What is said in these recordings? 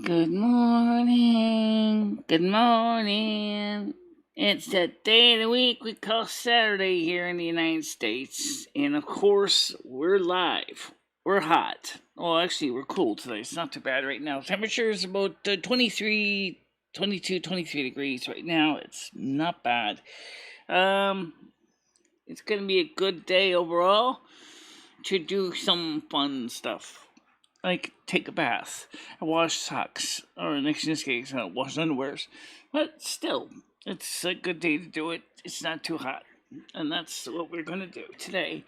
Good morning. Good morning. It's that day of the week we call Saturday here in the United States. And of course, we're live. We're hot. Well, actually, we're cool today. It's not too bad right now. Temperature is about 22, 23 degrees right now. It's not bad. It's going to be a good day overall to do some fun stuff. Like take a bath, wash socks, or in this case, wash underwears. But still, it's a good day to do it. It's not too hot, and that's what we're gonna do today.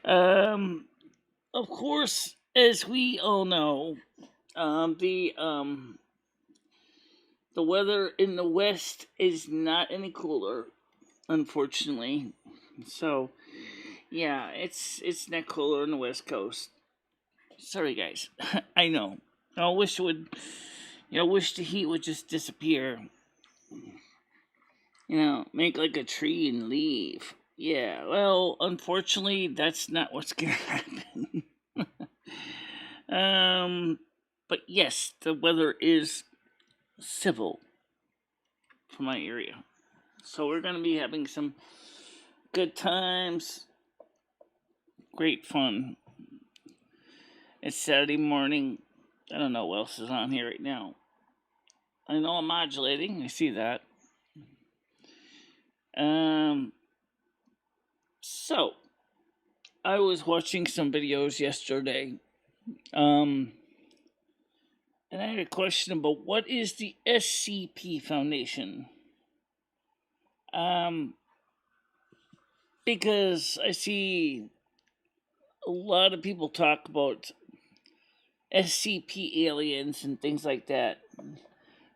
Of course, as we all know, the weather in the West is not any cooler, unfortunately. So, yeah, it's not cooler on the West Coast. Sorry, guys. I know. I wish it would. Wish the heat would just disappear. Make like a tree and leave. Yeah. Well, unfortunately, that's not what's gonna happen. But yes, the weather is civil for my area, so we're gonna be having some good times, great fun. It's Saturday morning. I don't know what else is on here right now. I know I'm modulating. I see that. So I was watching some videos yesterday. And I had a question about what is the SCP Foundation. Because I see a lot of people talk about SCP aliens and things like that.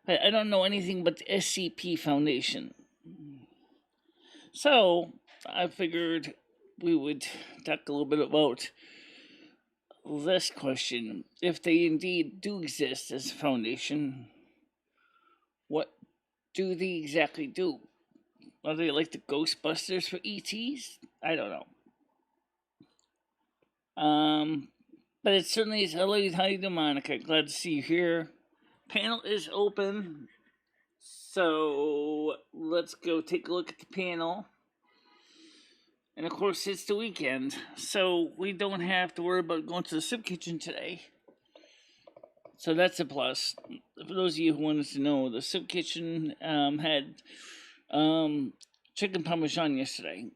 But I don't know anything about the SCP Foundation. So I figured we would talk a little bit about this question. If they indeed do exist as a foundation, what do they exactly do? Are they like the Ghostbusters for ETs? I don't know. But it certainly is. Hello, how you doing, Monica? Glad to see you here. Panel is open, so let's go take a look at the panel. And of course, it's the weekend, so we don't have to worry about going to the soup kitchen today. So that's a plus. For those of you who wanted to know, the soup kitchen had chicken parmesan yesterday.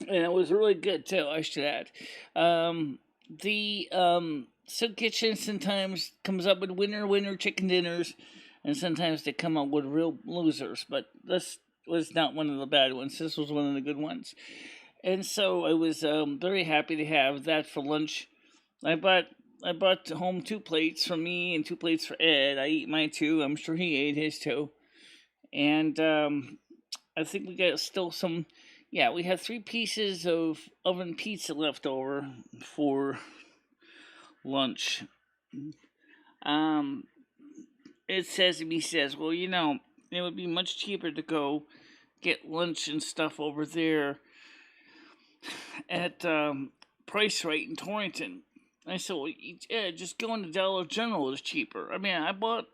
And it was really good too, I should add. The soup kitchen sometimes comes up with winner chicken dinners, and sometimes they come up with real losers, but this was not one of the bad ones. This was one of the good ones. And so I was very happy to have that for lunch. I brought home 2 plates for me and 2 plates for Ed. I eat mine too. I'm sure he ate his too. And I think we got still some. Yeah, we have 3 pieces of oven pizza left over for lunch. It says, well, it would be much cheaper to go get lunch and stuff over there at Price Right in Torrington. I said, well, yeah, just going to Dollar General is cheaper. I mean, I bought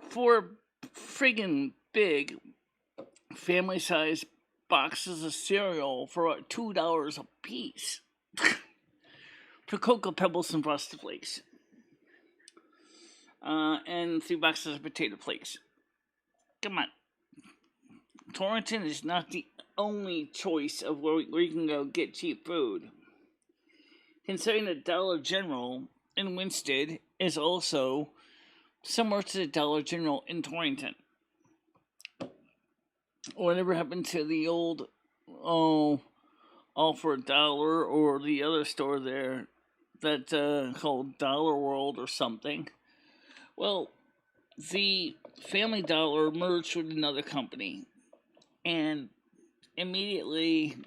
4 friggin' big family size boxes of cereal for $2 a piece for Cocoa Pebbles and Frosted Flakes, and 3 boxes of potato flakes. Come on, Torrington is not the only choice of where you can go get cheap food. Considering that Dollar General in Winsted is also similar to the Dollar General in Torrington. Whatever happened to the old, all for $1, or the other store there that called Dollar World or something? Well, the Family Dollar merged with another company, and immediately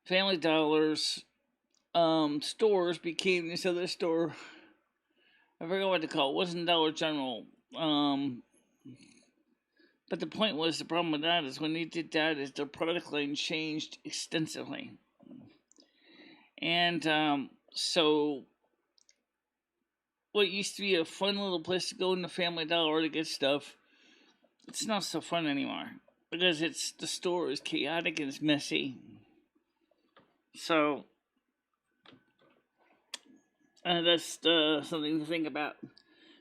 Family Dollar's stores became this other store. I forgot what to call it. It wasn't Dollar General. But the point was, the problem with that is when they did that is their product line changed extensively. And so what used to be a fun little place to go in the Family Dollar to get stuff, it's not so fun anymore because the store is chaotic and it's messy. So that's something to think about.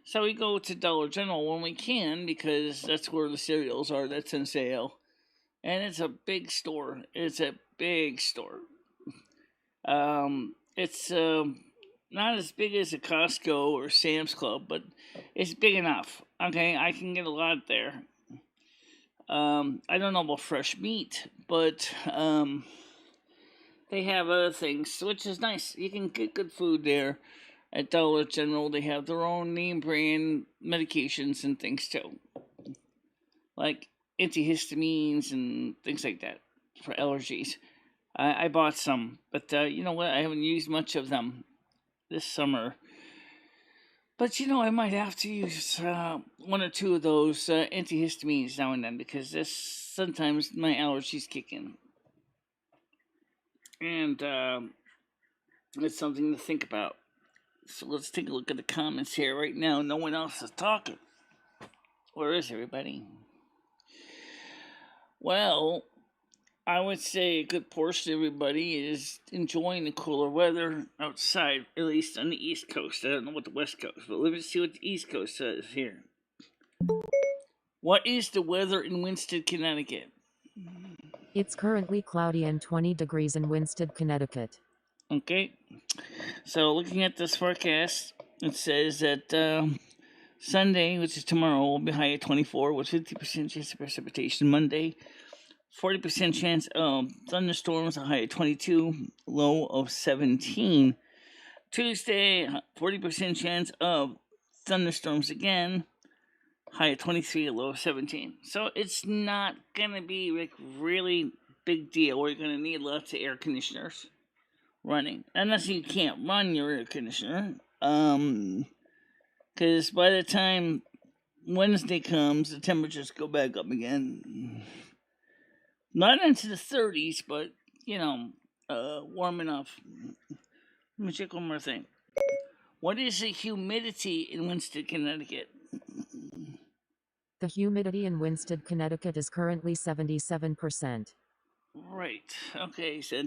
So we go to Dollar General when we can because that's where the cereals are. That's on sale, and it's a big store. It's a big store. It's not as big as a Costco or Sam's Club, but it's big enough. Okay, I can get a lot there. I don't know about fresh meat, but they have other things, which is nice. You can get good food there at Dollar General. They have their own name brand medications and things too, like antihistamines and things like that for allergies. I bought some, but you know what? I haven't used much of them this summer. But you know, I might have to use one or two of those antihistamines now and then because sometimes my allergies kick in, and it's something to think about. So let's take a look at the comments here right now. No one else is talking. Where is everybody? Well, I would say a good portion of everybody is enjoying the cooler weather outside, at least on the East Coast. I don't know what the West Coast, but let's see what the East Coast says here. What is the weather in Winston, Connecticut? It's currently cloudy and 20 degrees in Winston, Connecticut. Okay. So looking at this forecast, it says that Sunday, which is tomorrow, will be high at 24 with 50% chance of precipitation. Monday, 40% chance of thunderstorms, a high of 22, low of 17. Tuesday, 40% chance of thunderstorms again, high of 23, low of 17. So it's not going to be like really big deal. We're going to need lots of air conditioners running. Unless you can't run your air conditioner. Because by the time Wednesday comes, the temperatures go back up again. Not into the 30s, but, you know, warm enough. Let me check one more thing. What is the humidity in Winston, Connecticut? The humidity in Winston, Connecticut is currently 77%. Right. Okay, so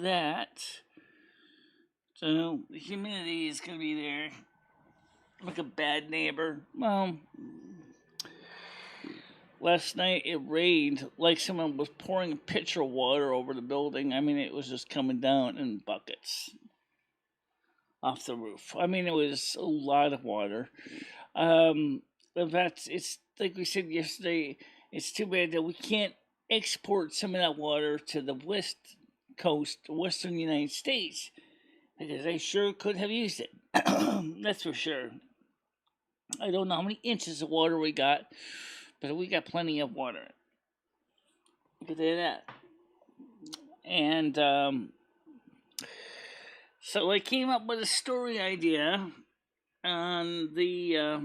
that. So the humidity is going to be there. Like a bad neighbor. Well, last night it rained like someone was pouring a pitcher of water over the building. I mean, it was just coming down in buckets off the roof. I mean, it was a lot of water. In fact, it's like we said yesterday, it's too bad that we can't export some of that water to the West Coast, Western United States, because they sure could have used it. That's for sure. I don't know how many inches of water we got, but we got plenty of water. You can say that. And so I came up with a story idea on the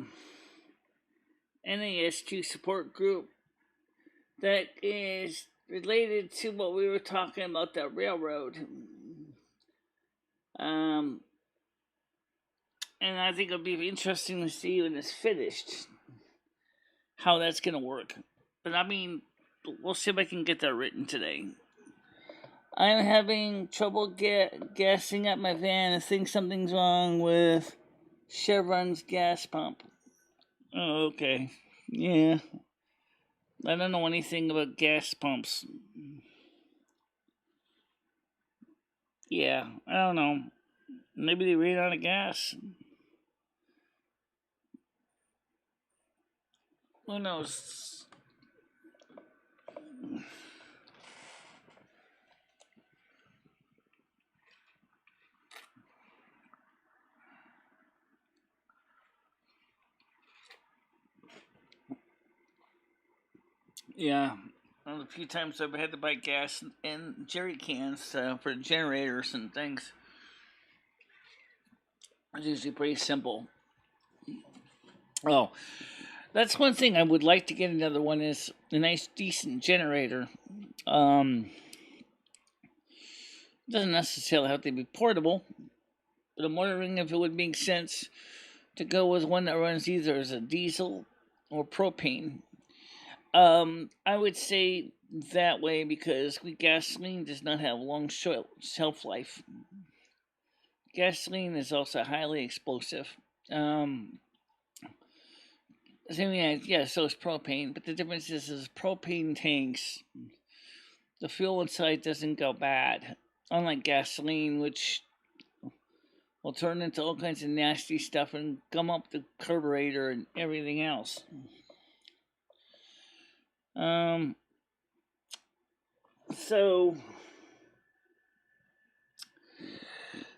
NASQ support group that is related to what we were talking about, that railroad. And I think it'll be interesting to see when it's finished how that's going to work. But I mean, we'll see if I can get that written today. I'm having trouble gassing up my van. I think something's wrong with Chevron's gas pump. Oh, okay. Yeah. I don't know anything about gas pumps. Yeah, I don't know. Maybe they ran out of gas. Who knows? Yeah, well, a few times I've had to buy gas in jerry cans for generators and things. It's usually pretty simple. Oh, that's one thing I would like to get. Another one is a nice, decent generator. Doesn't necessarily have to be portable, but I'm wondering if it would make sense to go with one that runs either as a diesel or propane. I would say that way because gasoline does not have long shelf life. Gasoline is also highly explosive. So it's propane, but the difference is propane tanks. The fuel inside doesn't go bad, unlike gasoline, which will turn into all kinds of nasty stuff and gum up the carburetor and everything else.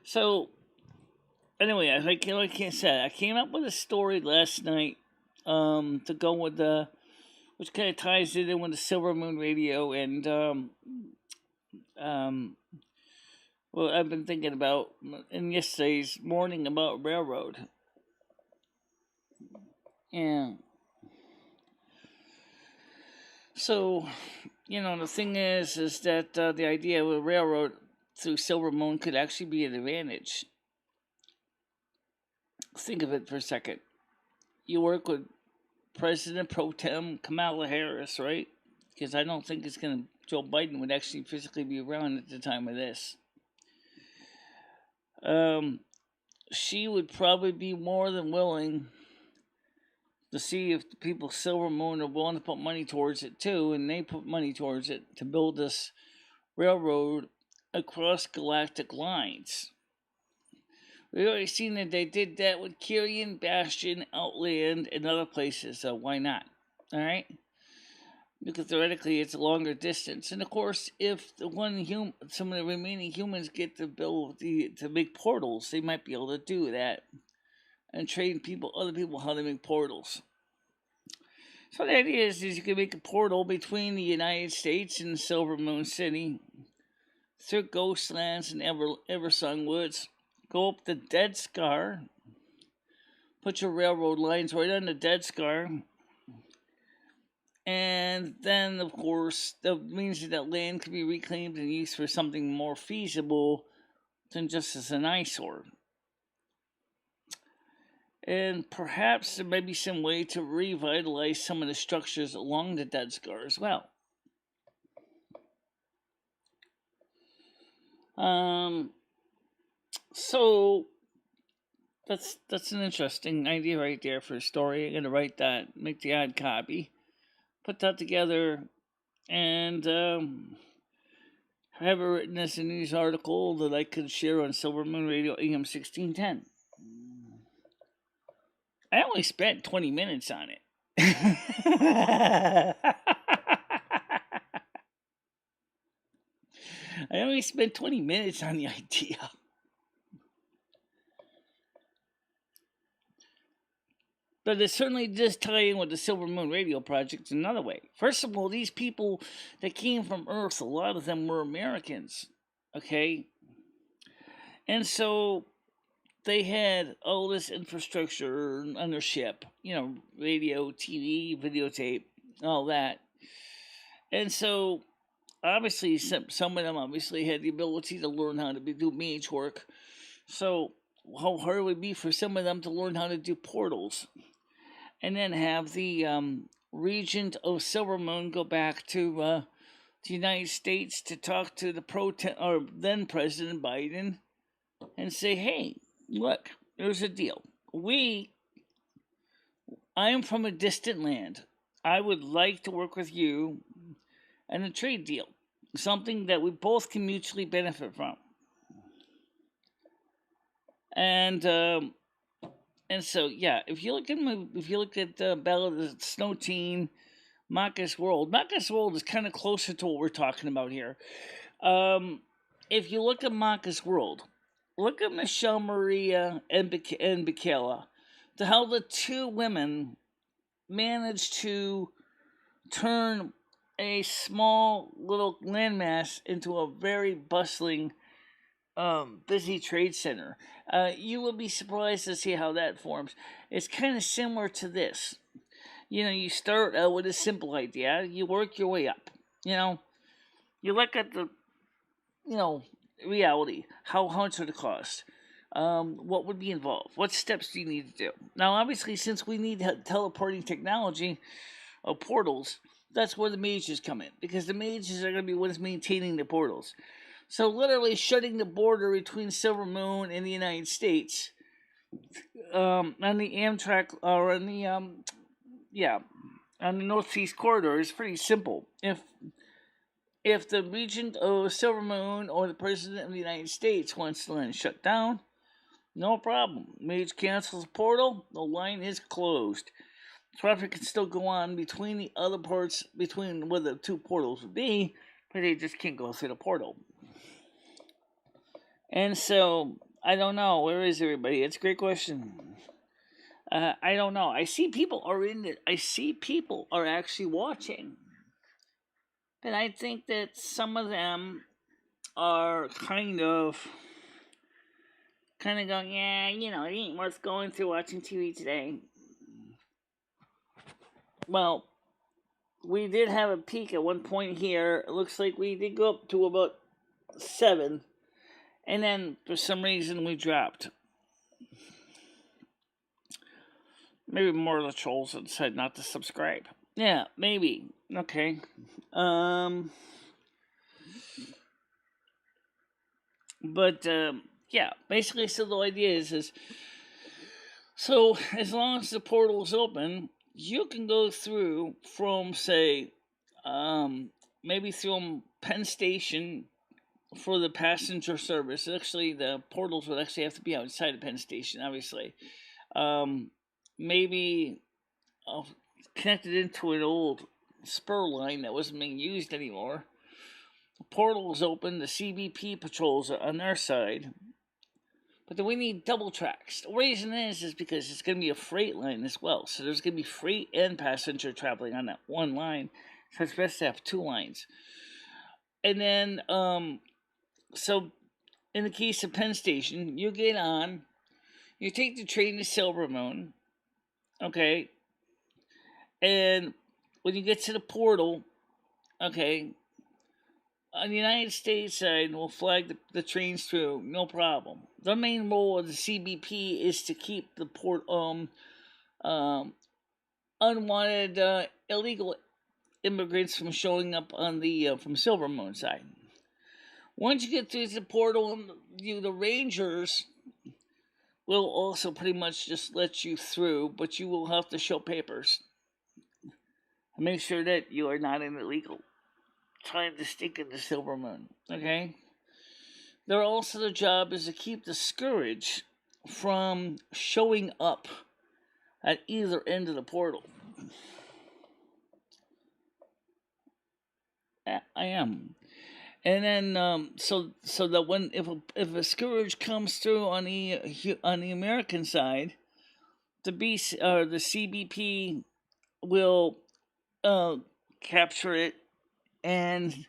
So anyway, like I said, I came up with a story last night to go with which kind of ties it in with the Silvermoon radio and what I've been thinking about in yesterday's morning about railroad. Yeah. So, the thing is that the idea of a railroad through Silvermoon could actually be an advantage. Think of it for a second. You work with President Pro Tem Kamala Harris, right? Because I don't think Joe Biden would actually physically be around at the time of this. She would probably be more than willing to see if the people of Silvermoon are willing to put money towards it too, and they put money towards it to build this railroad across galactic lines. We've already seen that they did that with Kirian, Bastion, Outland, and other places, so why not? Alright? Because theoretically it's a longer distance. And of course, if some of the remaining humans get the ability to make portals, they might be able to do that and train other people how to make portals. So the idea is you can make a portal between the United States and Silvermoon City through Ghostlands and Eversong Woods. Go up the Dead Scar. Put your railroad lines right on the Dead Scar. And then, of course, that means that land can be reclaimed and used for something more feasible than just as an eyesore. And perhaps there may be some way to revitalize some of the structures along the Dead Scar as well. So that's an interesting idea right there for a story. I'm gonna write that, make the odd copy, put that together, and have it written as a news article that I could share on Silvermoon Radio AM 1610. I only spent 20 minutes on it. I only spent 20 minutes on the idea. But it certainly does tie in with the Silvermoon Radio Project in another way. First of all, these people that came from Earth, a lot of them were Americans. Okay? And so they had all this infrastructure on their ship. Radio, TV, videotape, all that. And so, obviously, some of them obviously had the ability to learn how to do mage work. So, how hard it would be for some of them to learn how to do portals. And then have the regent of Silvermoon go back to the United States to talk to the then President Biden and say, hey, look, there's a deal. I am from a distant land. I would like to work with you in a trade deal. Something that we both can mutually benefit from. And so, yeah, if you look at Battle of the Snow Teen, Marcus World is kind of closer to what we're talking about here. If you look at Marcus World, look at Michelle Maria and Michela, to how the two women managed to turn a small little landmass into a very bustling, busy trade center. You will be surprised to see how that forms. It's kind of similar to this. You start out with a simple idea, you work your way up. You look at the, reality. How much would it cost? what would be involved? What steps do you need to do? Now, obviously, since we need teleporting technology of portals, that's where the mages come in, because the mages are going to be ones maintaining the portals. So, literally shutting the border between Silvermoon and the United States on the Amtrak or on the on the Northeast corridor is pretty simple. If the regent of Silvermoon or the president of the United States wants the line shut down, no problem. Mage cancels the portal, the line is closed. Traffic can still go on between the other parts, between where the two portals would be, but they just can't go through the portal. And so, I don't know. Where is everybody? It's a great question. I don't know. I see people are in it. I see people are actually watching. But I think that some of them are kind of going, yeah, it ain't worth going through watching TV today. Well, we did have a peak at one point here. It looks like we did go up to about 7. And then, for some reason, we dropped. Maybe more of the trolls that decided not to subscribe. Yeah, maybe. Okay. But, yeah, basically, so the idea is so as long as the portal is open, you can go through from, say, maybe through Penn Station for the passenger service. Actually, the portals would actually have to be outside of Penn Station, obviously. Maybe connected into an old spur line that wasn't being used anymore. The portal is open, the CBP patrols are on their side. But then we need double tracks. The reason is because it's going to be a freight line as well. So there's going to be freight and passenger traveling on that one line. So it's best to have 2 lines. And then, so in the case of Penn Station, you get on, you take the train to Silvermoon, okay, and when you get to the portal, okay, on the United States side, we'll flag the trains through, no problem. The main role of the CBP is to keep the unwanted illegal immigrants from showing up on the from Silvermoon side. Once you get through the portal, the rangers will also pretty much just let you through, but you will have to show papers. Make sure that you are not an illegal trying to stick into Silvermoon, okay? Their job is to keep the scourge from showing up at either end of the portal. I am. And then, so that when if a scourge comes through on the American side, the CBP will capture it and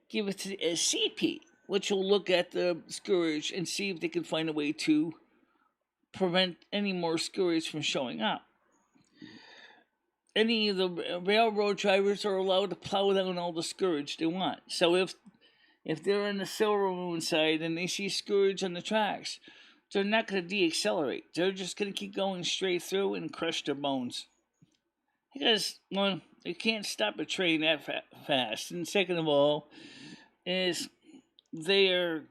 give it to the SCP, which will look at the scourge and see if they can find a way to prevent any more scourge from showing up. Any of the railroad drivers are allowed to plow down all the scourge they want. So if they're on the Silvermoon side and they see scourge on the tracks, they're not going to de-accelerate. They're just going to keep going straight through and crush their bones. Because, well, you can't stop a train that fast. And second of all, is they're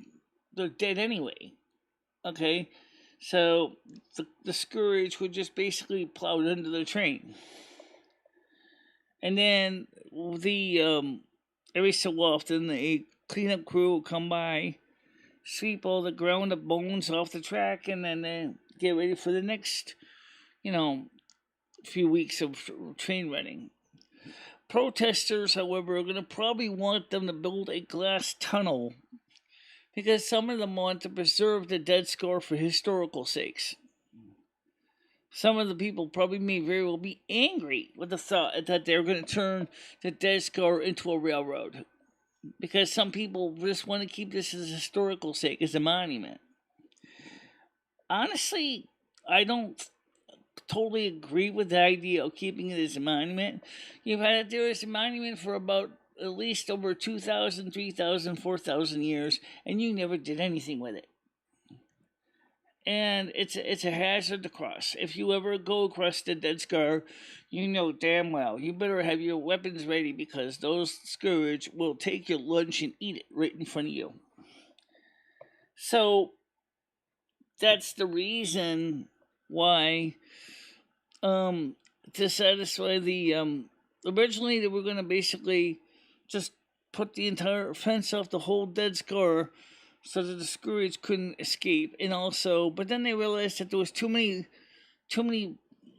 dead anyway. Okay? So the scourge would just basically plow under the train. And then every so often a cleanup crew will come by, sweep all the ground up bones off the track, and then they get ready for the next, few weeks of train running. Protesters, however, are going to probably want them to build a glass tunnel because some of them want to preserve the dead scar for historical sakes. Some of the people probably may very well be angry with the thought that they're going to turn the dead scar into a railroad, because some people just want to keep this as a historical sake, as a monument. Honestly, I don't totally agree with the idea of keeping it as a monument. You've had it there as a monument for about at least over 2,000, 3,000, 4,000 years, and you never did anything with it. and it's a hazard to cross. If you ever go across the Dead Scar, you know damn well you better have your weapons ready because those scourge will take your lunch and eat it right in front of you. So that's the reason why to satisfy the originally they were going to basically just put the entire fence off the whole Dead Scar so that the scourge couldn't escape, and also but then they realized that there was too many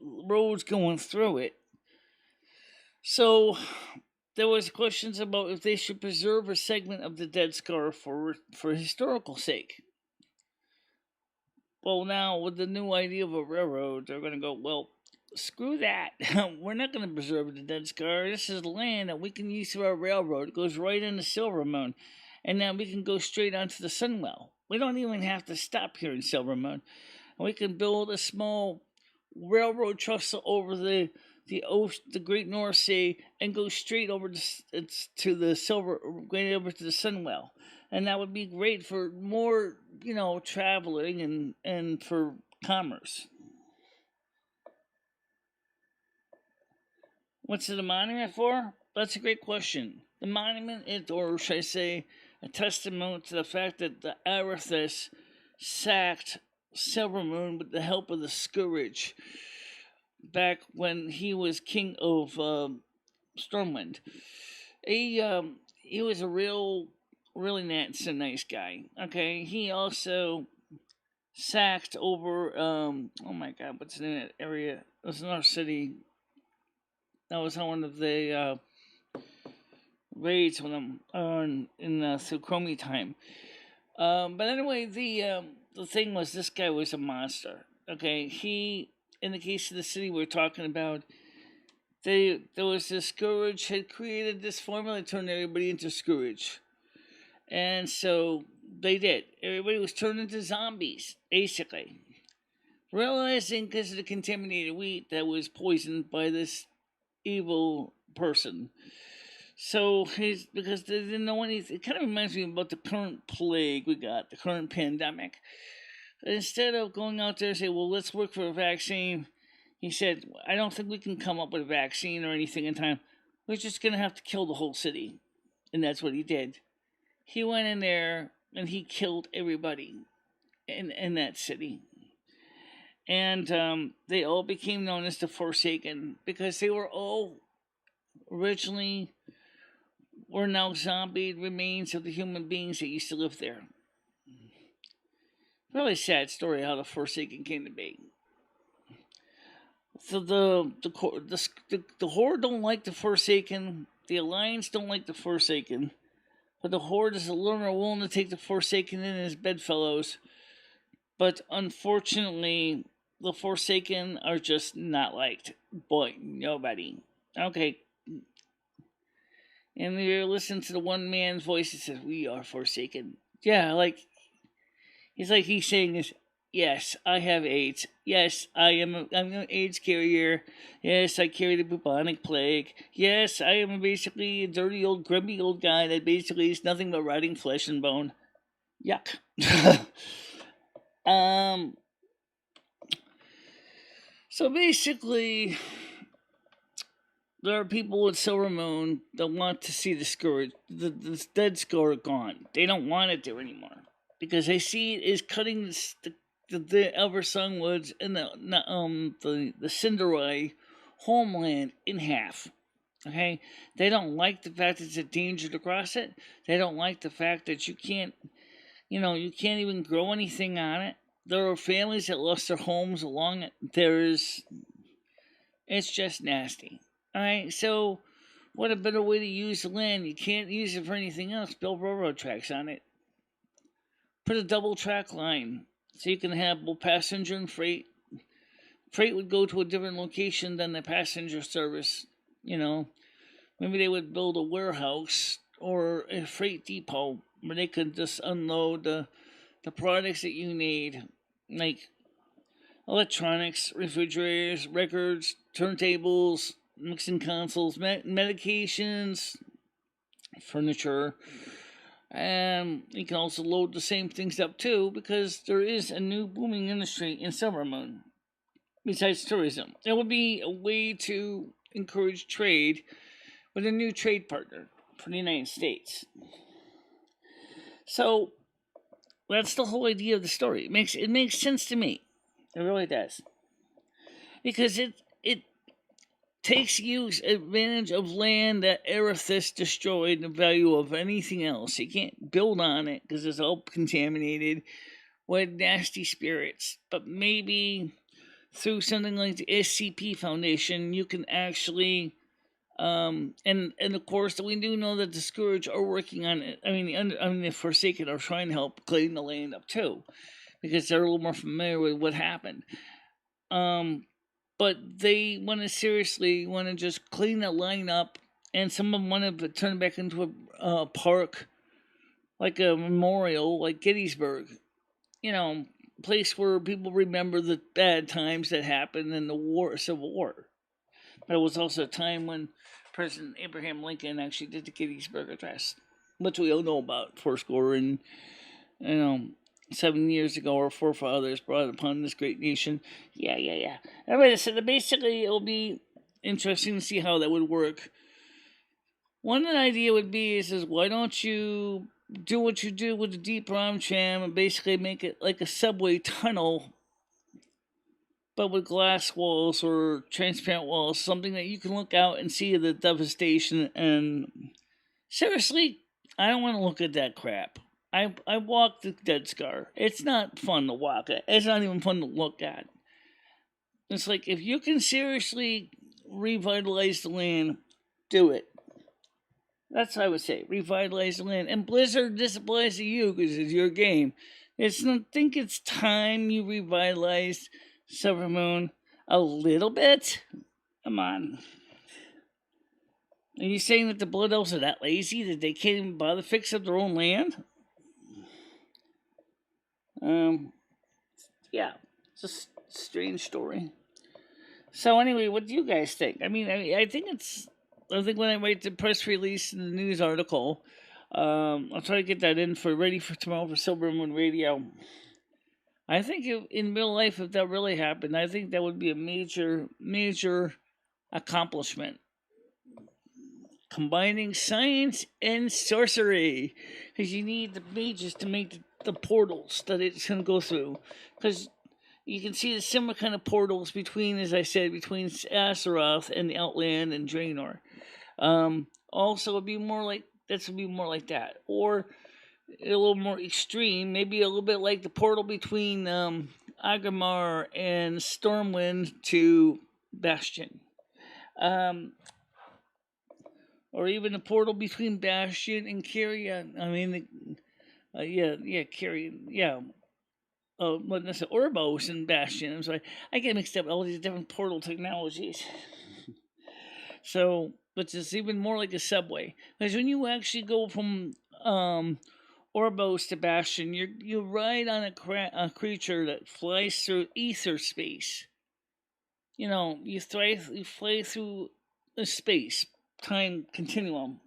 roads going through it. So there was questions about if they should preserve a segment of the Dead Scar for historical sake. Well, now with the new idea of a railroad, they're going to go, well, screw that. We're not going to preserve the Dead Scar. This is land that we can use for our railroad. It goes right into Silvermoon, and then we can go straight onto the Sunwell. We don't even have to stop here in Silvermoon. We can build a small railroad trestle over the Great North Sea and go straight over to the going over to the Sunwell, and that would be great for more, traveling and for commerce. What's the monument for? That's a great question. The monument is, or should I say, a testament to the fact that the Arathis sacked Silvermoon with the help of the Scourge back when he was king of Stormwind. He was a really nice guy. Okay, he also sacked over oh my god, what's in that area? It was another city. That was one of the raids with him in Sukhumi time. But anyway, the thing was, this guy was a monster. Okay, he, in the case of the city we're talking about, there was this Scourge had created this formula to turn everybody into Scourge, and so they did. Everybody was turned into zombies, basically. Realizing because of the contaminated wheat that was poisoned by this evil person. So because they didn't know anything. It kind of reminds me about the current plague we got, the current pandemic. Instead of going out there and say, well, let's work for a vaccine, he said, I don't think we can come up with a vaccine or anything in time. We're just going to have to kill the whole city. And that's what he did. He went in there and he killed everybody in that city. And they all became known as the Forsaken because they were all originally were now zombie remains of the human beings that used to live there. Really sad story how the Forsaken came to be. So the Horde don't like the Forsaken. The Alliance don't like the Forsaken. But the Horde is a learner willing to take the Forsaken in as bedfellows. But unfortunately, the Forsaken are just not liked by nobody. Okay. And you listen to the one man's voice that says, we are Forsaken. Yeah, he's saying this, yes, I have AIDS. Yes, I'm an AIDS carrier. Yes, I carry the bubonic plague. Yes, I am basically a dirty old, grubby old guy that basically is nothing but rotting flesh and bone. Yuck. So basically, there are people with Silvermoon that want to see the Scourge, the Dead Scar gone. They don't want it there anymore because they see it is cutting the Elversong Woods and the Cinderai homeland in half. Okay, they don't like the fact that it's a danger to cross it. They don't like the fact that you can't even grow anything on it. There are families that lost their homes along it. It's just nasty. Alright, so what a better way to use the land? You can't use it for anything else. Build railroad tracks on it. Put a double track line so you can have both passenger and freight. Freight would go to a different location than the passenger service. Maybe they would build a warehouse or a freight depot where they could just unload the products that you need, like electronics, refrigerators, records, turntables, mixing consoles, medications, furniture, And you can also load the same things up too, because there is a new booming industry in Silvermoon besides tourism. It would be a way to encourage trade with a new trade partner for the United States. So that's the whole idea of the story. It makes sense to me. It really does. Because it takes use advantage of land that Erithus destroyed the value of anything else. You can't build on it because it's all contaminated with nasty spirits. But maybe through something like the SCP Foundation, you can actually and of course we do know that the Scourge are working on it. I mean the Forsaken are trying to help clean the land up too, because they're a little more familiar with what happened. But they want to just clean that line up, and some of them want to turn it back into a park, like a memorial, like Gettysburg. Place where people remember the bad times that happened in the Civil War. But it was also a time when President Abraham Lincoln actually did the Gettysburg Address, which we all know about. Fourscore and 7 years ago, our forefathers brought upon this great nation. Yeah. Anyway, so basically, it'll be interesting to see how that would work. One idea would be is why don't you do what you do with the Deep Rom Tram and basically make it like a subway tunnel, but with glass walls or transparent walls, something that you can look out and see the devastation. And seriously, I don't want to look at that crap. I walked the Dead Scar. It's not fun to walk at. It's not even fun to look at. It's like, if you can seriously revitalize the land, do it. That's what I would say. Revitalize the land. And Blizzard, this applies to you because it's your game. I think it's time you revitalized Silvermoon a little bit. Come on. Are you saying that the Blood Elves are that lazy that they can't even bother fix up their own land? Yeah, it's a strange story. So anyway, what do you guys think? I think when I write the press release and the news article, I'll try to get that ready for tomorrow for Silvermoon Radio. I think in real life, if that really happened, I think that would be a major accomplishment. Combining science and sorcery, because you need the mages to make the portals that it's going to go through. Because you can see the similar kind of portals between Azeroth and the Outland and Draenor. Also, it'd be more like that, or a little more extreme, maybe a little bit like the portal between Agrimar and Stormwind to Bastion. Or even the portal between Bastion and Carrion. Carrion. Yeah. Orbos and Bastion. I'm sorry, I get mixed up with all these different portal technologies. So, which is even more like a subway, because when you actually go from Orbos to Bastion, you ride on a creature that flies through ether space. You fly through a space time continuum.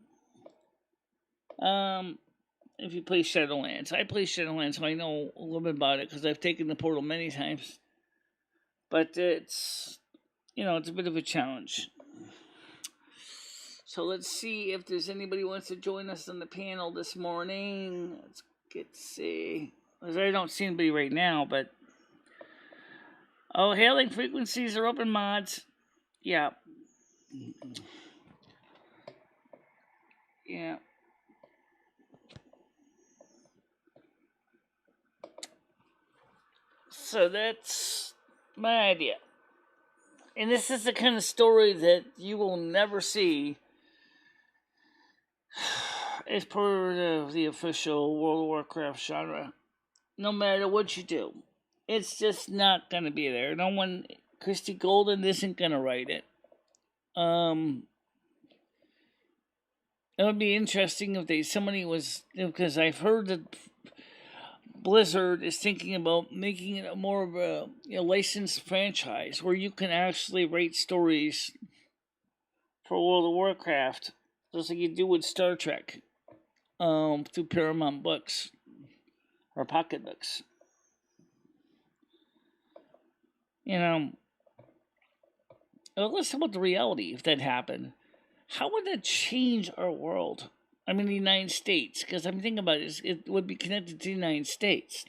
If you play Shadowlands, I play Shadowlands, so I know a little bit about it because I've taken the portal many times. But it's a bit of a challenge. So let's see if there's anybody who wants to join us on the panel this morning. Let's see. I don't see anybody right now, but hailing frequencies are open, mods. Yeah. Yeah. So that's my idea. And this is the kind of story that you will never see as part of the official World of Warcraft genre. No matter what you do. It's just not going to be there. Christy Golden isn't going to write it. It would be interesting if somebody was, because I've heard that Blizzard is thinking about making it more of a licensed franchise where you can actually write stories for World of Warcraft, just like you do with Star Trek. through Paramount Books or Pocketbooks. You know, let's talk about the reality. If that happened, how would that change our world? I mean, the United States, because I'm thinking about it, it would be connected to the United States.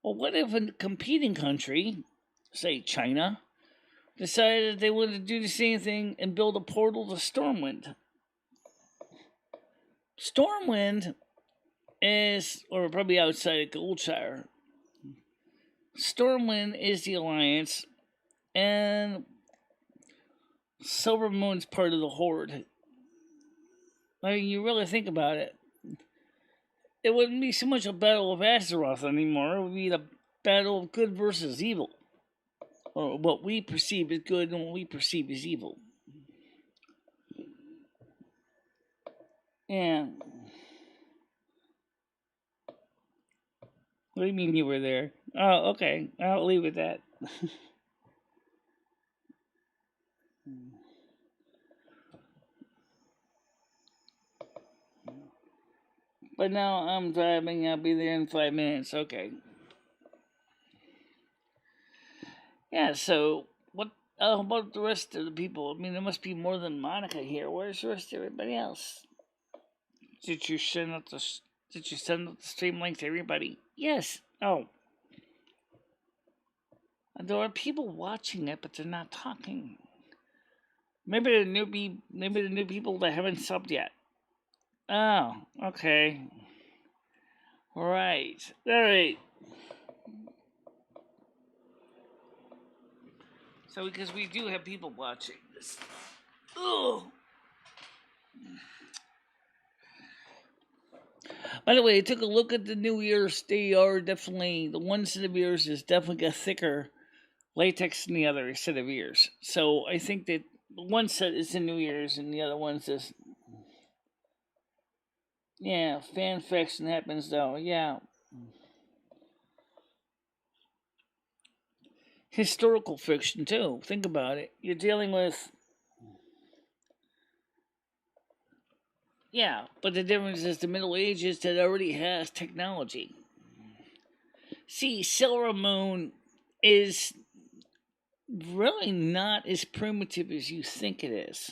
Well, what if a competing country, say China, decided they wanted to do the same thing and build a portal to Stormwind? Stormwind is, or probably outside of Goldshire, Stormwind is the Alliance, and Silvermoon's part of the Horde. I mean, you really think about it. It wouldn't be so much a battle of Azeroth anymore. It would be the battle of good versus evil. Or what we perceive as good and what we perceive as evil. And what do you mean you were there? Oh, okay. I'll leave it at that. But now I'm driving. I'll be there in 5 minutes. Okay. Yeah, so what about the rest of the people? I mean, there must be more than Monica here. Where's the rest of everybody else? Did you send out the stream link to everybody? Yes. Oh. There are people watching it, but they're not talking. Maybe the new people that haven't subbed yet. Oh, okay. Right. Alright. So because we do have people watching this. Ugh. By the way, I took a look at the New Year's. They are definitely, the one set of ears is definitely got thicker latex than the other set of ears. So I think that one set is the New Year's and the other one's just, yeah, fan fiction happens though, yeah. Historical fiction too, think about it. You're dealing with, yeah, but the difference is the Middle Ages that already has technology. See, Silvermoon is really not as primitive as you think it is.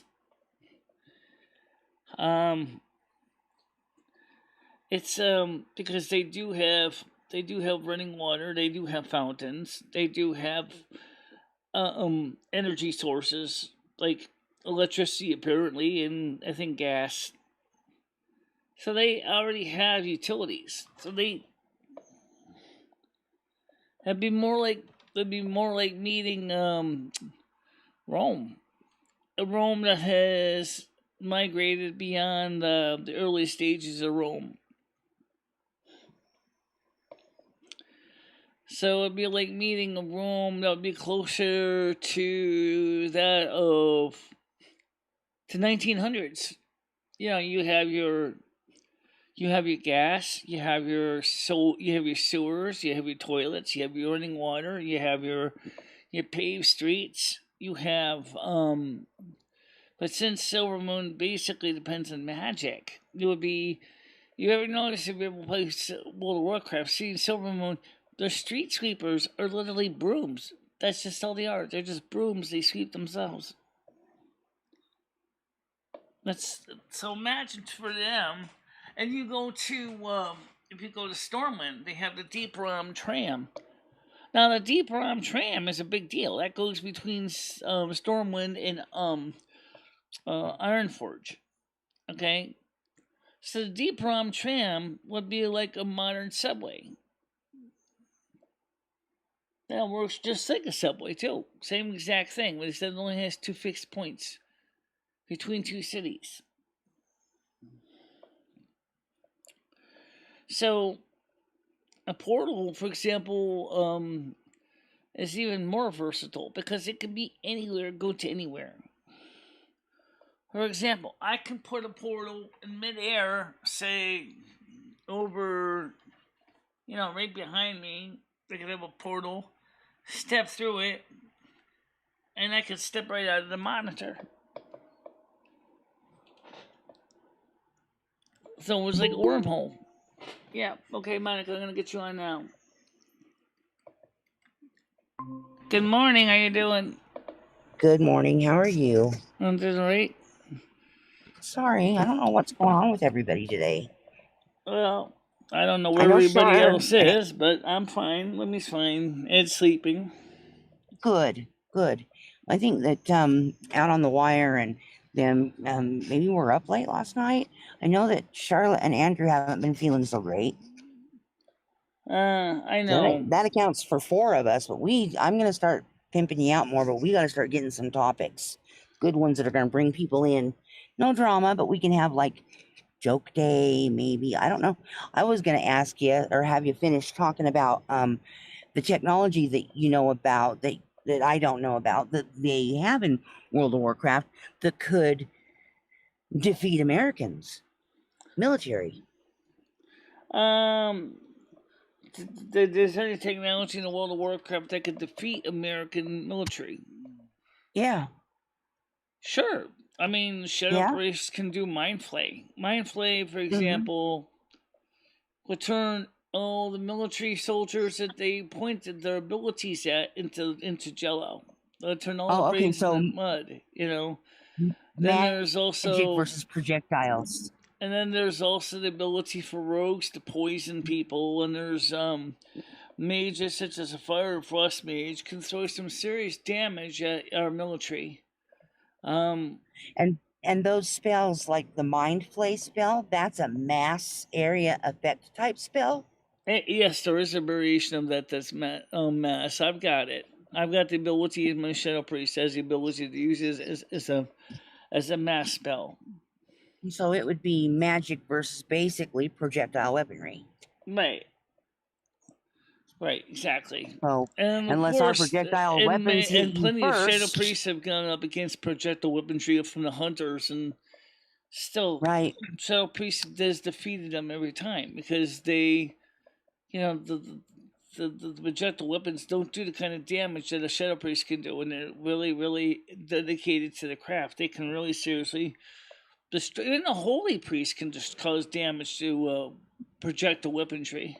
It's because they do have running water, they do have fountains, they do have energy sources like electricity apparently, and I think gas. So they already have utilities. So they'd be more like meeting Rome, a Rome that has migrated beyond the early stages of Rome. So it'd be like meeting a Rome that would be closer to that of the 1900s. You know, you have your gas, you have your sewers, you have your toilets, you have your running water, you have your paved streets, you have but since Silvermoon basically depends on magic, it would be, you ever notice if you ever play World of Warcraft, seeing Silvermoon, the street sweepers are literally brooms. That's just all they are. They're just brooms. They sweep themselves. That's so imagine for them. And you go to if you go to Stormwind, they have the Deep Rom tram. Now the Deep Rom tram is a big deal. That goes between Stormwind and Ironforge. Okay, so the Deep Rom tram would be like a modern subway. That works just like a subway too. Same exact thing, but instead it only has 2 fixed points between 2 cities. So a portal, for example, is even more versatile because it can be anywhere, go to anywhere. For example, I can put a portal in midair, say over, right behind me. I can have a portal, step through it, and I can step right out of the monitor. So it was like a wormhole. Yeah. Okay, Monica, I'm gonna get you on now. Good morning. How you doing? Good morning. How are you? I'm doing great. Sorry, I don't know what's going on with everybody today. Well, I don't know I where know everybody Shar. else is, but I'm fine. Limmy's fine. Ed's sleeping. Good, good. I think that out on the wire and them maybe we're up late last night. I know that Charlotte and Andrew haven't been feeling so great. I So know. that accounts for four of us. But I'm gonna start pimping you out more. But we got to start getting some topics, good ones that are gonna bring people in. No drama, but we can have like joke day, maybe. I don't know. I was gonna ask you or have you finish talking about the technology that you know about that I don't know about that they have in World of Warcraft that could defeat Americans military. Um, there's any technology in the World of Warcraft that could defeat American military? Yeah, Sure. I mean, Shadow yeah. Priests can do Mind Flay. Mind Flay, for Mm-hmm. example, would turn all the military soldiers that they pointed their abilities at into jello. They'll turn all the Oh, okay. brains So into mud, you know. Then there's magic also versus projectiles. the ability for rogues to poison people, and there's mages such as a fire and frost mage can throw some serious damage at our military. Um, And those spells like the mind flay spell, that's a mass area effect type spell. yes, there is a variation of that that's mass. I've got it. I've got the ability. My Shadow Priest has the ability to use it as a mass spell. So it would be magic versus basically projectile weaponry. Right. Right. Exactly. So And of unless our course, projectile weapons hit and you plenty of Shadow first, Priests have gone up against projectile weaponry from the hunters, and still, right? Shadow Priest has defeated them every time because they, you know, the projectile weapons don't do the kind of damage that a Shadow Priest can do, and they're really, really dedicated to the craft. They can really seriously destroy. Even a Holy Priest can just cause damage to projectile weaponry.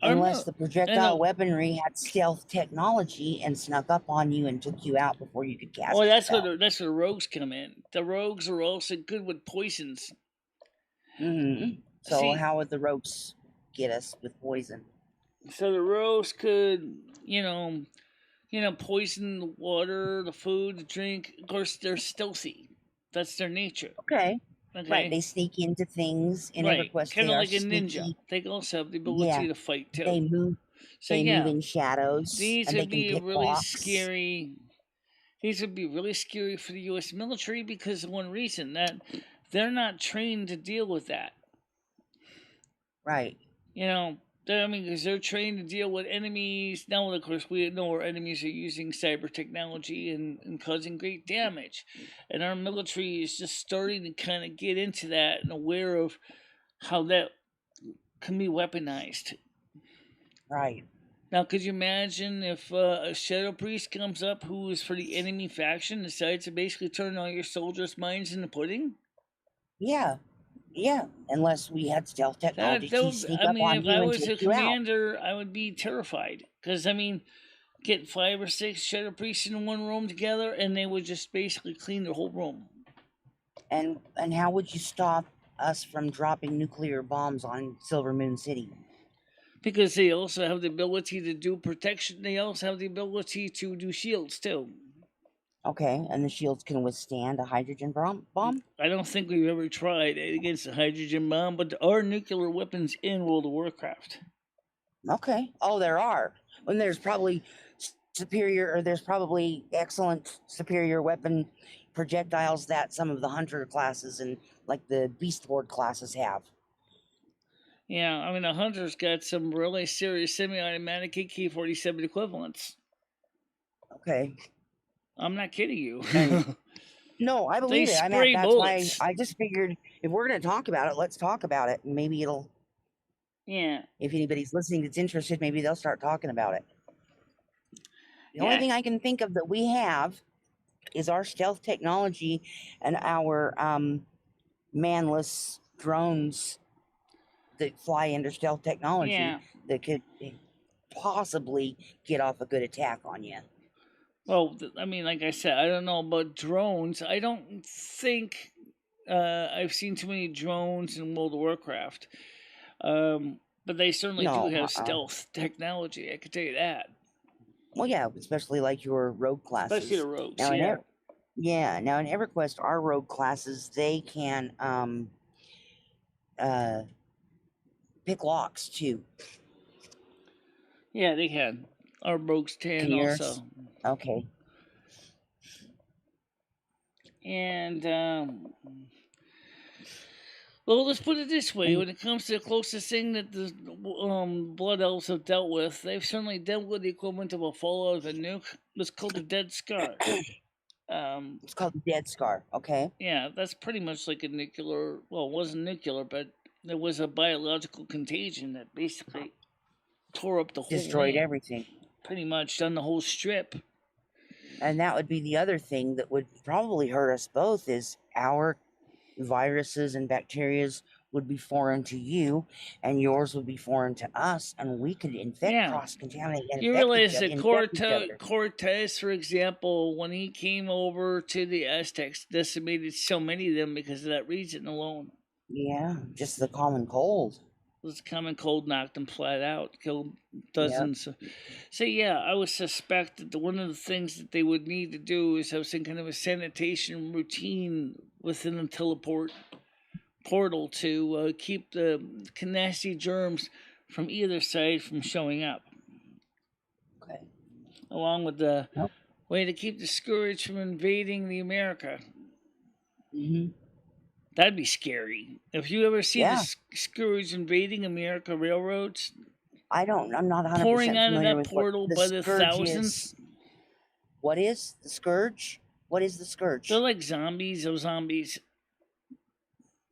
Unless Armor, the and projectile weaponry had stealth technology and snuck up on you and took you out before you could cast well, a spell. that's where the rogues come in. The rogues are also good with poisons. So See, how would the ropes get us with poison? so the rogues could, poison the water, the food, the drink. Of course, they're stealthy. That's their nature. Okay. Right, Okay, they sneak into things in right, EverQuest. kind They of are like a ninja. sneaky. They also have the Yeah, ability to fight they too. move. So They move yeah, in shadows, these and they would can be pick really locks. scary. These would be really scary for the U.S. military because of one reason that they're not trained to deal with that. Right. You know, I mean, because they're trained to deal with enemies. Now, of course, we know our enemies are using cyber technology and causing great damage. And our military is just starting to kind of get into that and aware of how that can be weaponized. Right. Now, could you imagine if a Shadow Priest comes up who is for the enemy faction, decides to basically turn all your soldiers' minds into pudding? Yeah. Yeah. Unless we had stealth technology to sneak I up mean, on if you I and was take a you out. commander, I would be terrified. Because, I mean, get 5 or 6 Shadow Priests in one room together, and they would just basically clean the whole room. And how would you stop us from dropping nuclear bombs on Silvermoon City? Because they also have the ability to do protection. They also have the ability to do shields, too. Okay, and the shields can withstand a hydrogen bomb? I don't think we've ever tried it against a hydrogen bomb, but there are nuclear weapons in World of Warcraft. Okay. Oh, there are. And there's probably there's probably excellent superior weapon projectiles that some of the hunter classes and like the beast lord classes have. Yeah, I mean, the Hunter's got some really serious semi automatic AK 47 equivalents. Okay. I'm not kidding you. And no, I They believe it. spray That's why bullets. I just figured if we're going to talk about it, let's talk about it. And maybe it'll, Yeah. if anybody's listening that's interested, maybe they'll start talking about it. The only Yeah. thing I can think of that we have is our stealth technology and our manless drones that fly under stealth technology Yeah. that could possibly get off a good attack on you. Well, I mean, like I said, I don't know about drones. I don't think I've seen too many drones in World of Warcraft. But they certainly do No, have stealth technology. I can tell you that. Well, yeah, especially like your rogue Especially the classes. rogues. Now, Yeah. now in EverQuest, our rogue classes, they can uh pick locks too. Yeah, they can. Our rogues Can can yours? also. Okay. And well, let's put it this way: when it comes to the closest thing that the Blood Elves have dealt with, they've certainly dealt with the equivalent of a fallout of a nuke. It's called the Dead Scar. It's called the Dead Scar. Okay. Yeah, that's pretty much like a nuclear. Well, it wasn't nuclear, but there was a biological contagion that basically tore up the whole Destroyed land. everything. Pretty much done the whole strip. And that would be the other thing that would probably hurt us both is our viruses and bacterias would be foreign to you and yours would be foreign to us and we could infect, cross-contaminate, and You infect realize that each other. Cortez, for example, when he came over to the Aztecs, decimated so many of them because of that reason alone. Yeah, just the common cold. The common cold knocked them flat out, killed dozens. Yep. So yeah, I would suspect that one of the things that they would need to do is have some kind of a sanitation routine within the teleport portal to keep the nasty germs from either side from showing up. Okay. Along with the way to keep the scourge from invading the America. Mm-hmm. That'd be scary. If you ever see the scourge invading America railroads, I'm not 100% pouring out of that with portal by the thousands. What is the scourge? What is the scourge? They're like zombies of zombies.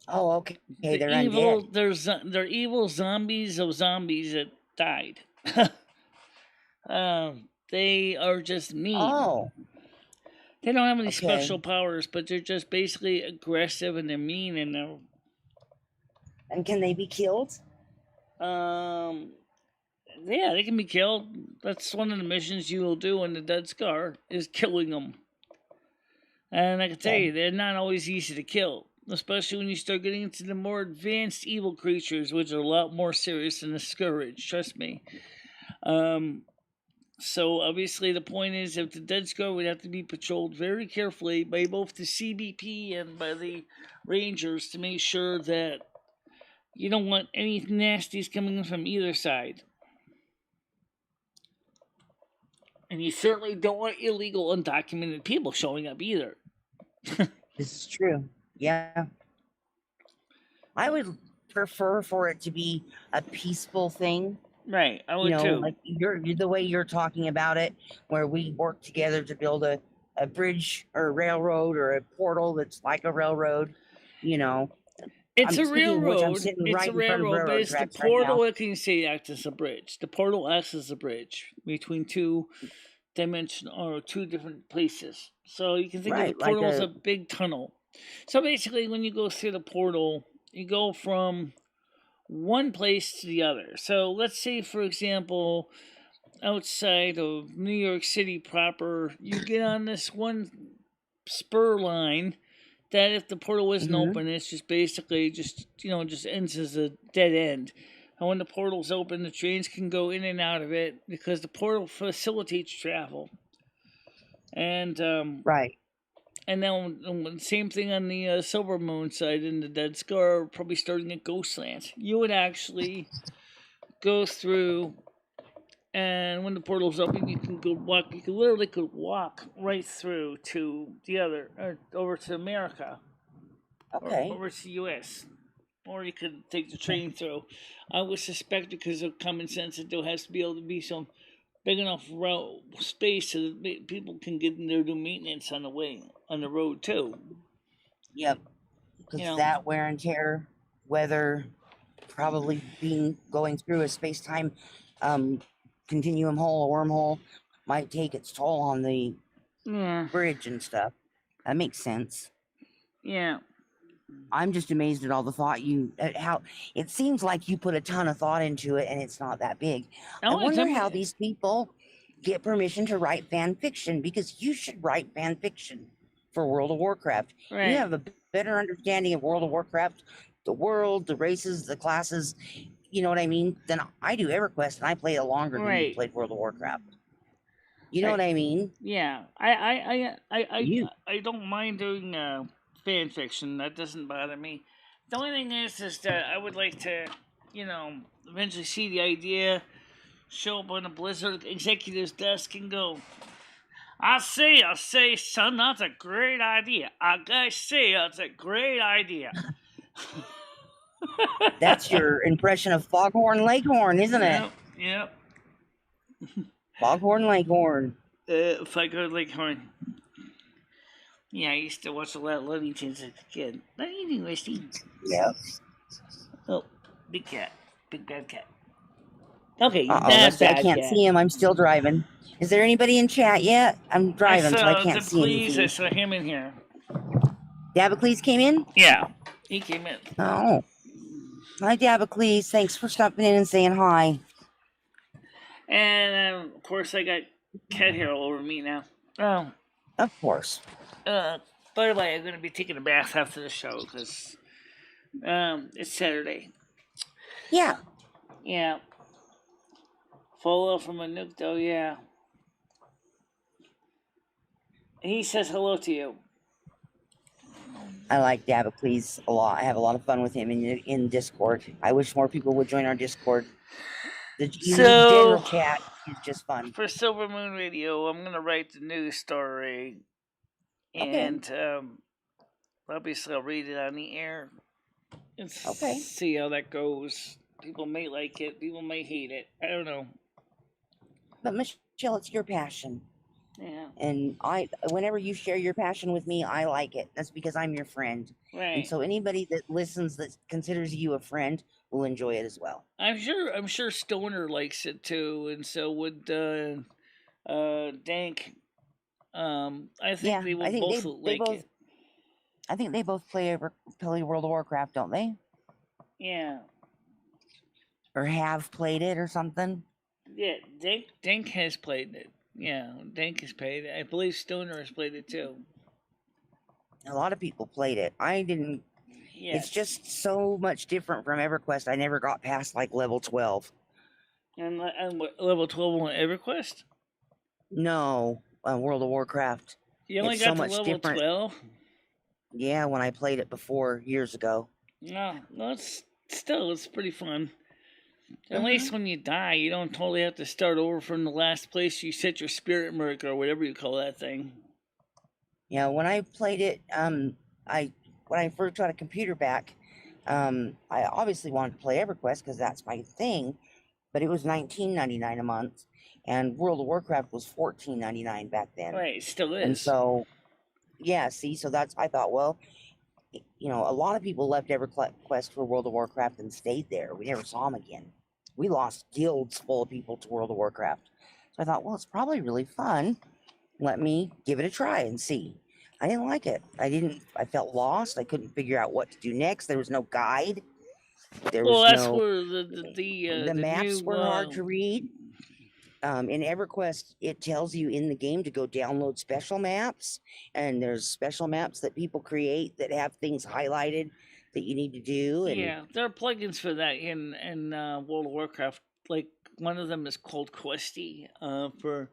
Oh, okay. They're evil. undead. They're evil zombies of zombies that died. They are just mean. Oh. They don't have any special powers, but they're just basically aggressive and they're mean and they're. And can they be killed? Yeah, they can be killed. That's one of the missions you will do in the Dead Scar is killing them. And I can tell you, they're not always easy to kill, especially when you start getting into the more advanced evil creatures, which are a lot more serious than the Scourge. Trust me. So obviously the point is, if the Dead Scar would have to be patrolled very carefully by both the CBP and by the Rangers to make sure that you don't want any nasties coming from either side. And you certainly don't want illegal, undocumented people showing up either. This is true. Yeah. I would prefer for it to be a peaceful thing. Right, I would too. Like the way you're talking about it, where we work together to build a bridge or a railroad or a portal that's like a railroad, It's a railroad. It's a railroad, but it's the portal that can say acts as a bridge. The portal acts as a bridge between two dimension or two different places. So you can think of the portal as a big tunnel. So basically, when you go through the portal, you go from one place to the other. So let's say, for example, outside of New York City proper, you get on this one spur line that if the portal wasn't open, it's just basically just ends as a dead end. And when the portal's open, the trains can go in and out of it because the portal facilitates travel. And and then same thing on the Silvermoon side in the Dead Scar, probably starting at Ghostlands. You would actually go through, and when the portal's open, you can walk. You can literally walk right through to the other, over to America. Okay. Or over to the U.S. Or you could take the train through. I would suspect because of common sense that there has to be able to be some big enough space so that people can get in there to do maintenance on the road too. Yep. Because that wear and tear, weather, probably going through a space-time continuum hole, a wormhole, might take its toll on the bridge and stuff. That makes sense. Yeah. I'm just amazed at all the thought at how it seems like you put a ton of thought into it and it's not that big. I Oh, wonder how these people get permission to write fan fiction, because you should write fan fiction for World of Warcraft. right. You have a better understanding of World of Warcraft, the world, the races, the classes, you know what I mean, than I do EverQuest, and I play it longer than you played World of Warcraft. You know what I mean? Yeah, I don't mind doing fan fiction. That doesn't bother me. The only thing is that I would like to, eventually see the idea show up on a Blizzard executive's desk and go, I say, son, that's a great idea. I say that's a great idea. That's your impression of Foghorn Leghorn, isn't it? Yep. Foghorn Leghorn. Foghorn Leghorn. Yeah, I used to watch a lot of Looney Tunes as a kid. Not eating, Westy. Yep. Oh, big cat. Big bad cat. Okay, I can't see him. I'm still driving. Is there anybody in chat yet? I'm driving, so I can't see anything. I saw him in here. Dabocles came in? Yeah, he came in. Oh. Hi, Dabocles. Thanks for stopping in and saying hi. And, of course, I got cat hair all over me now. Oh. Of course. By the way, I'm going to be taking a bath after the show because it's Saturday. Yeah. Yeah. Follow from a nuke, though, yeah. He says hello to you. I like Dabocles a lot. I have a lot of fun with him in Discord. I wish more people would join our Discord. The general chat is just fun. For Silvermoon Radio, I'm going to write the news story. And obviously I'll read it on the air. And see how that goes. People may like it. People may hate it. I don't know. But Michelle, it's your passion. Yeah. And whenever you share your passion with me, I like it. That's because I'm your friend. Right. And so anybody that listens that considers you a friend will enjoy it as well. I'm sure Stoner likes it too, and so would Dank. I think they will both like it. I think they both play World of Warcraft, don't they? Yeah. Or have played it or something. Yeah, Dank has played it. Yeah, Dank has played it. I believe Stoner has played it too. A lot of people played it. I didn't. Yes. It's just so much different from EverQuest. I never got past like level 12. And what, level 12 on EverQuest? No, World of Warcraft. You only got to level 12? Yeah, when I played it before, years ago. No, it's pretty fun. At least when you die, you don't totally have to start over from the last place you set your spirit mark or whatever you call that thing. Yeah, when I played it, when I first got a computer back, I obviously wanted to play EverQuest because that's my thing, but it was $19.99 a month, and World of Warcraft was $14.99 back then. Right, it still is. And so, yeah, see, so I thought, well, a lot of people left EverQuest for World of Warcraft and stayed there. We never saw them again. We lost guilds full of people to World of Warcraft. So I thought, well, it's probably really fun. Let me give it a try and see. I didn't like it. I felt lost. I couldn't figure out what to do next. There was no guide. There was where the maps were hard to read. In EverQuest, it tells you in the game to go download special maps, and there's special maps that people create that have things highlighted that you need to do. And yeah, there are plugins for that in World of Warcraft. Like one of them is called Questy. For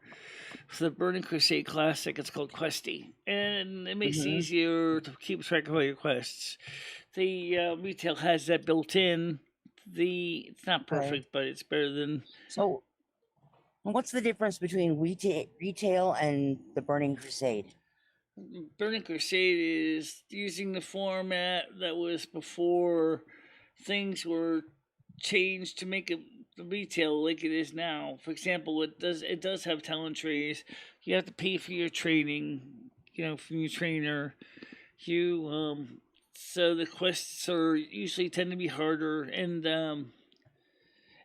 the Burning Crusade Classic, it's called Questy, and it makes it easier to keep track of all your quests. The retail has that built in. It's not perfect, but it's better than. So, what's the difference between retail and the Burning Crusade? Burning Crusade is using the format that was before things were changed to make it retail like it is now. For example, it does have talent trees. You have to pay for your training, from your trainer. So the quests usually tend to be harder, and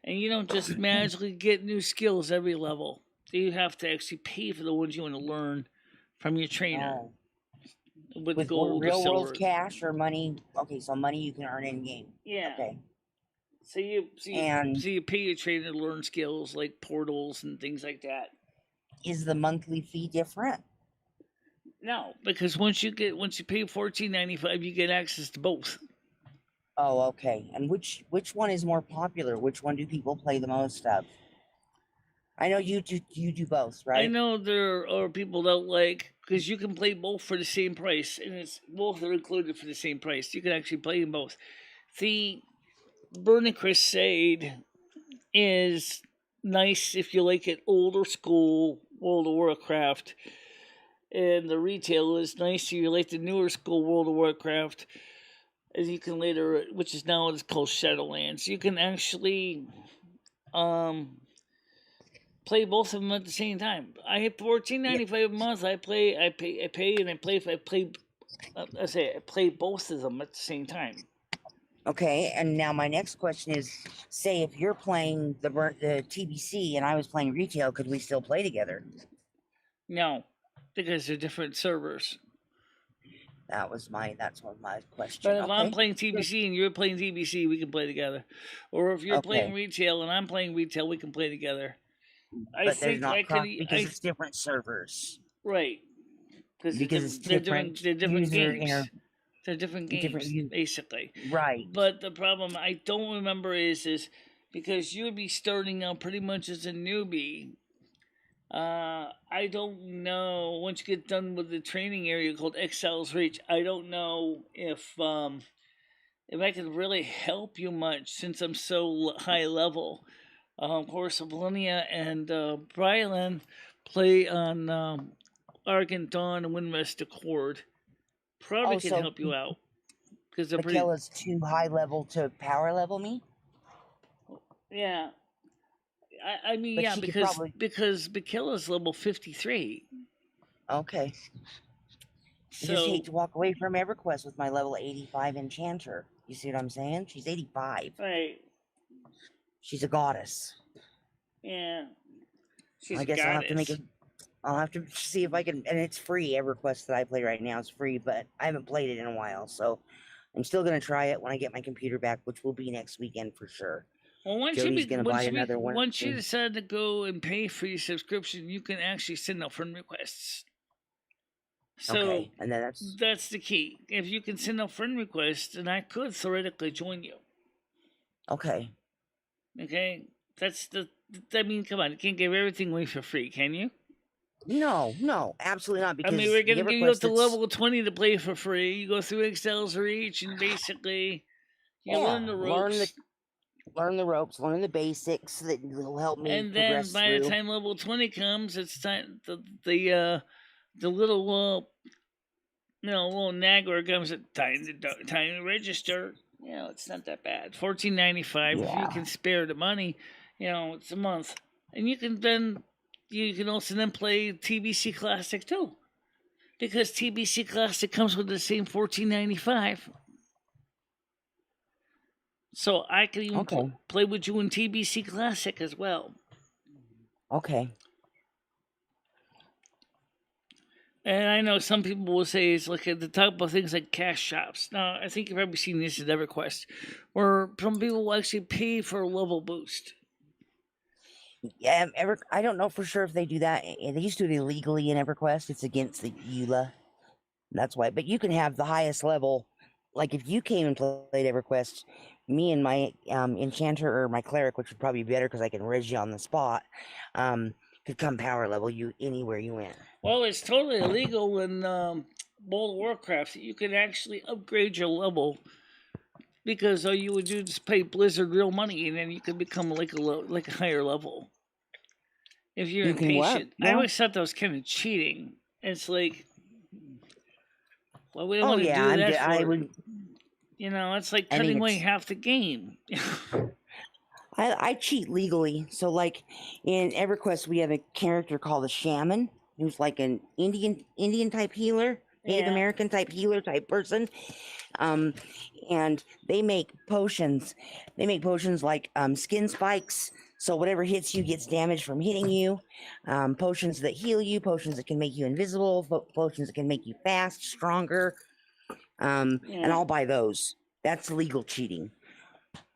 you don't just magically get new skills every level. You have to actually pay for the ones you want to learn from your trainer. with With gold or real world silver. cash or money? Okay, so money you can earn in game. Yeah. Okay. So you And pay your trainer to learn skills like portals and things like that. is the monthly fee different? No, because once you pay $14.95, you get access to both. Oh, okay. And which one is more popular? Which one do people play the most of? I know you do both, I right? know there are people that like because you can play both for the same price, and it's both are included for the same price. You can actually play them both. The Burning Crusade is nice if you like it older school World of Warcraft, and the retail is nice if you like the newer school World of Warcraft. As you can later, which is now it's called Shadowlands, you can actually um play both of them at the same time. I hit $14.95 a month. I pay, and I play. If I play, I play both of them at the same time. Okay, and now my next question is, say if you're playing the TBC and I was playing retail, could we still play together? No, because they're different servers. That's my question. But if Okay. I'm playing TBC and you're playing TBC, we can play together. Or if you're playing Okay. retail and I'm playing retail, we can play together. But there's not because it's different servers. Right. Because it's they're different. They're different games. Inter- They're different games, basically. Right. But the problem I don't remember is because you would be starting out pretty much as a newbie. I don't know. Once you get done with the training area called Exile's Reach, I don't know if I can really help you much since I'm so high level. Of course, Valenia and Brylan play on Argent Dawn and Windrest Accord. Probably can help you out because they're Michele's too high level to power level me. Yeah. I mean, But yeah, she could because Michele's level 53. Okay. I just hate to walk away from EverQuest with my level 85 enchanter. You see what I'm saying? She's 85. Right. She's a goddess. Yeah. I guess I'll have to make it. I'll have to see if I can, and it's free. EverQuest that I play right now is free, but I haven't played it in a while, so I'm still gonna try it when I get my computer back, which will be next weekend for sure. Well, once you decide to go and pay for your subscription, you can actually send out friend requests. So okay, and then that's the key. If you can send out friend requests, then I could theoretically join you. Okay. Okay, I mean, come on, you can't give everything away for free, can you? No, absolutely not. Because I mean, we're gonna give you up to level 20 to play for free. You go through Excel's Reach, and basically, you learn the ropes. Learn the ropes, learn the basics that will help me. And then by the time level 20 comes, it's time the little little nagger comes at time to register. It's not that bad. $14.95 if you can spare the money. It's a month, and you can also then play TBC Classic too, because TBC Classic comes with the same $14.95. So I can even play with you in TBC Classic as well. Okay. And I know some people will say it's like the talk about things like cash shops. Now, I think you've probably seen this at EverQuest, where some people will actually pay for a level boost. Yeah, I don't know for sure if they do that. They used to do it illegally in EverQuest. It's against the EULA. That's why. But you can have the highest level. Like if you came and played EverQuest, me and my enchanter or my cleric, which would probably be better because I can res you on the spot, could come power level you anywhere you went. Well, it's totally illegal in World of Warcraft. You can actually upgrade your level because all you would do is pay Blizzard real money, and then you could become like a higher level. If you're impatient, I always thought that was kind of cheating. It's like, well, we don't want to do that for. It's like cutting away half the game. I cheat legally. So, like in EverQuest, we have a character called the Shaman, who's like an Indian type healer, Native American type healer type person. And they make potions. They make potions like skin spikes, So whatever hits you gets damaged from hitting you. Potions that heal you, potions that can make you invisible, potions that can make you fast, stronger. And I'll buy those. That's legal cheating.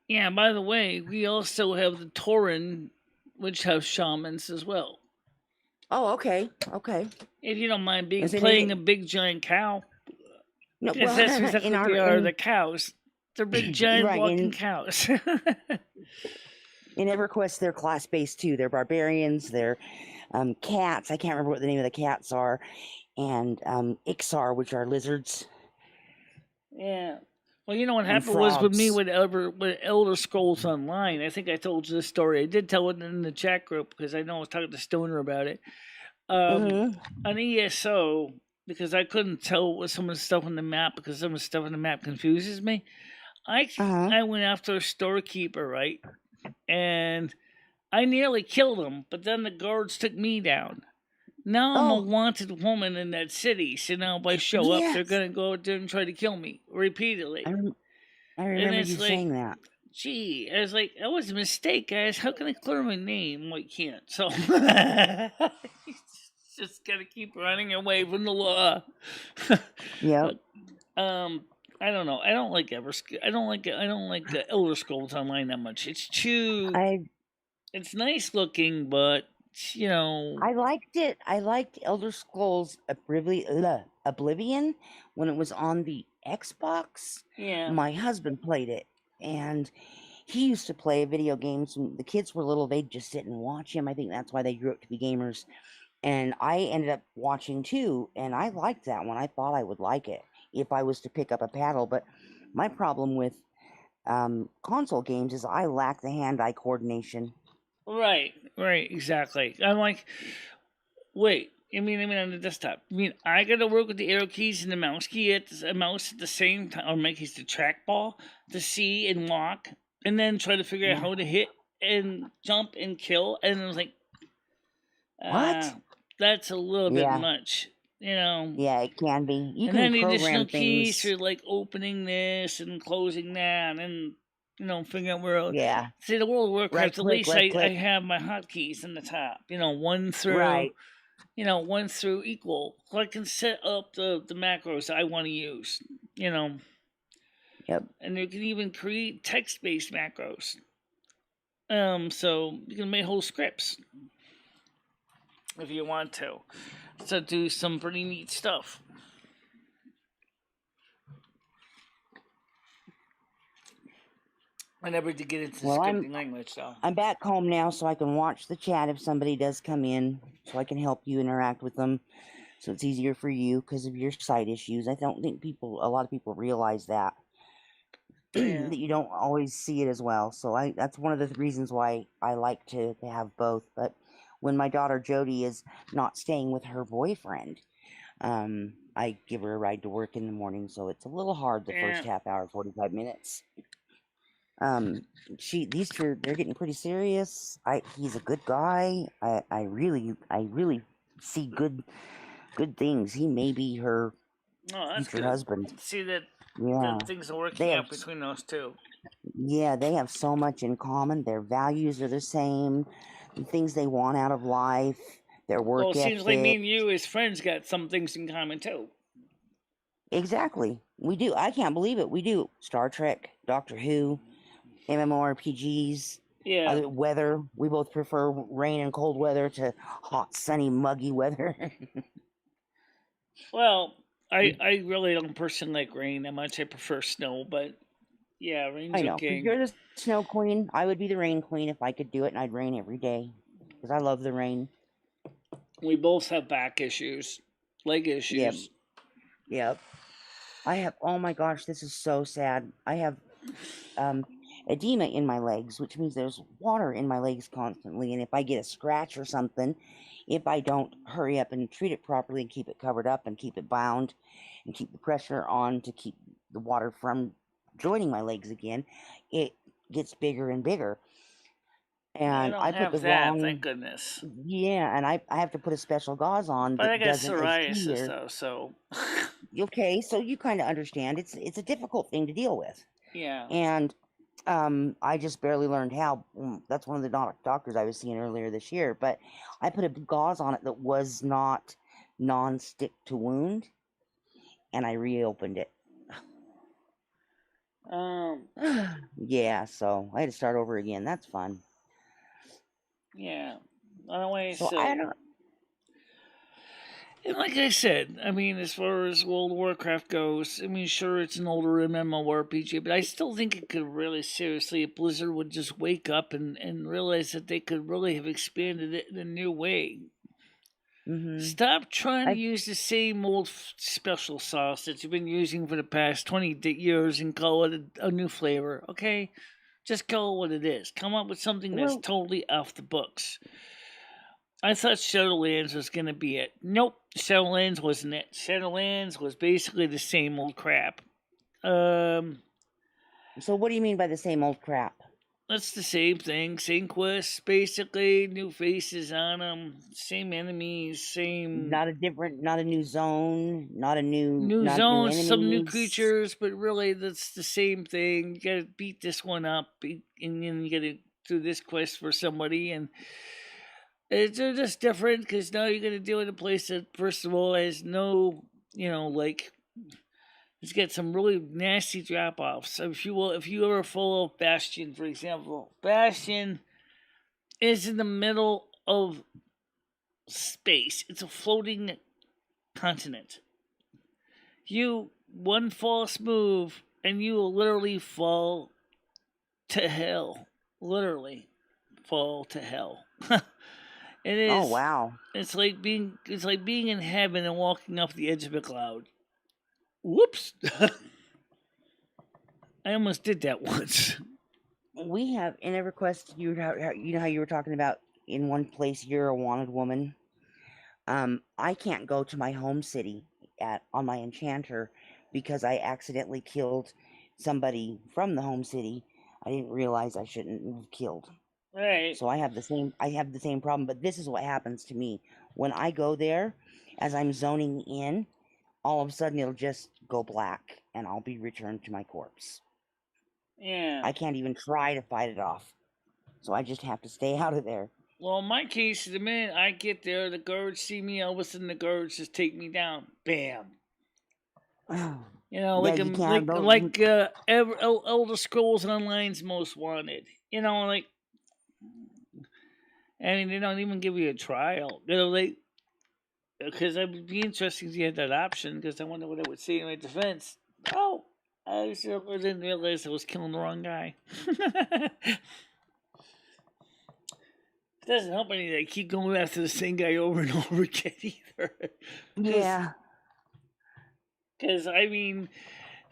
Yeah, by the way, we also have the Tauren, which have shamans as well. Oh, okay. Okay. If you don't mind playing a big giant cow. No, because that's exactly what they are, the cows. They're big giant walking cows. In EverQuest, they're class-based too. They're barbarians, they're cats. I can't remember what the name of the cats are. And Ixar, which are lizards. Yeah. Well, you know what happened was with me with Elder Scrolls Online. I think I told you this story. I did tell it in the chat group because I know I was talking to Stoner about it. On ESO, because I couldn't tell what some of the stuff on the map because some of the stuff on the map confuses me. I went after a storekeeper, right? And I nearly killed him, but then the guards took me down. Now I'm a wanted woman in that city, so now if I show up, they're going to go out there and try to kill me repeatedly. I remember you saying that. Gee, I was like, that was a mistake, guys. How can I clear my name? Well, you can't. So just got to keep running away from the law. Yeah. I don't know. I don't like I don't like Elder Scrolls Online that much. It's too. It's nice looking, but you know. I liked it. I liked Elder Scrolls Oblivion when it was on the Xbox. Yeah. My husband played it, and he used to play video games. When the kids were little, they'd just sit and watch him. I think that's why they grew up to be gamers. And I ended up watching too, and I liked that one. I thought I would like it if I was to pick up a paddle. But my problem with console games is I lack the hand-eye coordination. Right, exactly. I'm like, wait, I mean on the desktop. I mean, I gotta work with the arrow keys and the mouse key at the same time, or make it the trackball to see and walk, and then try to figure out how to hit and jump and kill. And I was like, what? That's a little bit much. You know. Yeah, it can be. You and can then the additional things. keys for like opening this and closing that, and figuring out where. Yeah. See, the World of Warcraft. At least I have my hotkeys in the top. 1 through. Right. 1 through equal, so I can set up the macros I want to use. Yep. And you can even create text-based macros. So you can make whole scripts if you want to. So do some pretty neat stuff. I never did get into scripting language, though. I'm back home now, so I can watch the chat if somebody does come in, so I can help you interact with them. So it's easier for you because of your sight issues. I don't think a lot of people realize that. Yeah. That you don't always see it as well. So that's one of the reasons why I like to have both. But when my daughter Jody is not staying with her boyfriend, I give her a ride to work in the morning, so it's a little hard the first half hour, 45 minutes. These two, they're getting pretty serious. He's a good guy. I really see good things. He may be her future husband. See that. Yeah, things are working out between those two. Yeah, they have so much in common. Their values are the same. The things they want out of life. Their work ethic. Well, it seems like me and you as friends got some things in common too. Exactly. We do. I can't believe it. We do. Star Trek, Doctor Who, MMORPGs. Yeah. Weather. We both prefer rain and cold weather to hot, sunny, muggy weather. Well, I really don't personally like rain that much. I prefer snow, but yeah, rain's okay. I know. You're the snow queen. I would be the rain queen if I could do it, and I'd rain every day because I love the rain. We both have back issues, leg issues. Yep. I have. Oh my gosh, this is so sad. I have edema in my legs, which means there's water in my legs constantly, and if I get a scratch or something, if I don't hurry up and treat it properly and keep it covered up and keep it bound and keep the pressure on to keep the water from joining my legs again, it gets bigger and bigger. And I put the wrong. Thank goodness. Yeah, and I have to put a special gauze on. But I got psoriasis though, so. Okay, so you kind of understand. It's a difficult thing to deal with. Yeah. And I just barely learned how. That's one of the doctors I was seeing earlier this year. But I put a gauze on it that was not non-stick to wound, and I reopened it. Yeah, so I had to start over again. That's fun. Yeah. Anyway, So I don't. And like I said, I mean, as far as World of Warcraft goes, I mean, sure, it's an older MMORPG, but I still think it could really seriously, if Blizzard would just wake up and realize that they could really have expanded it in a new way. Stop trying to use the same old special sauce that you've been using for the past 20 years and call it a new flavor, okay? Just call it what it is. Come up with something that's totally off the books. I thought Shadowlands was going to be it. Nope, Shadowlands wasn't it. Shadowlands was basically the same old crap. So what do you mean by the same old crap? That's the same thing. Same quests, basically. New faces on them. Same enemies. Same. Not a new zone. Not a new zones. new Some new creatures, but really that's the same thing. You gotta beat this one up, and then you gotta do this quest for somebody, and they're just different because now you're gonna deal with a place that, first of all, has no, like. It's got some really nasty drop offs. So if you ever follow Bastion, for example, Bastion is in the middle of space. It's a floating continent. One false move and you will literally fall to hell. Literally fall to hell. It is. Oh wow! It's like being in heaven and walking off the edge of a cloud. Whoops! I almost did that once. We have in EverQuest. You know how you were talking about in one place you're a wanted woman. I can't go to my home city on my enchanter because I accidentally killed somebody from the home city. I didn't realize I shouldn't have killed. Right. So I have the same problem. But this is what happens to me when I go there, as I'm zoning in. All of a sudden, it'll just go black, and I'll be returned to my corpse. Yeah. I can't even try to fight it off. So I just have to stay out of there. Well, in my case, the minute I get there, the guards see me, all of a sudden the guards just take me down. Bam. Elder Scrolls Online's Most Wanted. I mean, they don't even give you a trial. Because it would be interesting if you had that option, because I wonder what it would say in my defense. Oh, I didn't realize I was killing the wrong guy. It doesn't help any that I keep going after the same guy over and over again either. Yeah. Because, I mean,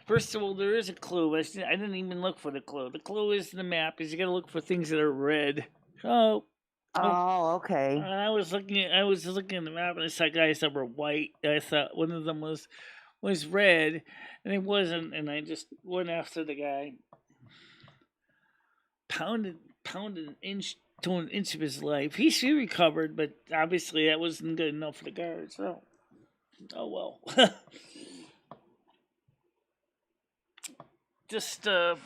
first of all, there is a clue. I didn't even look for the clue. The clue is in the map, is you got to look for things that are red. Oh, okay. I was looking at the map, and I saw guys that were white. I thought one of them was red, and it wasn't. And I just went after the guy, pounded an inch to an inch of his life. He recovered, but obviously that wasn't good enough for the guards. So, oh well. Just a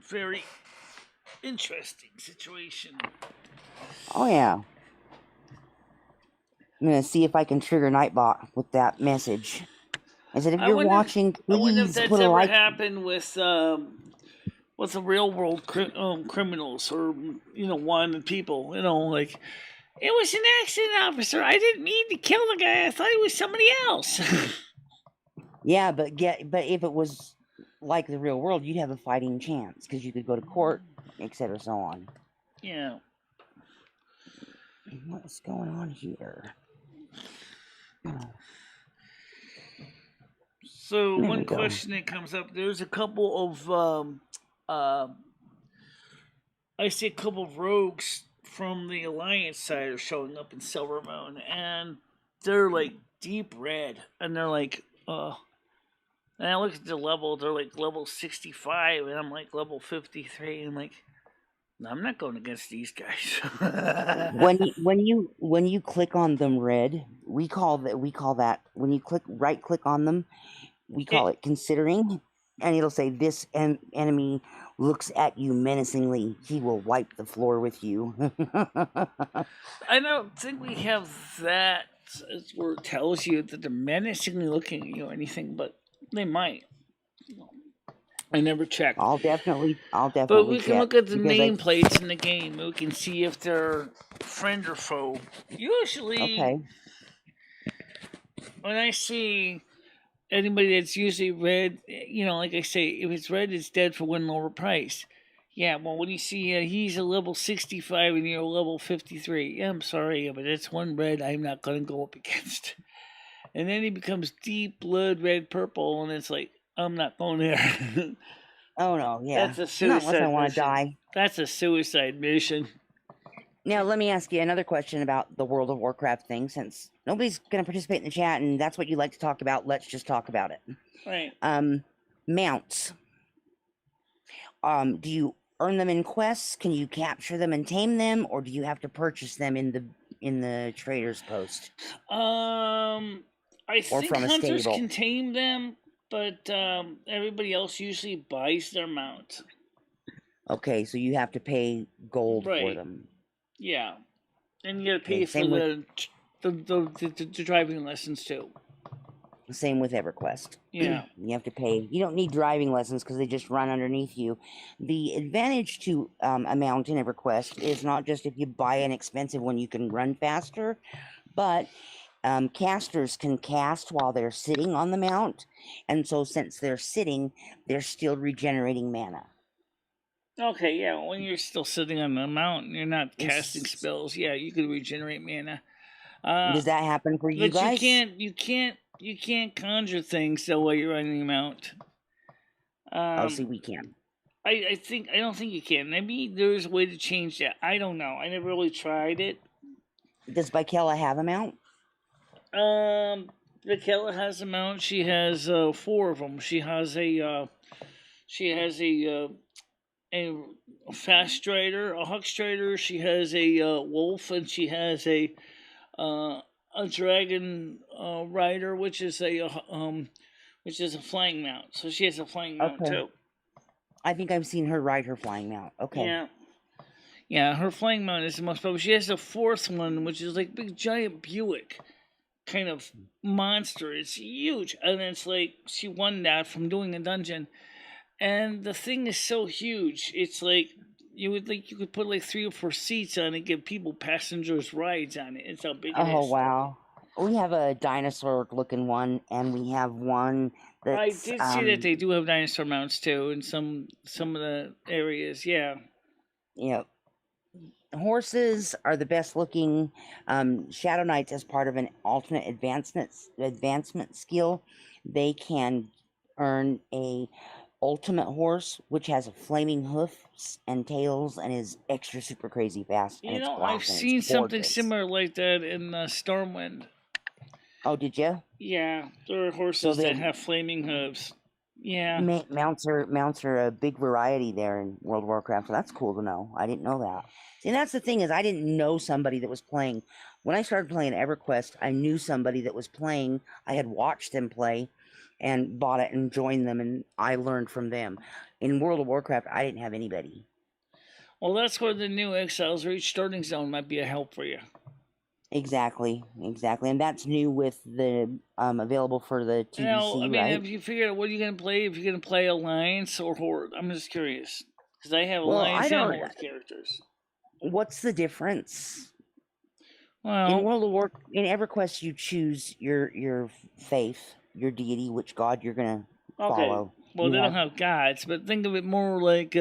very interesting situation. Oh yeah. I'm gonna see if I can trigger Nightbot with that message. I said, if you're watching, please I wonder if that's put a ever like. happened with the real world criminals or wanted people. Like, it was an accident, officer. I didn't mean to kill the guy. I thought it was somebody else. Yeah, but if it was like the real world, you'd have a fighting chance because you could go to court, etc., so on. Yeah. What's going on here? So one question that comes up: there's a couple of I see a couple of rogues from the Alliance side are showing up in Silvermoon, and they're like deep red, and they're like, and I look at the level, they're like level 65, and I'm like level 53, and I'm like, no, I'm not going against these guys. when you click on them red, we call that when you right click on them, we call it considering, and it'll say this enemy looks at you menacingly, he will wipe the floor with you. I don't think we have that where it tells you that they're menacingly looking at you or anything, but they might. I never checked. I'll definitely But we can check look at the because I nameplates in the game. We can see if they're friend or foe. Usually, okay. when I see anybody that's usually red, like I say, if it's red, it's dead for one lower price. Yeah, well, when you see he's a level 65 and you're a level 53, yeah, I'm sorry, but it's one red I'm not going to go up against. And then he becomes deep blood red purple, and it's like, I'm not going there. Oh no, yeah. That's a Not unless I suicide want to mission. die. That's a suicide mission. Now let me ask you another question about the World of Warcraft thing, since nobody's gonna participate in the chat and that's what you like to talk about, let's just talk about it. Right. Mounts. Do you earn them in quests? Can you capture them and tame them, or do you have to purchase them in the trader's post? I Or think from a hunters stable? can tame them, but everybody else usually buys their mount. Okay, so you have to pay gold for Right. them. Yeah, and you gotta Okay, pay for same with the driving lessons too. same with EverQuest. Yeah. You have to pay. You don't need driving lessons because they just run underneath you. The advantage to a mount in EverQuest is not just if you buy an expensive one, you can run faster, but casters can cast while they're sitting on the mount, and so since they're sitting, they're still regenerating mana. Okay, yeah. When you're still sitting on the mountain, you're not Is- casting spells. Yeah, you can regenerate mana. Does that happen for you But guys? you can't conjure things though while you're running them out. Oh, see, we can. I don't think you can. Maybe there's a way to change that. I don't know. I never really tried it. Does Bikella have a mount? Michele has a mount. She has 4 of them. She has a a fast strider, a huck strider. She has a wolf, and she has a dragon rider, which is a flying mount. So she has a flying mount Okay. too. I think I've seen her ride her flying mount. Okay. Yeah. Yeah, her flying mount is the most popular. She has a 4th one, which is like big giant Buick kind of monster. It's huge, and it's like she won that from doing a dungeon. And the thing is so huge. It's like you could put like 3 or 4 seats on it, give people passengers rides on it. It's how big it is. Oh wow. We have a dinosaur looking one, and we have one that's I did see that they do have dinosaur mounts too in some of the areas. Yeah. Yep. Horses are the best looking. Shadow Knights, as part of an alternate advancement skill, they can earn a ultimate horse, which has a flaming hoofs and tails and is extra super crazy fast. And You it's know, black I've and it's seen something gorgeous. similar like that in Stormwind. Oh, did you? Yeah, there are horses that have flaming hooves. Yeah. Mounts are a big variety there in World of Warcraft, so that's cool to know. I didn't know that. See, that's the thing, is I didn't know somebody that was playing. When I started playing EverQuest, I knew somebody that was playing. I had watched them play and bought it and joined them, and I learned from them. In World of Warcraft, I didn't have anybody. Well, that's where the new Exiles Reach starting zone might be a help for you. Exactly, and that's new with the available for the TBC, now, I mean, right? have you figured out what you're going to play? If you're going to play Alliance or Horde? I'm just curious. Because I have Alliance and Horde characters. What's the difference? Well, in EverQuest, you choose your faith, your deity, which god you're gonna follow. Well, they don't have gods, but think of it more like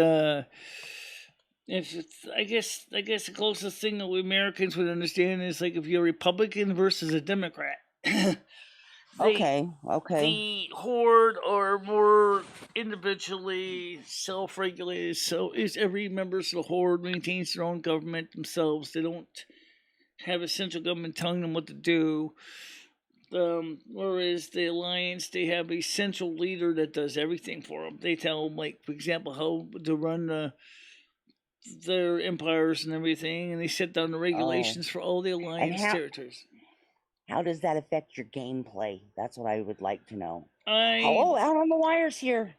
if it's, I guess the closest thing that we Americans would understand is like if you're a Republican versus a Democrat. Okay. The Horde are more individually self-regulated, so is every member of the Horde maintains their own government themselves. They don't have a central government telling them what to do. Whereas the Alliance, they have a central leader that does everything for them. They tell them, like, for example, how to run their empires and everything, and they set down the regulations for all the Alliance territories. How does that affect your gameplay? That's what I would like to know. Out on the wires here.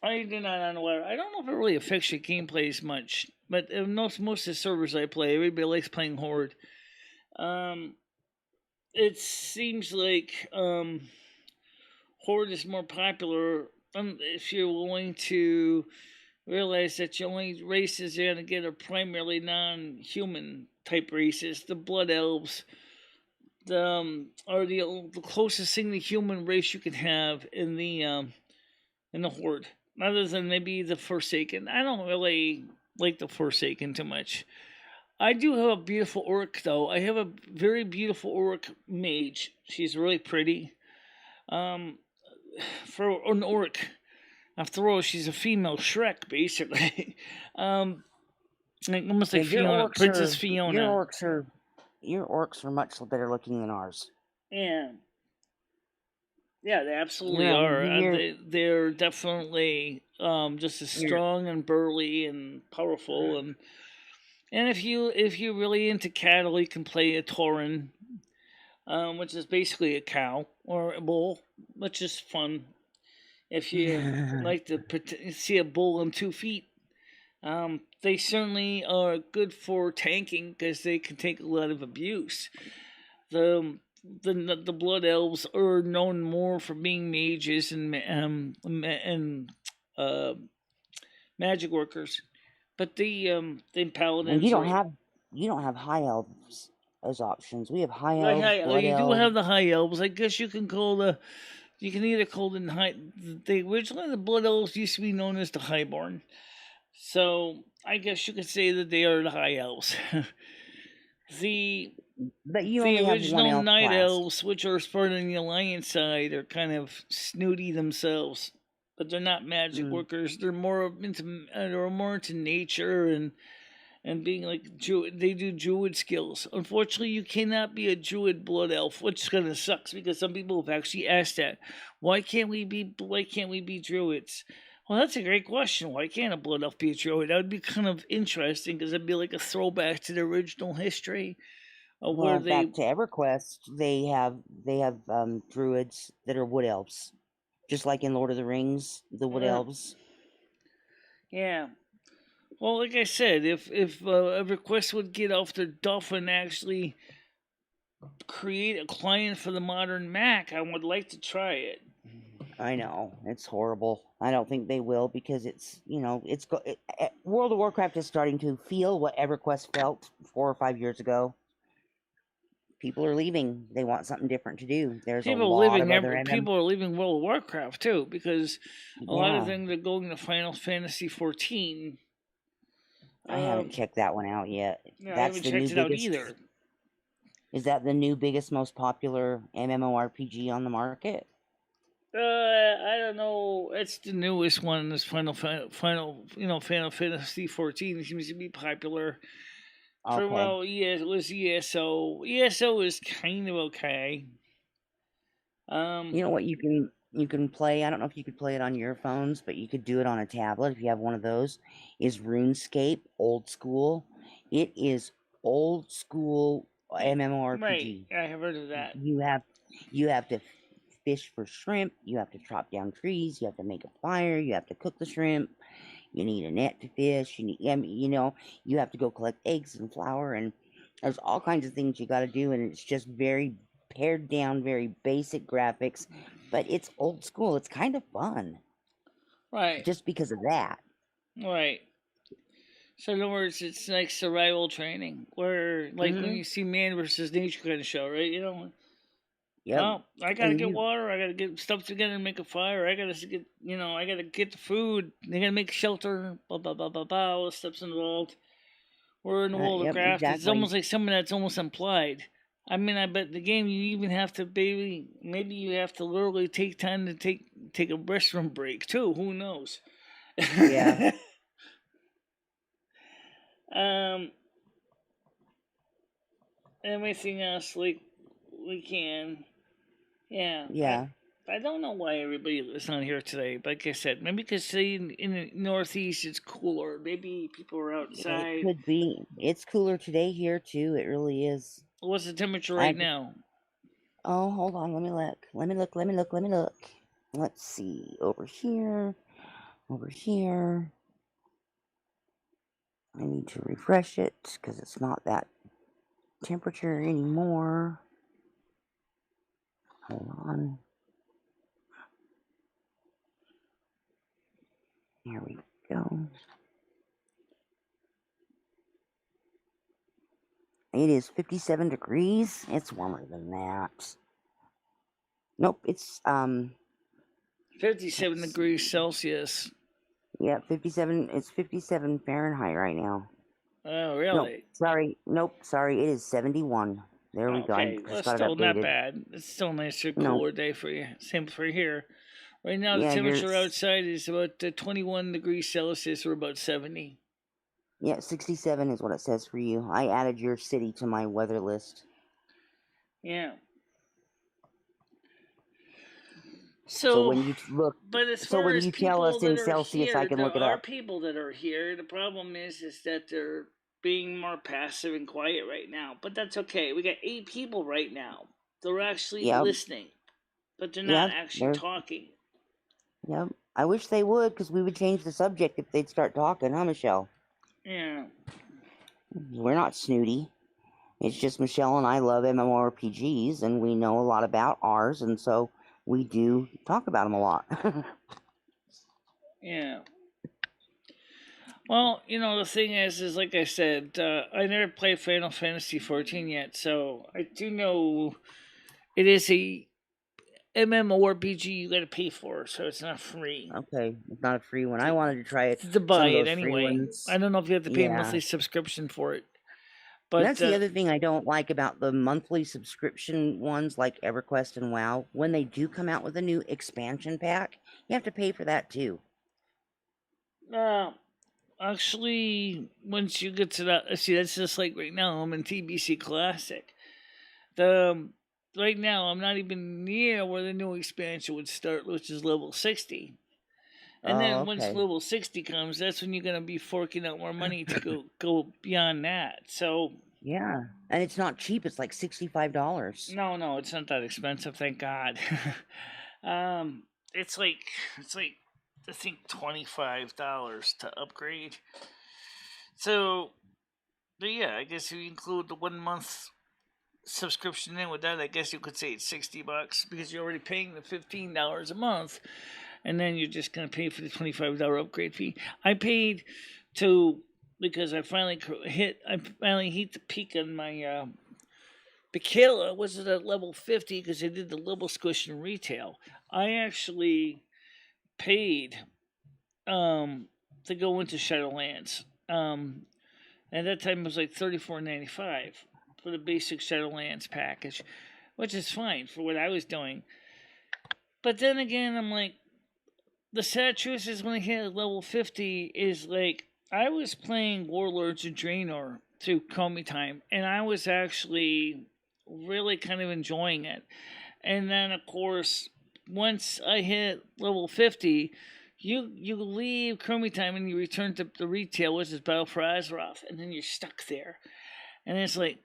I do not on the water. I don't know if it really affects your gameplay as much, but most of the servers I play, everybody likes playing Horde. Um, it seems like Horde is more popular if you're willing to realize that the only races you're going to get are primarily non-human type races. The Blood Elves are the closest thing to human race you can have in the Horde, other than maybe the Forsaken. I don't really like the Forsaken too much. I do have a beautiful orc though. I have a very beautiful orc mage. She's really pretty. Um, for an orc, after all, she's a female Shrek basically. Like, almost like Yeah, Fiona, Princess Fiona. your orcs are much better looking than ours. Yeah. Yeah, they absolutely You're are. you're They're definitely just as you're strong and burly and powerful, and if you're really into cattle, you can play a Tauren, which is basically a cow or a bull, which is fun. If you like to see a bull on 2 feet, they certainly are good for tanking because they can take a lot of abuse. The the blood elves are known more for being mages and uh, magic workers, but the and paladins are. you don't have high elves as options. We have high Right, elves, blood you do elves. have the high elves. I guess you can call you can either call them high. They originally the blood elves used to be known as the highborn, so I guess you could say that they are the high elves. the But you The only have one original elf night class. elves, which are part of the alliance side, are kind of snooty themselves, but they're not magic Mm. workers. They're more into nature and being like druid. They do druid skills. Unfortunately, you cannot be a druid blood elf, which kind of sucks because some people have actually asked that. Why can't we be druids? Well, that's a great question. Why can't a blood elf be a druid? That would be kind of interesting because it'd be like a throwback to the original history of where Well, they. back to EverQuest, they have druids that are wood elves, just like in Lord of the Rings, the wood Uh, elves. yeah. Well, like I said, if a request would get off their duff and actually create a client for the modern Mac, I would like to try it. I know it's horrible. I don't think they will because World of Warcraft is starting to feel what EverQuest felt 4 or 5 years ago. People are leaving. They want something different to do. There's a lot of other People are leaving World of Warcraft too because a lot of Yeah, them are going to Final Fantasy 14. I haven't Um, checked that one out yet. no, I That's haven't the new checked it out biggest. either. Is that the new biggest, most popular MMORPG on the market? I don't know. It's the newest one. This Final Fantasy 14 seems to be popular. For a Okay. while, it was ESO. ESO is kind of okay. You Um, know what you can play? I don't know if you could play it on your phones, but you could do it on a tablet if you have one of those. Is RuneScape old school? It is old school right. MMORPG. I have heard of that. You have to fish for shrimp. You have to chop down trees. You have to make a fire. You have to cook the shrimp. You need a net to fish. You have to go collect eggs and flour, and there's all kinds of things you got to do, and it's just very pared down, very basic graphics, but it's old school. It's kind of fun Right. just because of that. Right. So in other words, it's like survival training, where like when Hmm. you see man versus nature kind of show, right? Yep. Oh, I gotta And get you, water. I gotta get stuff together and make a fire. I gotta get the food. They gotta make shelter. Blah blah blah blah blah. All the steps involved. We're in the world of yep, craft. It's exactly. almost like something that's almost implied. I mean, I bet the game you even have to maybe you have to literally take time to take a restroom break too. Who knows? Yeah. um, everything else like we can. Yeah, Yeah. I don't know why everybody is not here today. But like I said, maybe because in the Northeast it's cooler. Maybe people are It outside. could be. It's cooler today here too. It really is. What's the temperature right I now? Oh, hold on. Let me look. Let me look. Let me look. Let me look. Let's see over here. over here. I need to refresh it because it's not that temperature anymore. Hold on. There we go. It is 57 degrees. It's warmer than that. Nope, it's 57 degrees Celsius. yeah, 57. It's 57 Fahrenheit right now. Oh, Nope, really? sorry. Nope, sorry. It is 71. There we go. I Okay, well, just got it still not updated. bad. It's still a nicer, No, cooler day for you. Same for here. Right now, the yeah, temperature outside is about 21 degrees Celsius, or about 70. yeah, 67 is what it says for you. I added your city to my weather list. Yeah. So So, when you look, but as so far when as you tell people us in that are Celsius, I here, can there look it are up. people that are here. The problem is that they're being more passive and quiet right now. But that's okay. We got 8 people right now. They're actually Yep, listening, but they're not yep, actually there's, talking. yep. I wish they would, because we would change the subject if they'd start talking, huh, Michelle? Yeah. We're not snooty. It's just Michelle and I love MMORPGs, and we know a lot about ours, and so we do talk about them a lot. Yeah. Well, the thing is like I said, I never played Final Fantasy 14 yet, so I do know it is a MMORPG you got to pay for, so it's not free Okay, it's not a free one. I to, wanted to try it. to Some buy of it those free anyway. ones. I don't know if you have to pay a Yeah. monthly subscription for it, And but that's the other thing I don't like about the monthly subscription ones like EverQuest and WoW. When they do come out with a new expansion pack, you have to pay for that too. actually, once you get to that, see, that's just like right now. I'm in TBC Classic. The right now, I'm not even near where the new expansion would start, which is level 60. And Oh, then once okay. level 60 comes, that's when you're gonna be forking out more money to go beyond that. So Yeah. And it's not cheap. It's like $65. no, it's not that expensive, thank God. um, it's like I think $25 to upgrade. So, but yeah, I guess if you include the 1 month subscription in with that, I guess you could say it's $60 because you're already paying the $15 a month, and then you're just gonna pay for the $25 upgrade fee. I paid to because I finally hit the peak on my Michaela was at level 50 because I did the level squish in retail. I actually paid to go into Shadowlands. At that time it was like $34.95 for the basic Shadowlands package, which is fine for what I was doing. But then again, I'm like, the sad truth is when I hit level 50 is like I was playing Warlords of Draenor through Comey Time, and I was actually really kind of enjoying it. And then of course, once I hit level 50, you leave Chromie Time and you return to the retail, which is Battle for Azeroth, and then you're stuck there. And it's like,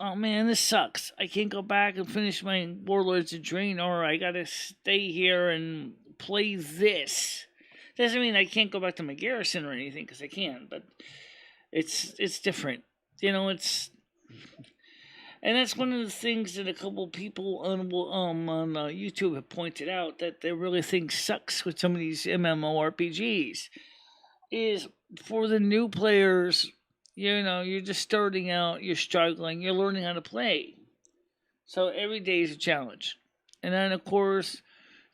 oh man, this sucks. I can't go back and finish my Warlords of Draenor. I gotta stay here and play this. Doesn't mean I can't go back to my garrison or anything, because I can, but it's different. It's and that's one of the things that a couple people on YouTube have pointed out that they really think sucks with some of these MMORPGs is for the new players. You're just starting out, you're struggling, you're learning how to play. So every day is a challenge. And then of course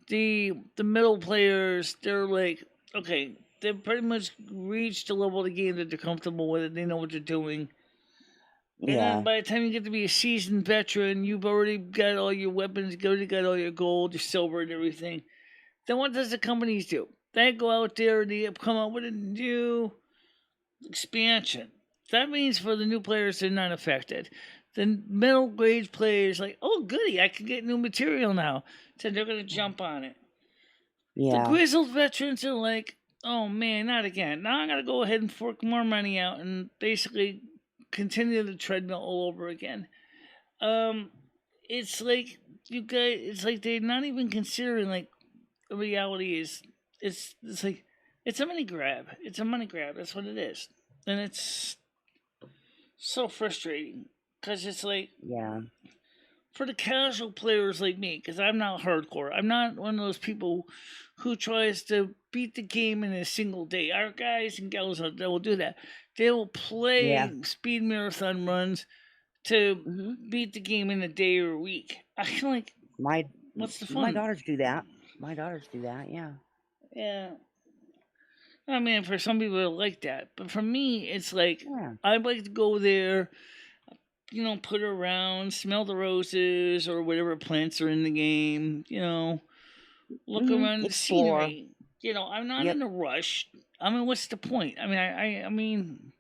the middle players, they're like, okay, they've pretty much reached a level of the game that they're comfortable with it, they know what they're doing. And then Yeah. by the time you get to be a seasoned veteran, you've already got all your weapons, you already got all your gold, your silver, and everything. Then what does the companies do? They go out there and they come up with a new expansion. That means for the new players, they're not affected. The middle grade players, like, oh goody, I can get new material now. So they're gonna jump on it. The Yeah. grizzled veterans are like, oh man, not again. Now I gotta go ahead and fork more money out and basically continue the treadmill all over again. Um, it's like you guys. It's like they're not even considering like the reality is. It's like It's a money grab. It's a money grab. That's what it is, and it's so frustrating because it's like Yeah. for the casual players like me, because I'm not hardcore. I'm not one of those people who tries to beat the game in a single day. Our guys and gals out there will do that. They will Yeah. play speed marathon runs to Hmm. beat the game in a day or a week. I feel like, My what's the my fun? daughters do that. My daughters do that. Yeah. Yeah. I mean, for some people, it's like that. But for me, it's like, Yeah. I'd like to go there, put around, smell the roses or whatever plants are in the game, look Hmm. around the Explore. scenery. I'm not Yep. in a rush. I mean, what's the point? I mean, I mean,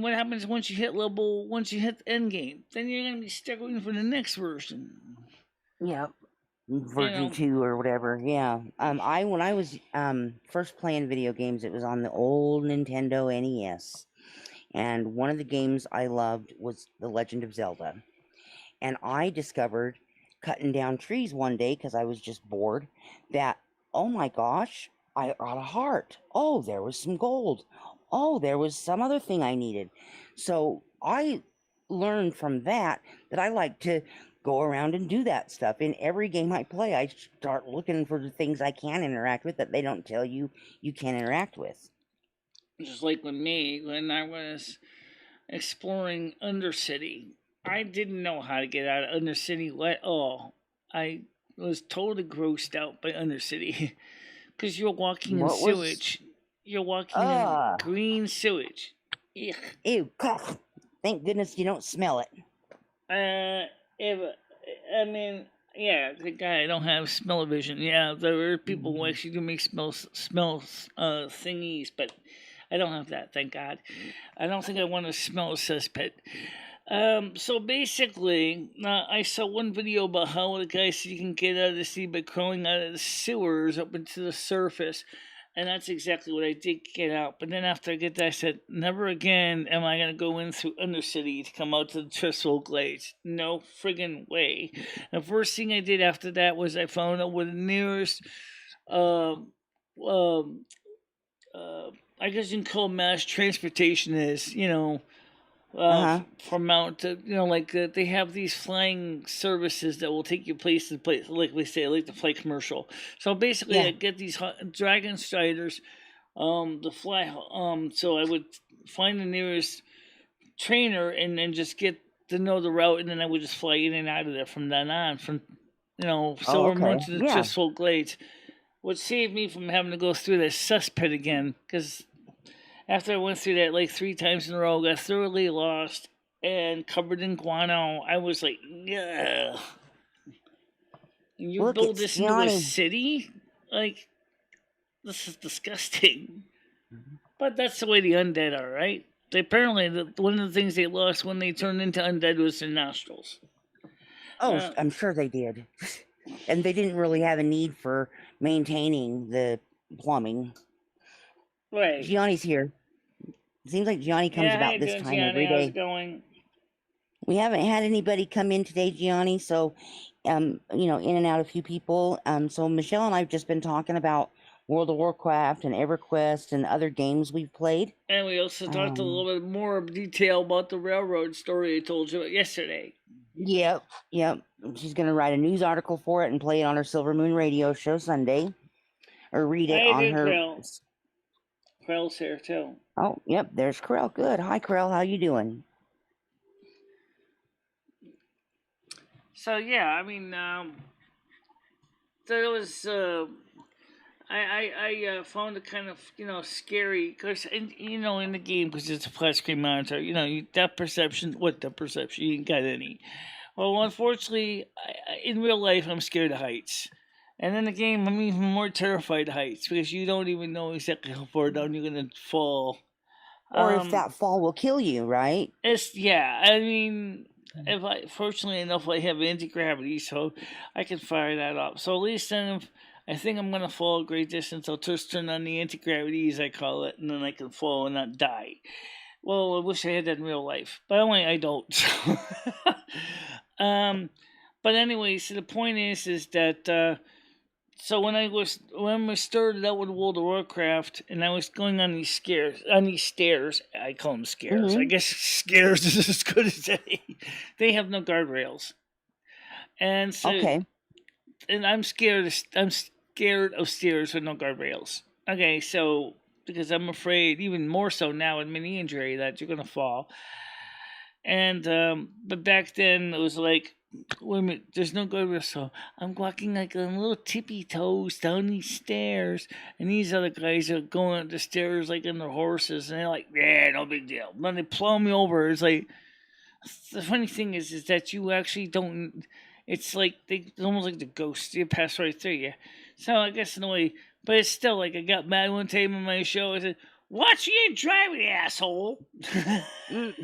what happens once you hit the end game? Then you're gonna be stuck waiting for the next version. Yep. You Version know, 2 or whatever. Yeah. I when I was first playing video games, it was on the old Nintendo NES. And one of the games I loved was The Legend of Zelda. And I discovered cutting down trees one day because I was just bored that, oh my gosh, I got a heart. Oh, there was some gold. Oh, there was some other thing I needed. So I learned from that I like to go around and do that stuff. In every game I play, I start looking for the things I can interact with that they don't tell you you can interact with. just like with me when I was exploring Undercity, I didn't know how to get out of Undercity at all. I was totally grossed out by Undercity because you're walking in What was sewage. You're walking in uh green sewage. Ugh. ew, cough. Thank goodness you don't smell it. If I mean, yeah, the guy I don't have smell-o-vision. Yeah, there are people who Mhm. actually do make smell thingies, but I don't have that. Thank God. I don't think I want to smell a cesspit. So basically, I saw one video about how the guy said you can get out of the sea by crawling out of the sewers up into the surface. And that's exactly what I did get out. But then after I get that, I said, never again am I going to go in through Undercity to come out to the Trestle Glades. No friggin' way. The first thing I did after that was I found out where the nearest, um, um, I guess you can call mass transportation is, Uh-huh. from Mount to, like they have these flying services that will take you place to place, like we say, like the flight commercial. So basically, I Yeah. get these dragon striders, to fly. So I would find the nearest trainer and then just get to know the route, and then I would just fly in and out of there from then on. From Oh, Silvermoon okay. to the Yeah. Trestle Glades, which saved me from having to go through that cesspit again, because after I went through that like 3 times in a row, got thoroughly lost and covered in guano, I was like, yeah. And you Look, build it's this into a Gianni. city? Like, this is disgusting. Mhm. But that's the way the undead are, right? Apparently, one of the things they lost when they turned into undead was their nostrils. Oh, Uh, I'm sure they did. And they didn't really have a need for maintaining the plumbing. right. Gianni's here. Seems like Gianni comes Yeah, how about you this doing, time Gianni? every How's it day. going? We haven't had anybody come in today, Gianni, so in and out a few people. So Michelle and I've just been talking about World of Warcraft and EverQuest and other games we've played. And we also talked a Um, little bit more detail about the railroad story I told you about yesterday. yep, yep. She's gonna write a news article for it and play it on her Silvermoon radio show Sunday, or read How it you on doing, her. Krill? Krill's here, too. Oh, yep. There's Krell. Good. Hi, Krell. How you doing? So yeah, I mean, there was I found it kind of scary because in the game because it's a flat screen monitor, depth perception. What depth perception? You ain't got any. Well, unfortunately, in real life, I'm scared of heights. And in the game, I'm even more terrified of heights because you don't even know exactly how far down you're gonna fall. Or if Um, that fall will kill you, right? yeah. I mean, if I fortunately enough, I have anti gravity, so I can fire that up. So at least then, if I think I'm gonna fall a great distance, I'll just turn on the anti gravity, as I call it, and then I can fall and not die. Well, I wish I had that in real life, but only I don't. um, but anyway, so the point is that So when we started out with World of Warcraft, and I was going on these stairs, I call them scares. I Mm-hmm. guess scares is as good as any. They have no guardrails, and so Okay. and I'm scared. I'm scared of stairs with no guardrails. Okay, so because I'm afraid, even more so now with mini injury, that you're gonna fall. And but back then it was like, wait a minute, there's no guardrail, so I'm walking like on little tippy toes down these stairs, and these other guys are going up the stairs like on their horses, and they're like, yeah, no big deal. Then they plow me over. It's like, the funny thing is that you actually don't. It's like it's almost like the ghost. You pass right through you. So I guess in a way, but it's still like I got mad one time on my show. I said, "Watch you driving, asshole," Mm.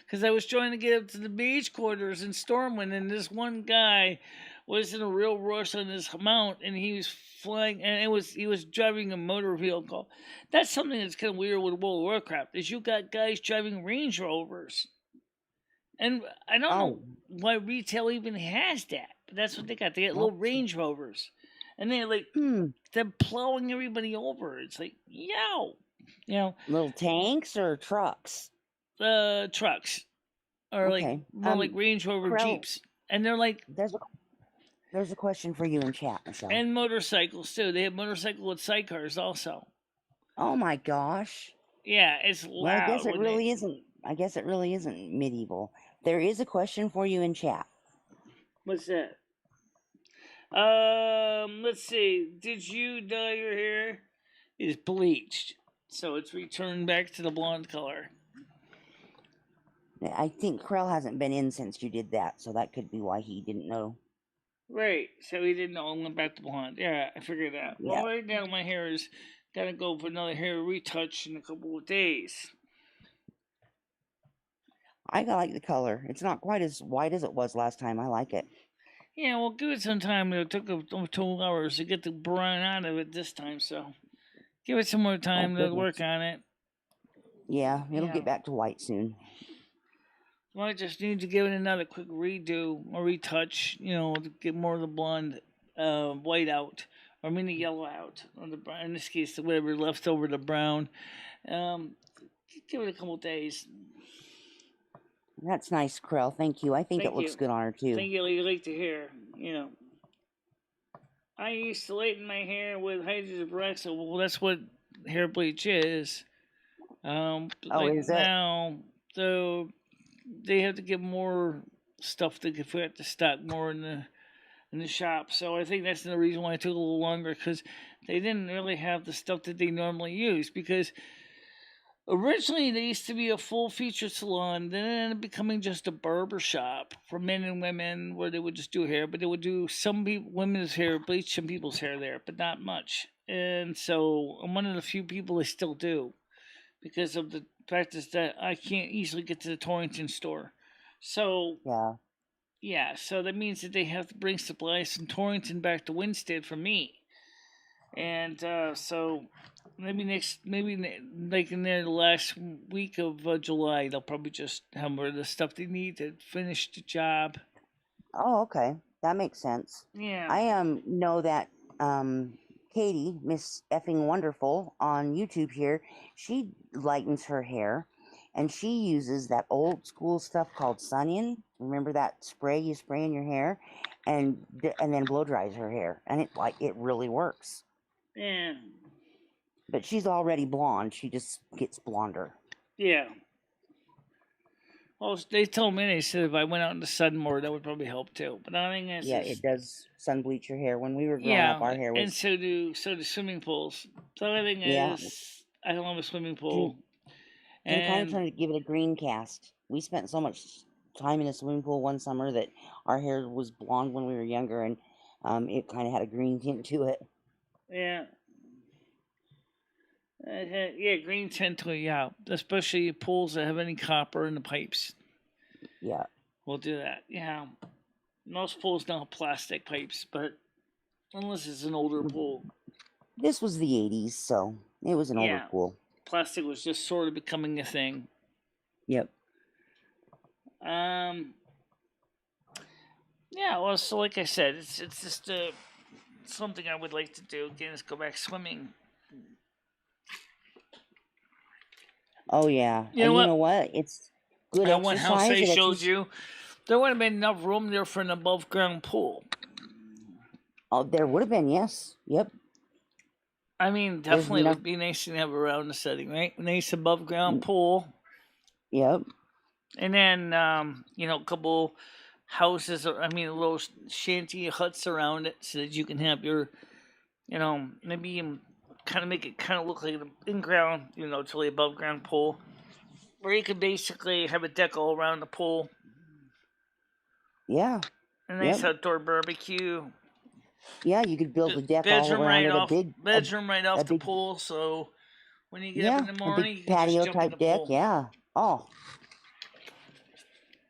because I was trying to get up to the beach quarters in Stormwind, and this one guy was in a real rush on his mount, and he was flying, and he was driving a motor vehicle. That's something that's kind of weird with World of Warcraft, is you got guys driving Range Rovers. And I don't know Oh, why retail even has that, but that's what they got. They got little that's Range Rovers, and hmm. they're plowing everybody over. It's like, yo, you know, Little tanks or trucks? trucks are like Okay. more like Range Rover Krell, Jeeps, and they're like, there's a question for you in chat, Michelle. and motorcycles too. They have motorcycle with sidecars also. Oh my gosh. Yeah, it's Well, I guess loud it when they. really isn't. I guess it really isn't medieval. There is a question for you in chat. What's that? Let's see. Did you dye your hair? It's bleached, so it's returned back to the blonde color. I think Krell hasn't been in since you did that, so that could be why he didn't know. Right. So he didn't know I went back to blonde. Yeah, I figured that. Yeah, Well, right now my hair is gotta go for another hair retouch in a couple of days. I like the color. It's not quite as white as it was last time. I like it. Yeah, well, give it some time. It took 2 hours to get the brown out of it this time, so give it some more Oh time to work goodness. on it. Yeah, it'll Yeah. get back to white soon. Might just need to give it another quick redo or retouch, to get more of the blonde white out, or I mean the yellow out, or the brown, in this case, whatever left over the brown. Um, give it a couple days. That's nice, Krell. Thank you. I think it Thank looks you. good on her too. Thank you. You like to hear. I used to lighten my hair with hydrogen peroxide. Well, that's what hair bleach is. Oh, Like is it? now, so they have to get more stuff to get to stock more in the shop. So I think that's the reason why it took a little longer, because they didn't really have the stuff that they normally use. Because originally they used to be a full featured salon, then it ended up becoming just a barber shop for men and women, where they would just do hair, but they would do women's hair, bleach some people's hair there, but not much. And so I'm one of the few people that still do, because of the practice that I can't easily get to the Torrington store. So Yeah. yeah, so that means that they have to bring supplies from Torrington back to Winstead for me, and so maybe like in the last week of July, they'll probably just have more of the stuff they need to finish the job. Oh, okay. That makes sense. Yeah. I know that Katie, Miss Effing Wonderful on YouTube here, she lightens her hair, and she uses that old school stuff called Sun-In. Remember that spray you spray in your hair, and then blow dries her hair, and it really works. Yeah. But she's already blonde. She just gets blonder. Yeah. Well, they told me, they said if I went out in the sun more, that would probably help too. But the thing is, Yeah, it does sun bleach your hair. When we were growing up, yeah, our hair and was so do swimming pools. The other thing yeah. is, I don't have a swimming Can pool, can kind of and turn to give it a green cast. We spent so much time in a swimming pool one summer that our hair was blonde when we were younger, and it kind of had a green tint to it. yeah, yeah, green tint to it, yeah, especially pools that have any copper in the pipes. Yeah. We'll do that. Yeah, most pools don't have plastic pipes, but unless it's an older pool, This was the 80s, so it was an older yeah, pool. plastic was just sort of becoming a thing. Yep. Yeah, well, so like I said, it's just something I would like to do. Again, is go back swimming. Oh yeah, You know and you know what? what? It's good That one house I exercise. It showed actually. you, there would have been enough room there for an above ground pool. Oh, there would have been, yes. Yep. I mean, There's definitely it enough. would be nice to have around the setting, right? Nice above ground Mm, pool, yep. and then a couple houses. I mean, little shanty huts around it, so that you can have your, maybe kind of make it kind of look like an in ground, it's really above ground pool, where you could basically have a deck all around the pool, Yeah. a nice Yep. outdoor barbecue, Yeah, you could build a deck all around it. bedroom right off A the big, pool. So when you get up in yeah, the a big morning, you can just patio jump in the type deck. pool. Yeah. Oh,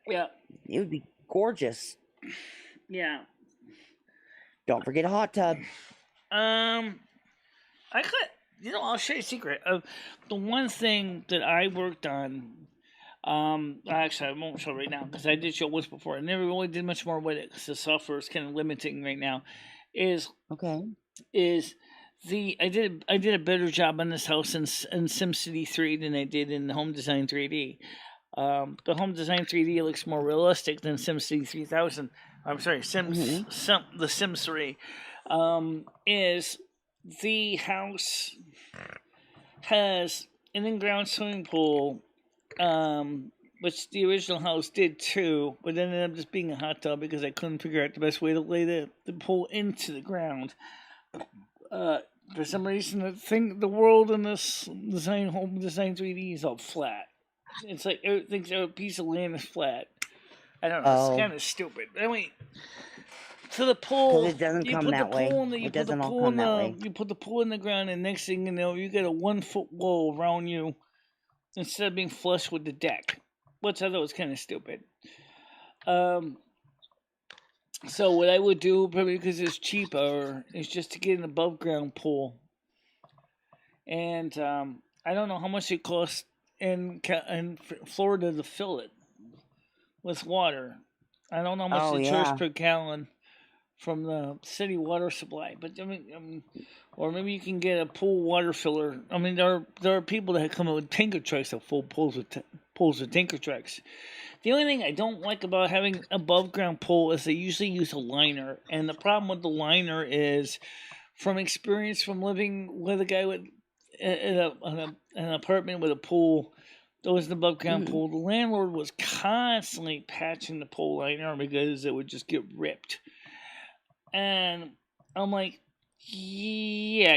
Yeah, it would be gorgeous. yeah. Don't forget a hot tub. I could, I'll show you a secret. The one thing that I worked on, actually, I won't show right now because I did show once before. I never really did much more with it because the software is kind of limiting right now. Is Okay. is I did a better job on this house in SimCity 3 than I did in Home Design 3D. The Home Design 3D looks more realistic than SimCity 3000. I'm sorry, Mm-hmm. The Sims 3. Is the house has an in-ground swimming pool, which the original house did too, but then ended up just being a hot tub because I couldn't figure out the best way to lay the pool into the ground. For some reason, the world in this Home Design 3D is all flat. It's like everything's a piece of land is flat. I don't know. It's Oh, kind of stupid. I mean, to the because pool, it doesn't you come put the that way. pool in the It doesn't all come that way. you put the pool in the ground, and next thing you know, you get a 1 foot wall around you instead of being flush with the deck, which I thought was kind of stupid. So what I would do, probably because it's cheaper, is just to get an above ground pool, and I don't know how much it costs in Florida to fill it with water. I don't know how much Oh, they charge yeah. per gallon from the city water supply, but or maybe you can get a pool water filler. I mean, there are people that come up with tanker trucks that full pools with tanker trucks. The only thing I don't like about having above ground pool is they usually use a liner, and the problem with the liner is, from experience from living with a guy with an apartment with a pool. That was an above ground Mm-hmm. pool. The landlord was constantly patching the pool liner because it would just get ripped. And I'm like, yeah,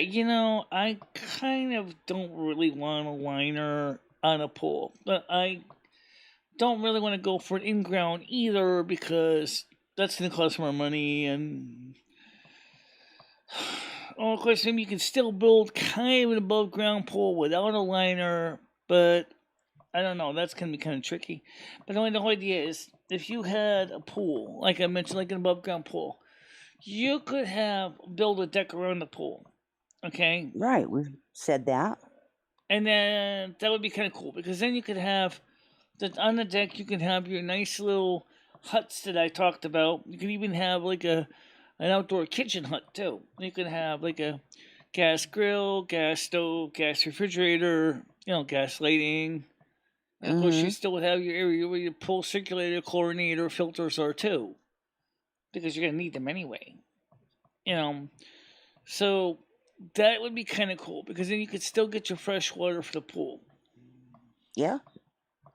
I kind of don't really want a liner on a pool, but I don't really want to go for an in ground either because that's going to cost more money. And well, of course, maybe you can still build kind of an above ground pool without a liner, but I don't know. That's going to be kind of tricky. But the whole idea is if you had a pool, like I mentioned, like an above ground pool, you could build a deck around the pool, okay? Right. We've said that. And then that would be kind of cool because then you could have on the deck. You can have your nice little huts that I talked about. You can even have like an outdoor kitchen hut too. You can have like a gas grill, gas stove, gas refrigerator, gas lighting. And of course, you Mm-hmm. still would have your area where your pool circulator, chlorinator, filters are too, because you're gonna need them anyway. You know, so that would be kind of cool because then you could still get your fresh water for the pool. Yeah.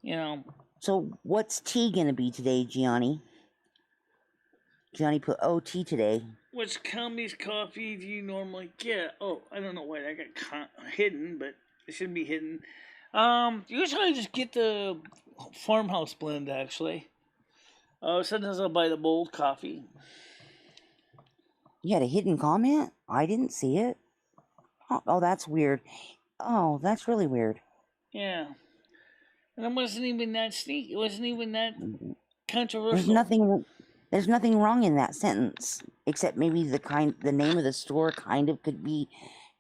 You know, So what's tea going to be today, Gianni? Gianni put OT today. which Combi's coffee do you normally get? Oh, I don't know why that got hidden, but it shouldn't be hidden. Usually I just get the farmhouse blend actually. Sometimes I'll buy the bold coffee. You had a hidden comment? I didn't see it. Oh, that's weird. Oh, that's really weird. Yeah, and it wasn't even that sneaky. It wasn't even that There's controversial. nothing. There's nothing wrong in that sentence, except maybe the name of the store kind of could be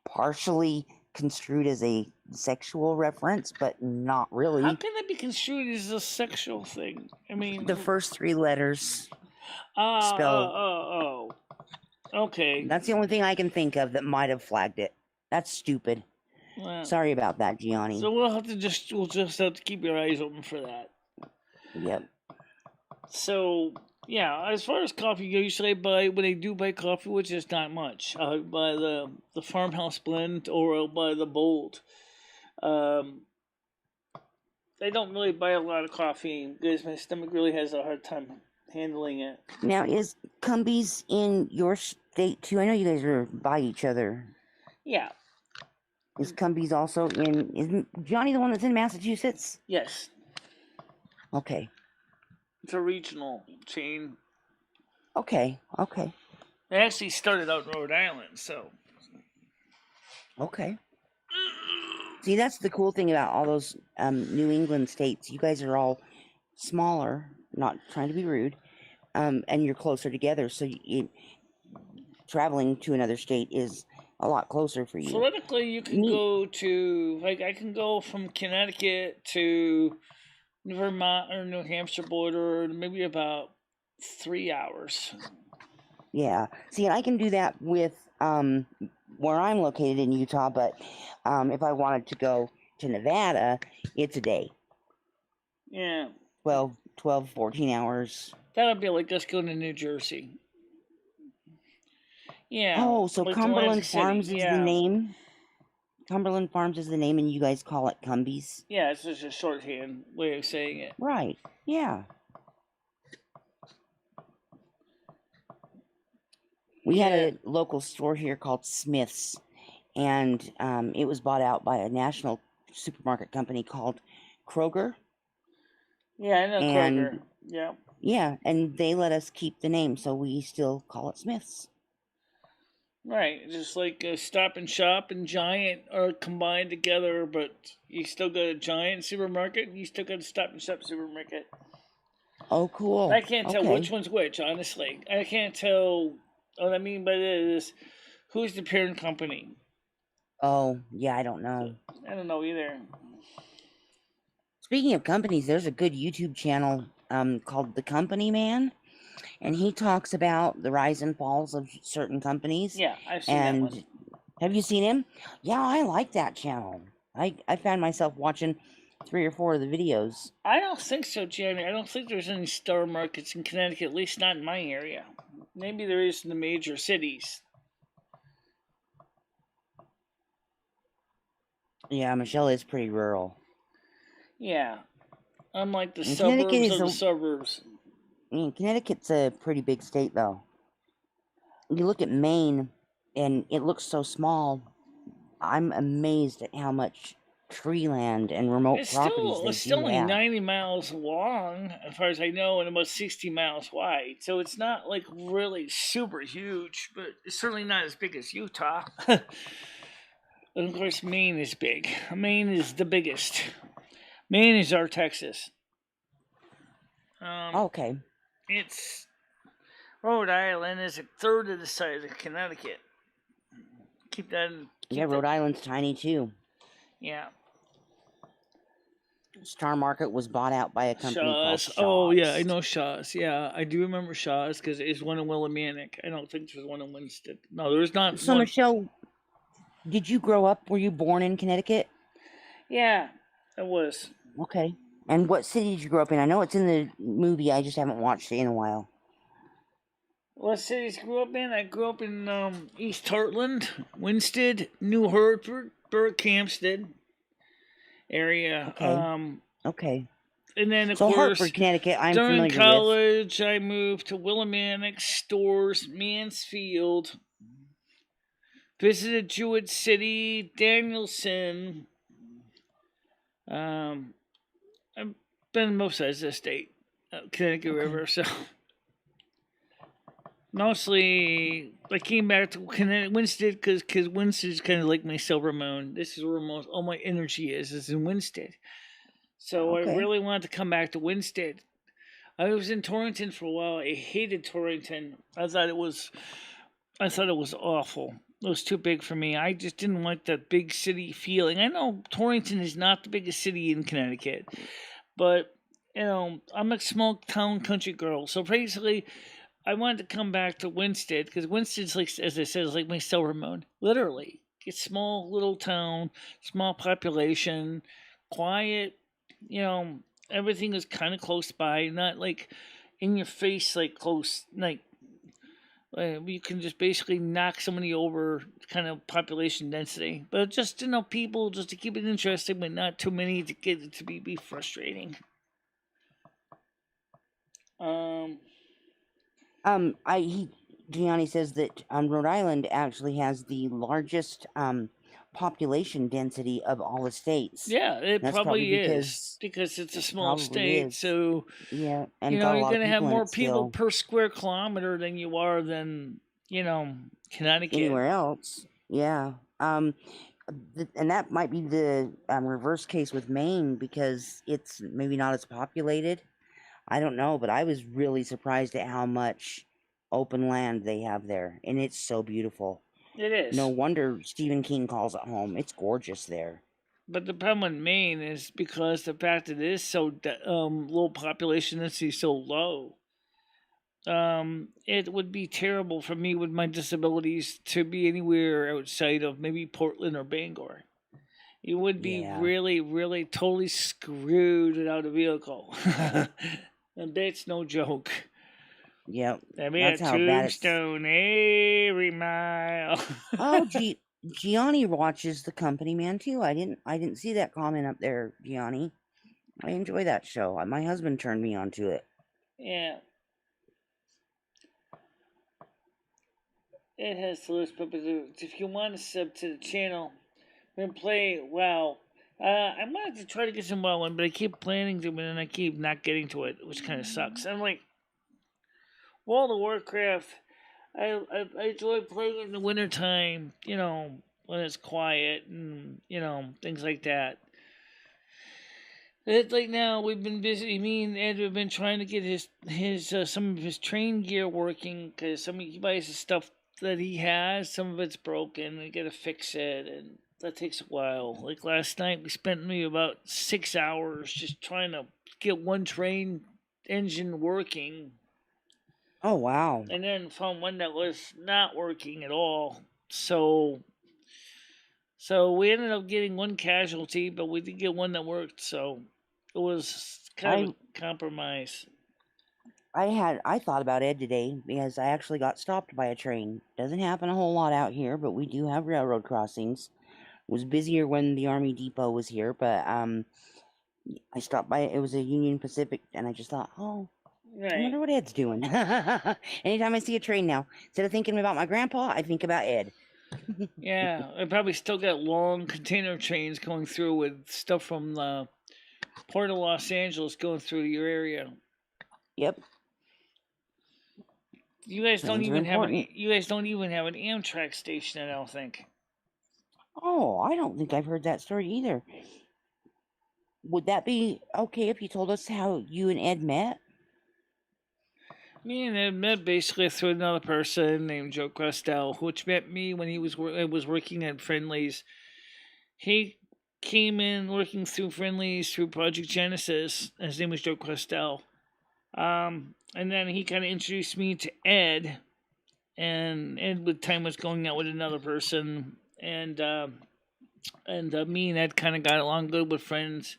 partially construed as a sexual reference, but not How really. can that be construed as a sexual thing? I mean, The first three letters. spelled. Okay. That's the only thing I can think of that might have flagged it. That's stupid. Well, Sorry about that, Gianni. so we'll just have to keep your eyes open for that. Yep. So yeah, as far as coffee goes, usually when I do buy coffee, which is not much, I buy the farmhouse blend or I'll buy the bold. I don't really buy a lot of coffee because my stomach really has a hard time handling it. Now, is Cumbies in your state too? I know you guys are by each other. Yeah. Is Cumbies also in? Isn't Johnny the one that's in Massachusetts? Yes. Okay. It's a regional chain. Okay. Okay. They actually started out in Rhode Island, so. Okay. See, that's the cool thing about all those New England states. You guys are all smaller, not trying to be rude, and you're closer together. So traveling to another state is a lot closer for you. Theoretically, you can go to, I can go from Connecticut to Vermont or New Hampshire border in maybe about 3 hours. Yeah. See, I can do that with where I'm located in Utah, but if I wanted to go to Nevada, it's a day. Yeah. 12, 14 hours. That would be like us going to New Jersey. Yeah. Oh, so like Cumberland Farms is the name? Cumberland Farms is the name, and you guys call it Cumbies? Yeah, it's just a shorthand way of saying it. Right. Yeah. We had a local store here called Smith's, and it was bought out by a national supermarket company called Kroger. Yeah, I know Kroger. Yeah. Yeah, and they let us keep the name, so we still call it Smith's. Right, just like Stop and Shop and Giant are combined together, but you still got a Giant supermarket and you still got a Stop and Shop supermarket. Oh, cool. I can't tell which one's which, honestly. I can't tell. What I mean by that is, who's the parent company? Oh, yeah, I don't know. I don't know either. Speaking of companies, there's a good YouTube channel called The Company Man, and he talks about the rise and falls of certain companies. Yeah, I've seen that one. Have you seen him? Yeah, I like that channel. I found myself watching 3 or 4 of the videos. I don't think so, Jenny. I don't think there's any star markets in Connecticut, at least not in my area. Maybe there is in the major cities. Yeah, Michelle is pretty rural. Yeah. Unlike the suburbs of the suburbs. I mean, Connecticut's a pretty big state, though. You look at Maine, and it looks so small. I'm amazed at how much tree land and remote properties It's still only 90 miles long, as far as I know, and about 60 miles wide. So it's not like really super huge, but it's certainly not as big as Utah. And of course, Maine is big. Maine is the biggest. Maine is our Texas. Okay. It's Rhode Island is a third of the size of Connecticut. Keep that in. Rhode Island's tiny too. Yeah. Star Market was bought out by a company called Shaw's. Oh, yeah, I know Shaw's. Yeah, I do remember Shaw's because there's one in Willimantic. I don't think there's one in Winston. No, there's not. So, Michelle, did you grow up, were you born in Connecticut? Yeah, I was. Okay. And what city did you grow up in? I know it's in the movie, I just haven't watched it in a while. What cities I grew up in? I grew up in East Hartland, Winsted, New Hartford, Berkhamsted area. Okay. Okay. And then, of course, Hartford, Connecticut, I'm familiar with. During college, I moved to Willimantic, Storrs, Mansfield, visited Jewett City, Danielson. I've been both sides of the state, Connecticut River, so mostly I came back to Winsted because Winsted is kind of like my Silvermoon. This is where all my energy is in Winsted. So I really wanted to come back to Winsted. I was in Torrington for a while. I hated Torrington. I thought it was awful. It was too big for me. I just didn't like that big city feeling. I know Torrington is not the biggest city in Connecticut, but I'm a small town country girl, so basically, I wanted to come back to Winston because Winston's like, as I said, is like my Silvermoon. Literally, it's small little town, small population, quiet. You know, everything is kind of close by, not like in your face, like close, like you can just basically knock somebody over, kind of population density. But just people, just to keep it interesting, but not too many to get it to be frustrating. Um, Gianni says that Rhode Island actually has the largest population density of all the states. Yeah, it That's probably is because it's a it small probably state. is. So Yeah, and got a you're lot of gonna have people in more it people still. per square kilometer than you are than Connecticut. Anywhere else. Yeah. And that might be the reverse case with Maine because it's maybe not as populated. I don't know, but I was really surprised at how much open land they have there, and it's so beautiful. It is. No wonder Stephen King calls it home. It's gorgeous there. But the problem with Maine is because the fact that it is so low population density, so low. It would be terrible for me with my disabilities to be anywhere outside of maybe Portland or Bangor. You would be Yeah. really, really, totally screwed without a vehicle. And that's no joke. Yep. That'd be That's a how bad it's. tombstone every mile. Oh, Gianni watches The Company Man too. I didn't see that comment up there, Gianni. I enjoy that show. My husband turned me on to it. Yeah. It has to list purposes. If you want to sub to the channel, then play WoW. I wanted to try to get some WoW one, but I keep planning to, and I keep not getting to it, which kind of sucks. I'm like, World of Warcraft. I enjoy playing in the wintertime, when it's quiet and things like that. It's like now we've been busy. Me and Ed have been trying to get his some of his train gear working because he buys the stuff that he has. Some of it's broken. We got to fix it, and that takes a while. Like last night, we spent maybe about 6 hours just trying to get one train engine working. Oh wow! And then found one that was not working at all. So we ended up getting one casualty, but we did get one that worked. So it was kind of a compromise. I thought about Ed today because I actually got stopped by a train. Doesn't happen a whole lot out here, but we do have railroad crossings. It was busier when the Army Depot was here, but I stopped by. It was a Union Pacific, and I just thought, oh, right. I wonder what Ed's doing. Anytime I see a train now, instead of thinking about my grandpa, I think about Ed. Yeah, I probably still got long container trains going through with stuff from the Port of Los Angeles going through your area. Yep. You guys don't even have an Amtrak station, I don't think. Oh, I don't think I've heard that story either. Would that be okay if you told us how you and Ed met? Me and Ed met basically through another person named Joe Questel, which met me when he was working at Friendly's. He came in working through Friendly's through Project Genesis. His name was Joe Questel. And then he kind of introduced me to Ed, and Ed with time was going out with another person, and me and Ed kind of got along good with friends,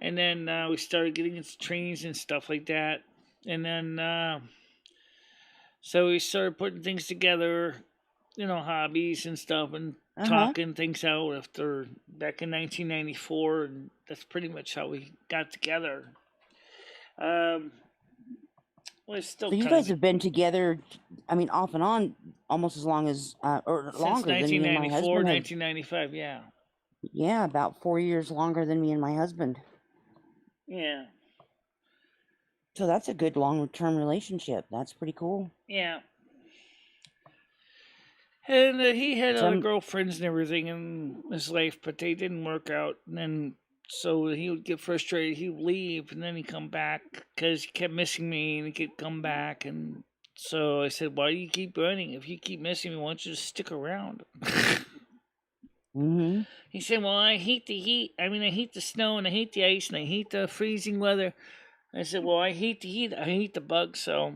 and then we started getting into trains and stuff like that, and then so we started putting things together, hobbies and stuff, and talking things out after back in 1994, and that's pretty much how we got together. So you guys have been together, I mean, off and on, almost as long as, or longer than me and my husband. 1995, yeah. Yeah, about 4 years longer than me and my husband. Yeah. So that's a good long-term relationship. That's pretty cool. Yeah. And he had other girlfriends and everything in his life, but they didn't work out. And then, so he would get frustrated. He would leave, and then he'd come back because he kept missing me, and he could come back. And so I said, "Why do you keep running? If you keep missing me, why don't you just stick around?" Mm-hmm. He said, "Well, I hate the heat. I mean, I hate the snow and I hate the ice and I hate the freezing weather." I said, "Well, I hate the heat. I hate the bugs. So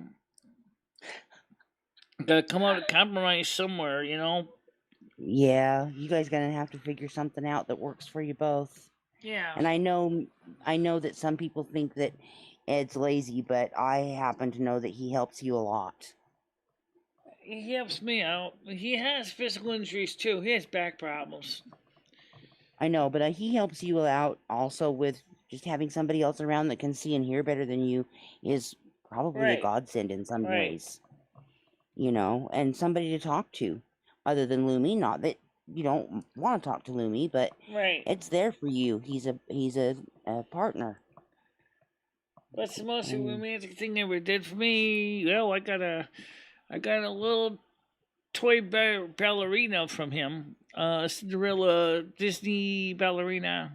gotta come out a compromise somewhere, you know." Yeah, you guys gonna have to figure something out that works for you both. Yeah. And I know that some people think that Ed's lazy, but I happen to know that he helps you a lot. He helps me out. He has physical injuries too. He has back problems. I know, but he helps you out also with just having somebody else around that can see and hear better than you is probably a Right. godsend in some Right. ways. And somebody to talk to other than Lumi. Not that you don't want to talk to Lumi, but Right. it's there for you. He's a partner. That's the most And romantic thing they ever did for me. Well, I got a little toy ballerina from him. Cinderella Disney ballerina.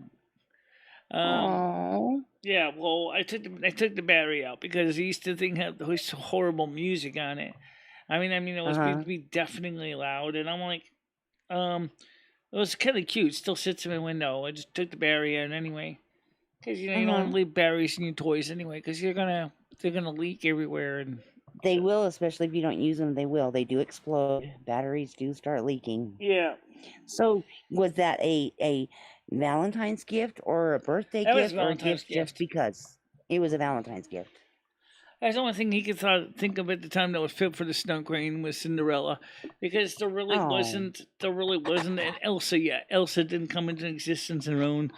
Um, oh, yeah. Well, I took the battery out because the Easter thing had this horrible music on it. It was uh-huh. supposed to be deafeningly loud, and I'm like, um, it was kind of cute. Still sits in my window. I just took the battery out anyway, because you don't want Uh-huh. to leave batteries in your toys anyway, because they're gonna leak everywhere, and They will, especially if you don't use them, they will. They do explode. Batteries do start leaking. yeah, So, was that a Valentine's gift or a birthday that was gift or a Valentine's gift just gift. because? It was a Valentine's gift. That's the only thing he could think of at the time that was fit for the snow queen was Cinderella, because Oh, there really wasn't an Elsa yet. Elsa didn't come into existence around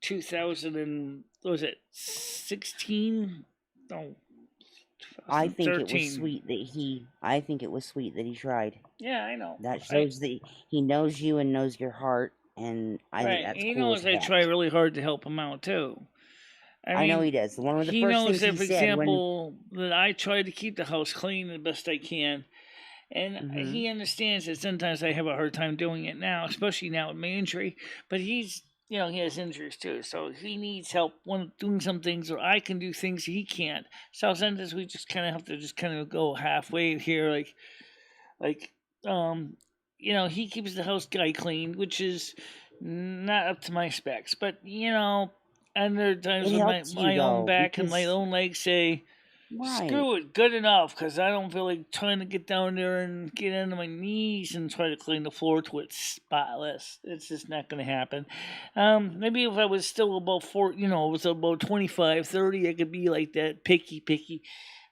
2000 and what was it 16? No, I think it was 2013. sweet that I think it was sweet that he tried. Yeah, I know. That I shows that he knows you and knows your heart, and I think Right. that's He cool as knows I try heck. really hard to help him out too. I I know mean, he does. One of the he first knows things that, he for said when, example, that I try to keep the house clean the best I can. And hmm he understands that sometimes I have a hard time doing it now, especially now with my injury. But he has injuries too. So he needs help when doing some things, or I can do things he can't. So sometimes we just kind of have to just kind of go halfway here. Like, um, he keeps the house guy clean, which is not up to my specs. But, and there are times it when helps you my own though back and my because own legs say, right. screw it, good enough, because I don't feel like trying to get down there and get onto my knees and try to clean the floor till it's spotless. It's just not going to happen. Maybe if I was still about was about 25, 30, I could be like that, picky.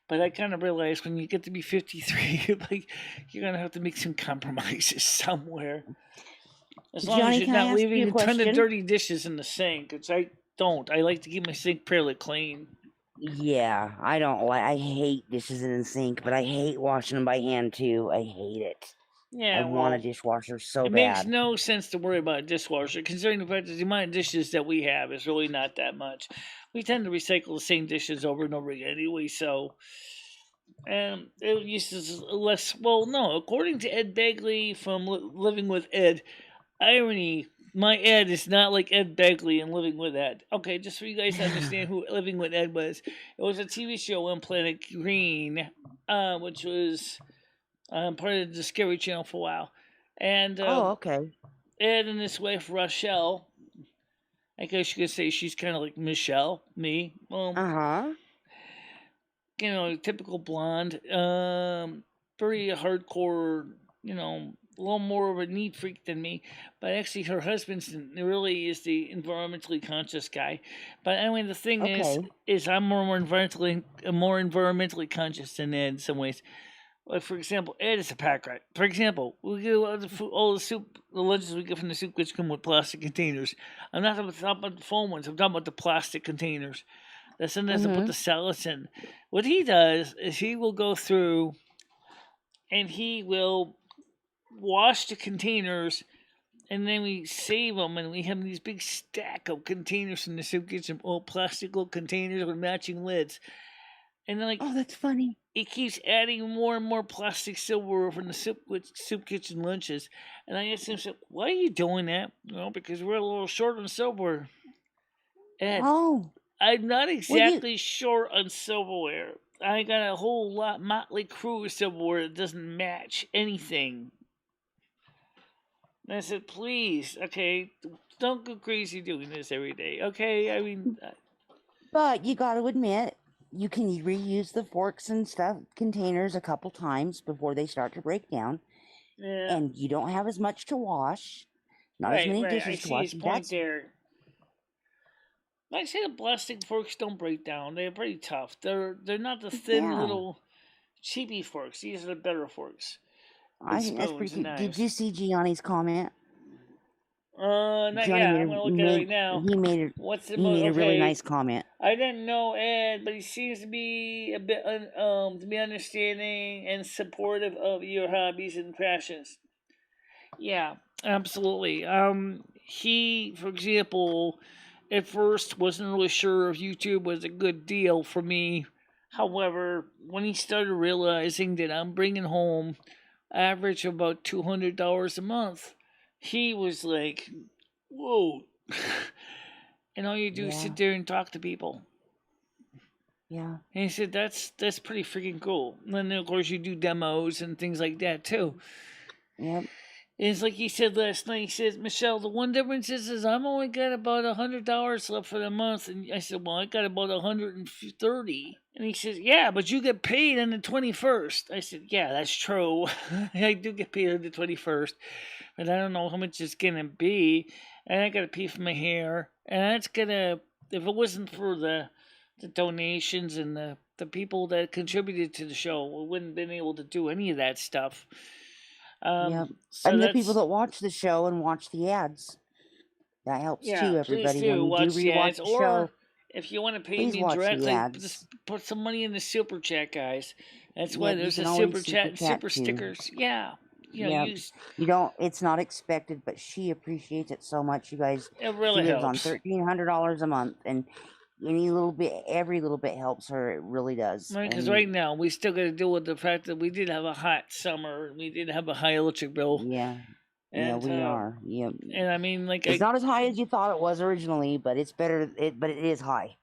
But I kind of realized when you get to be 53, like you're going to have to make some compromises somewhere. As long as Johnny, you're can I not ask you leaving a a ton of question? dirty dishes in the sink, which I don't. I like to keep my sink fairly clean. Yeah, I don't like. I hate dishes in the sink, but I hate washing them by hand too. I hate it. I Yeah, want a well, dishwasher so it makes bad. no sense to worry about a dishwasher, considering the fact that the amount of dishes that we have is really not that much. We tend to recycle the same dishes over and over again anyway, so it uses less. Well, no, according to Ed Begley from Living with Ed, irony. My Ed is not like Ed Begley in Living with Ed. Okay, just for you guys to understand who Living with Ed was, it was a TV show on Planet Green, which was part of the Discovery Channel for a while, and Oh, okay. Ed and his wife Rochelle. I guess you could say she's kind of like Michelle, me. Well, Uh-huh. typical blonde, very hardcore, a little more of a neat freak than me. But actually, her husband's really is the environmentally conscious guy. But anyway, the thing Okay. is I'm more environmentally conscious than Ed in some ways. Like, for example, Ed is a pack rat. For example, we get all the soup, the lunches we get from the soup kitchen come with plastic containers. I'm not talking about the foam ones. I'm talking about the plastic containers that sometimes they put Mm-hmm. the salads in. What he does is he will go through and he will wash the containers, and then we save them, and we have these big stack of containers in the soup kitchen, all plastic little containers with matching lids. And then, like, Oh, that's funny. it keeps adding more and more plastic silverware from the soup kitchen lunches. And I asked him, so, why are you doing that? Because we're a little short on silverware. Ed, Oh, I'm not well, you. exactly short on silverware. I got a whole motley crew of silverware that doesn't match anything. And I said, please, okay, don't go crazy doing this every day, okay? I mean, But you got to admit, you can reuse the forks and stuff containers a couple times before they start to break down, yeah, and you don't have as much to wash, not as right, many right. I dishes to see wash. his point That's there. Like I say, the plastic forks don't break down. They're pretty tough. They're not the thin yeah. little cheapy forks. These are the better forks and I think that's spoons pretty and cute. Did knives. you see Gianni's comment? Not Gianni yet. made I'm a gonna look at it right now. What's the he made a really okay? nice comment. I didn't know Ed, but he seems to be a bit to be understanding and supportive of your hobbies and passions. Yeah, absolutely. He, for example, at first wasn't really sure if YouTube was a good deal for me. However, when he started realizing that I'm bringing home average of about $200 a month, he was like, "Whoa!" And all you do is Yeah, sit there and talk to people. yeah, And he said, "That's pretty freaking cool." And then of course you do demos and things like that too. yep. And it's like he said last night. He says, "Michelle, the one difference is I'm only got about $100 left for the month." And I said, "Well, I got about 130." And he says, "Yeah, but you get paid on the 21st." I said, "Yeah, that's true. I do get paid on the 21st, but I don't know how much it's gonna be, and I gotta pay for my hair, and that's gonna. If it wasn't for the donations and the people that contributed to the show, we wouldn't have been able to do any of that stuff." Yep. So And the people that's that watch the show and watch the ads, that helps yeah. too, Please everybody. When do you do watch the rewatch ads, the show, or if you want to pay please me watch the directly, just ads. put some money in the super chat, guys. That's why Yep, you there's can a always super chat super and chat super too. stickers. Yeah, Yep. use You don't, it's not expected, but she appreciates it so much, you guys. it. She Really lives on helps. $1,300 a month, and any little bit, every little bit helps her. It really does. Because And right now we still got to deal with the fact that we did have a hot summer. We did have a high electric bill, yeah, yeah, and we are. Yep. I mean, like It's not as high as you thought it was originally, but it's better. But it is high.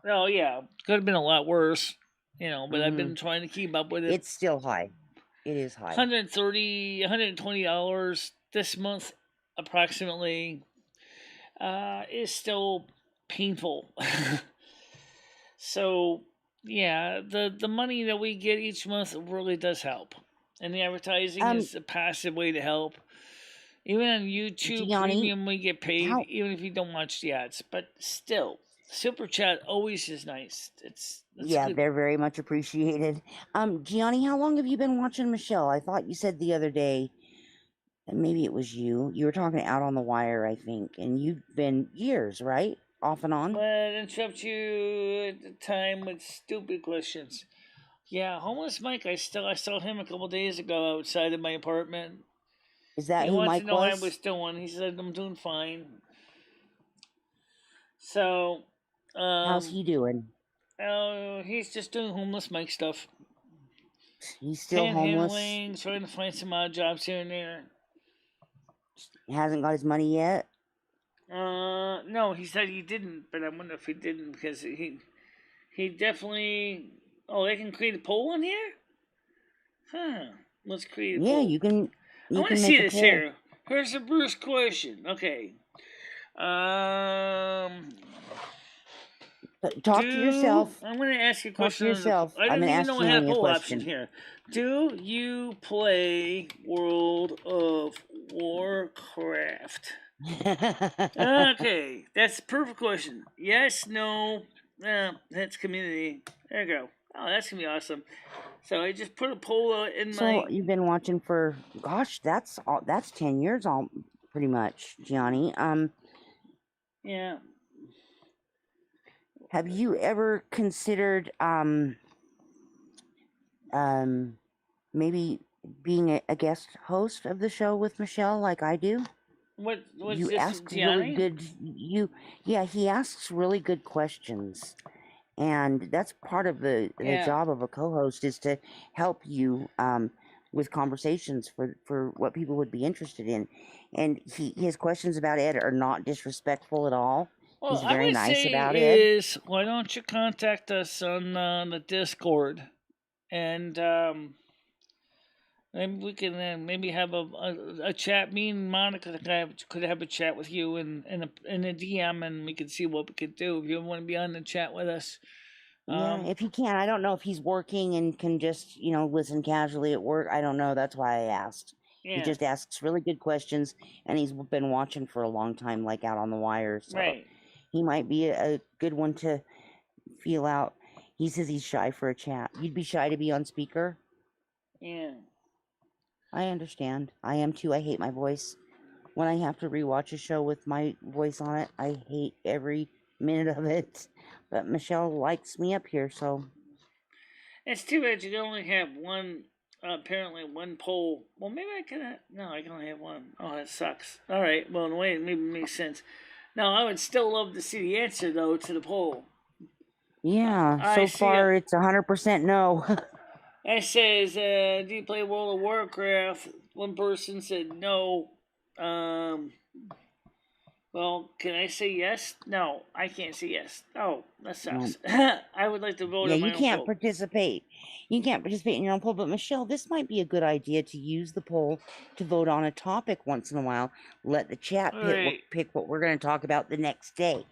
oh yeah, could have been a lot worse, But I've Hmm. been trying to keep up with it. It's still high. It is high. $130, $120 this month, approximately, is still painful. So yeah, the money that we get each month really does help, and the advertising Um, is a passive way to help. Even on YouTube Gianni, Premium, we get paid, how? even if you don't watch the ads. But still, super chat always is nice. It's Yeah, good. they're very much appreciated. Gianni, how long have you been watching Michelle? I thought you said the other day, and maybe it was you. You were talking out on the wire, I think, and you've been years, right? Off and on. But interrupt you at the time with stupid questions. Yeah, homeless Mike. I saw him a couple days ago outside of my apartment. Is that He who wants to Mike know how I was was? doing. He said I'm doing fine. So, How's um, he doing? he's just doing homeless Mike stuff, He's still homeless. panhandling, trying to find some odd jobs here and there. Hasn't got his money yet. No, he said he didn't, but I wonder if he didn't because he definitely. Oh, they can create a poll in here. Huh. Let's create a Yeah, poll. you can. I You want to can see make a this poll. here. Here's the first question. Okay. Um. Talk to yourself. I'm going to ask you a Talk to question. yourself. I I'm didn't gonna even ask know I had a Gianni a poll option question. here. Do you play World of Warcraft? Okay, that's the perfect question. Yes, no, that's community. There you go. Oh, that's gonna be awesome. So I just put a poll out in So my you've been watching for, gosh, that's 10 years all pretty much, Gianni. yeah. Have you ever considered maybe being a guest host of the show with Michelle like I do? What's You this, ask really Gianni? good yeah, he asks really good questions. And that's part of the Yeah. job of a co-host, is to help you with conversations for what people would be interested in. And his questions about Ed are not disrespectful at all. Well, He's I very would nice say about Ed. is why don't you contact us on the Discord and Maybe we can maybe have a chat. Me and Monica could have a chat with you in a DM, and we could see what we could do. If you want to be on the chat with us, Yeah, if he can. I don't know if he's working and can just, listen casually at work. I don't know. That's why I asked. He yeah, just asks really good questions, and he's been watching for a long time, like out on the wire. So right, he might be a good one to feel out. He says he's shy for a chat. You'd be shy to be on speaker? yeah. I understand. I am too. I hate my voice. When I have to rewatch a show with my voice on it, I hate every minute of it. But Michelle likes me up here, so It's too bad you can only have one. Apparently, one poll. Well, maybe I can. No, I can only have one. Oh, that sucks. All right. Well, in a way, it maybe makes sense. Now, I would still love to see the answer though to the poll. yeah. I So see far, it's 100% no. it says, "Do you play World of Warcraft?" One person said no. Um, well, can I say yes? No, I can't say yes. Oh, that No. sucks. I would like to vote Yeah, on you my own can't poll. participate. You can't participate in your own poll. But Michelle, this might be a good idea to use the poll to vote on a topic once in a while. Let the chat All pick right. pick what we're going to talk about the next day.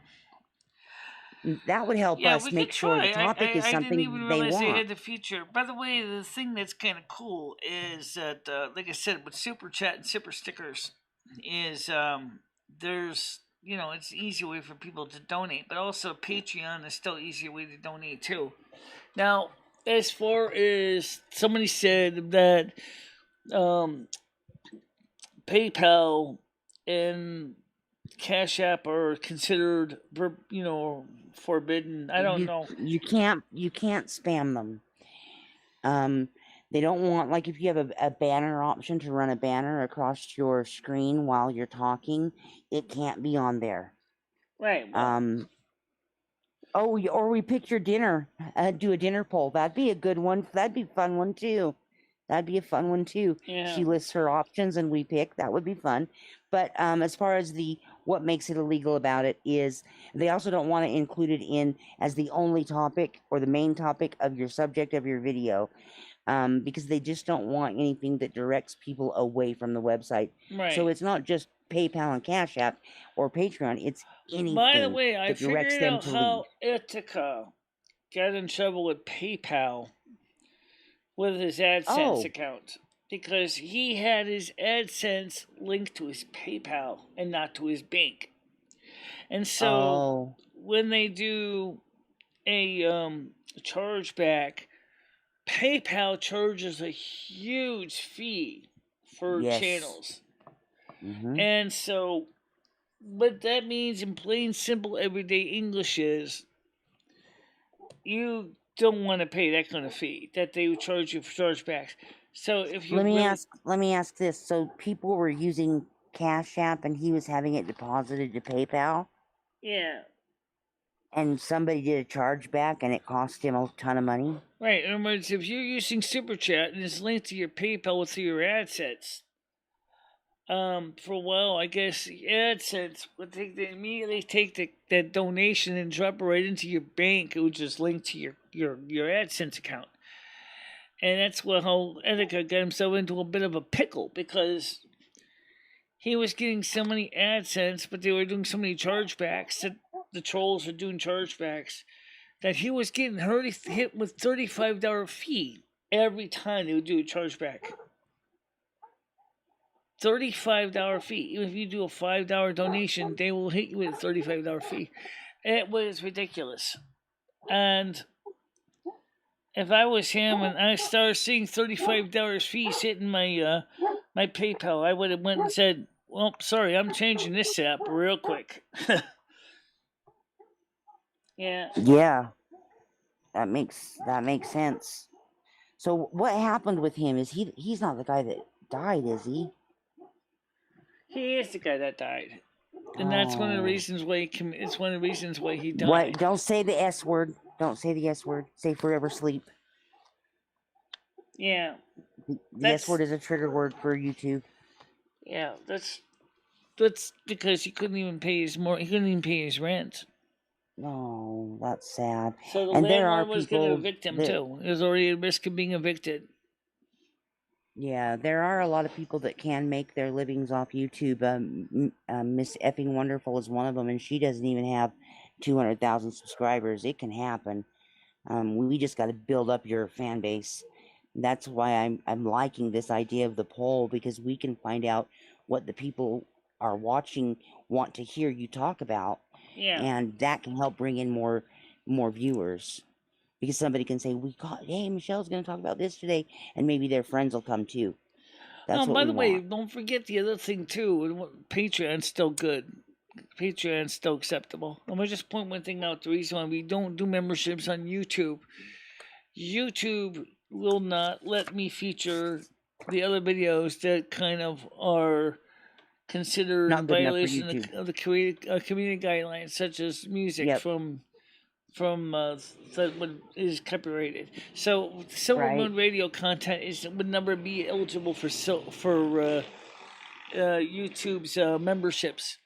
That would help Yeah, us we could make sure the try. topic is I didn't even something they realize they want. had the feature. By the way, the thing that's kind of cool is that, like I said, with Super Chat and Super Stickers, is there's it's an easy way for people to donate, but also Patreon is still an easier way to donate too. Now, as far as somebody said that um, PayPal and Cash App are considered, forbidden. I don't You know. you can't spam them. They don't want, like, if you have a banner option to run a banner across your screen while you're talking, it can't be on there. Right. Well, Or we pick your dinner, do a dinner poll. That'd be a good one. That'd be a fun one too. That'd be a fun one too. yeah. She lists her options and we pick. That would be fun. But as far as what makes it illegal about it is they also don't want to include it in as the only topic or the main topic of your subject of your video, because they just don't want anything that directs people away from the website. Right. So it's not just PayPal and Cash App or Patreon. It's anything By the way, I that directs figured them out to how leave. Ithaca got in trouble with PayPal with his AdSense Oh, account because he had his AdSense linked to his PayPal and not to his bank. And so oh, when they do a chargeback, PayPal charges a huge fee for yes. channels. Mm-hmm. And so what that means in plain simple everyday English is you don't want to pay that kind of fee that they would charge you for chargebacks. So if you really, Let me ask this. So people were using Cash App and he was having it deposited to PayPal, yeah, and somebody did a chargeback and it cost him a ton of money. right. In other words, if you're using Super Chat and it's linked to your PayPal with your AdSense, for a while, I guess AdSense would immediately take that donation and drop it right into your bank, which is linked to your AdSense account. And that's how Etika got himself into a bit of a pickle because he was getting so many AdSense, but they were doing so many chargebacks that the trolls are doing chargebacks that he was getting hit with $35 fee every time they would do a chargeback. $35 fee. Even if you do a $5 donation, they will hit you with a $35 fee. It was ridiculous. And if I was him and I started seeing $35 fees hitting my my PayPal, I would have went and said, "Well, sorry, I'm changing this app real quick." Yeah. Yeah, that makes sense. So what happened with him? Is he's not the guy that died, is he? He is the guy that died. And that's one of the Oh. reasons why it's one of the reasons why he died. What? Don't say the S word. Don't say the S word. Say forever sleep. Yeah. The S word is a trigger word for YouTube. Yeah, that's because he couldn't even pay his rent. Oh, that's sad. So the And there are landlord was going to people evict him that too. He was already at risk of being evicted. Yeah, there are a lot of people that can make their livings off YouTube. Miss Effing Wonderful is one of them, and she doesn't even have 200,000 subscribers. It can happen. We just got to build up your fan base. That's why I'm liking this idea of the poll, because we can find out what the people are watching want to hear you talk about, Yeah. and that can help bring in more viewers. Because somebody can say, hey, Michelle's going to talk about this today, and maybe their friends will come too. That's Oh, what by we the way, want. don't forget the other thing too. Patreon's still good. Patreon's still acceptable. I'm gonna just point one thing out. The reason why we don't do memberships on YouTube, YouTube will not let me feature the other videos that kind of are considered Not in good enough for violation YouTube. of the community guidelines, such as music Yep. from that is copyrighted. So Right. Silvermoon radio content would never be eligible for YouTube's memberships.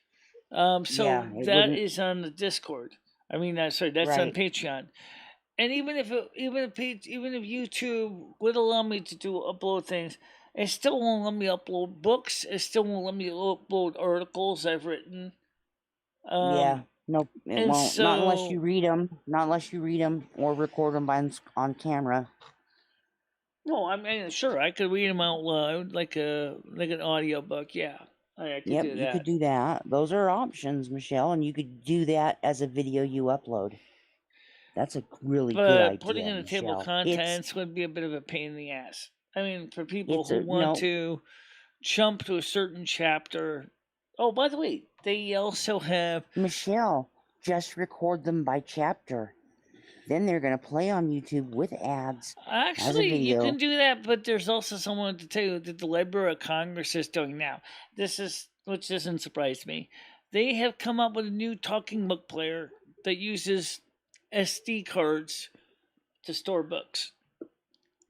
So Yeah, it that wouldn't. is on the Discord. I mean, sorry, that's on Right. Patreon. And even if YouTube would allow me to upload things, it still won't let me upload books. It still won't let me upload articles I've written. Yeah. Nope, it And won't. Not unless so, you read them. Not unless you read them or record them on camera. no, I mean, sure, I could read them out loud like an audio book. Yeah, I could Yep, do you could that. do that. Those are options, Michelle, and you could do that as a video you upload. That's a really good But putting idea, in the table of Michelle. contents would be a bit of a pain in the ass. I mean, for people It's who a want no, to jump to a certain chapter. Oh, by the way, they also have. Michelle. Just record them by chapter. Then they're gonna play on YouTube with ads as a Actually, you can video. do that, but there's also someone to tell you that the Library of Congress is doing now. Which doesn't surprise me. They have come up with a new talking book player that uses SD cards to store books.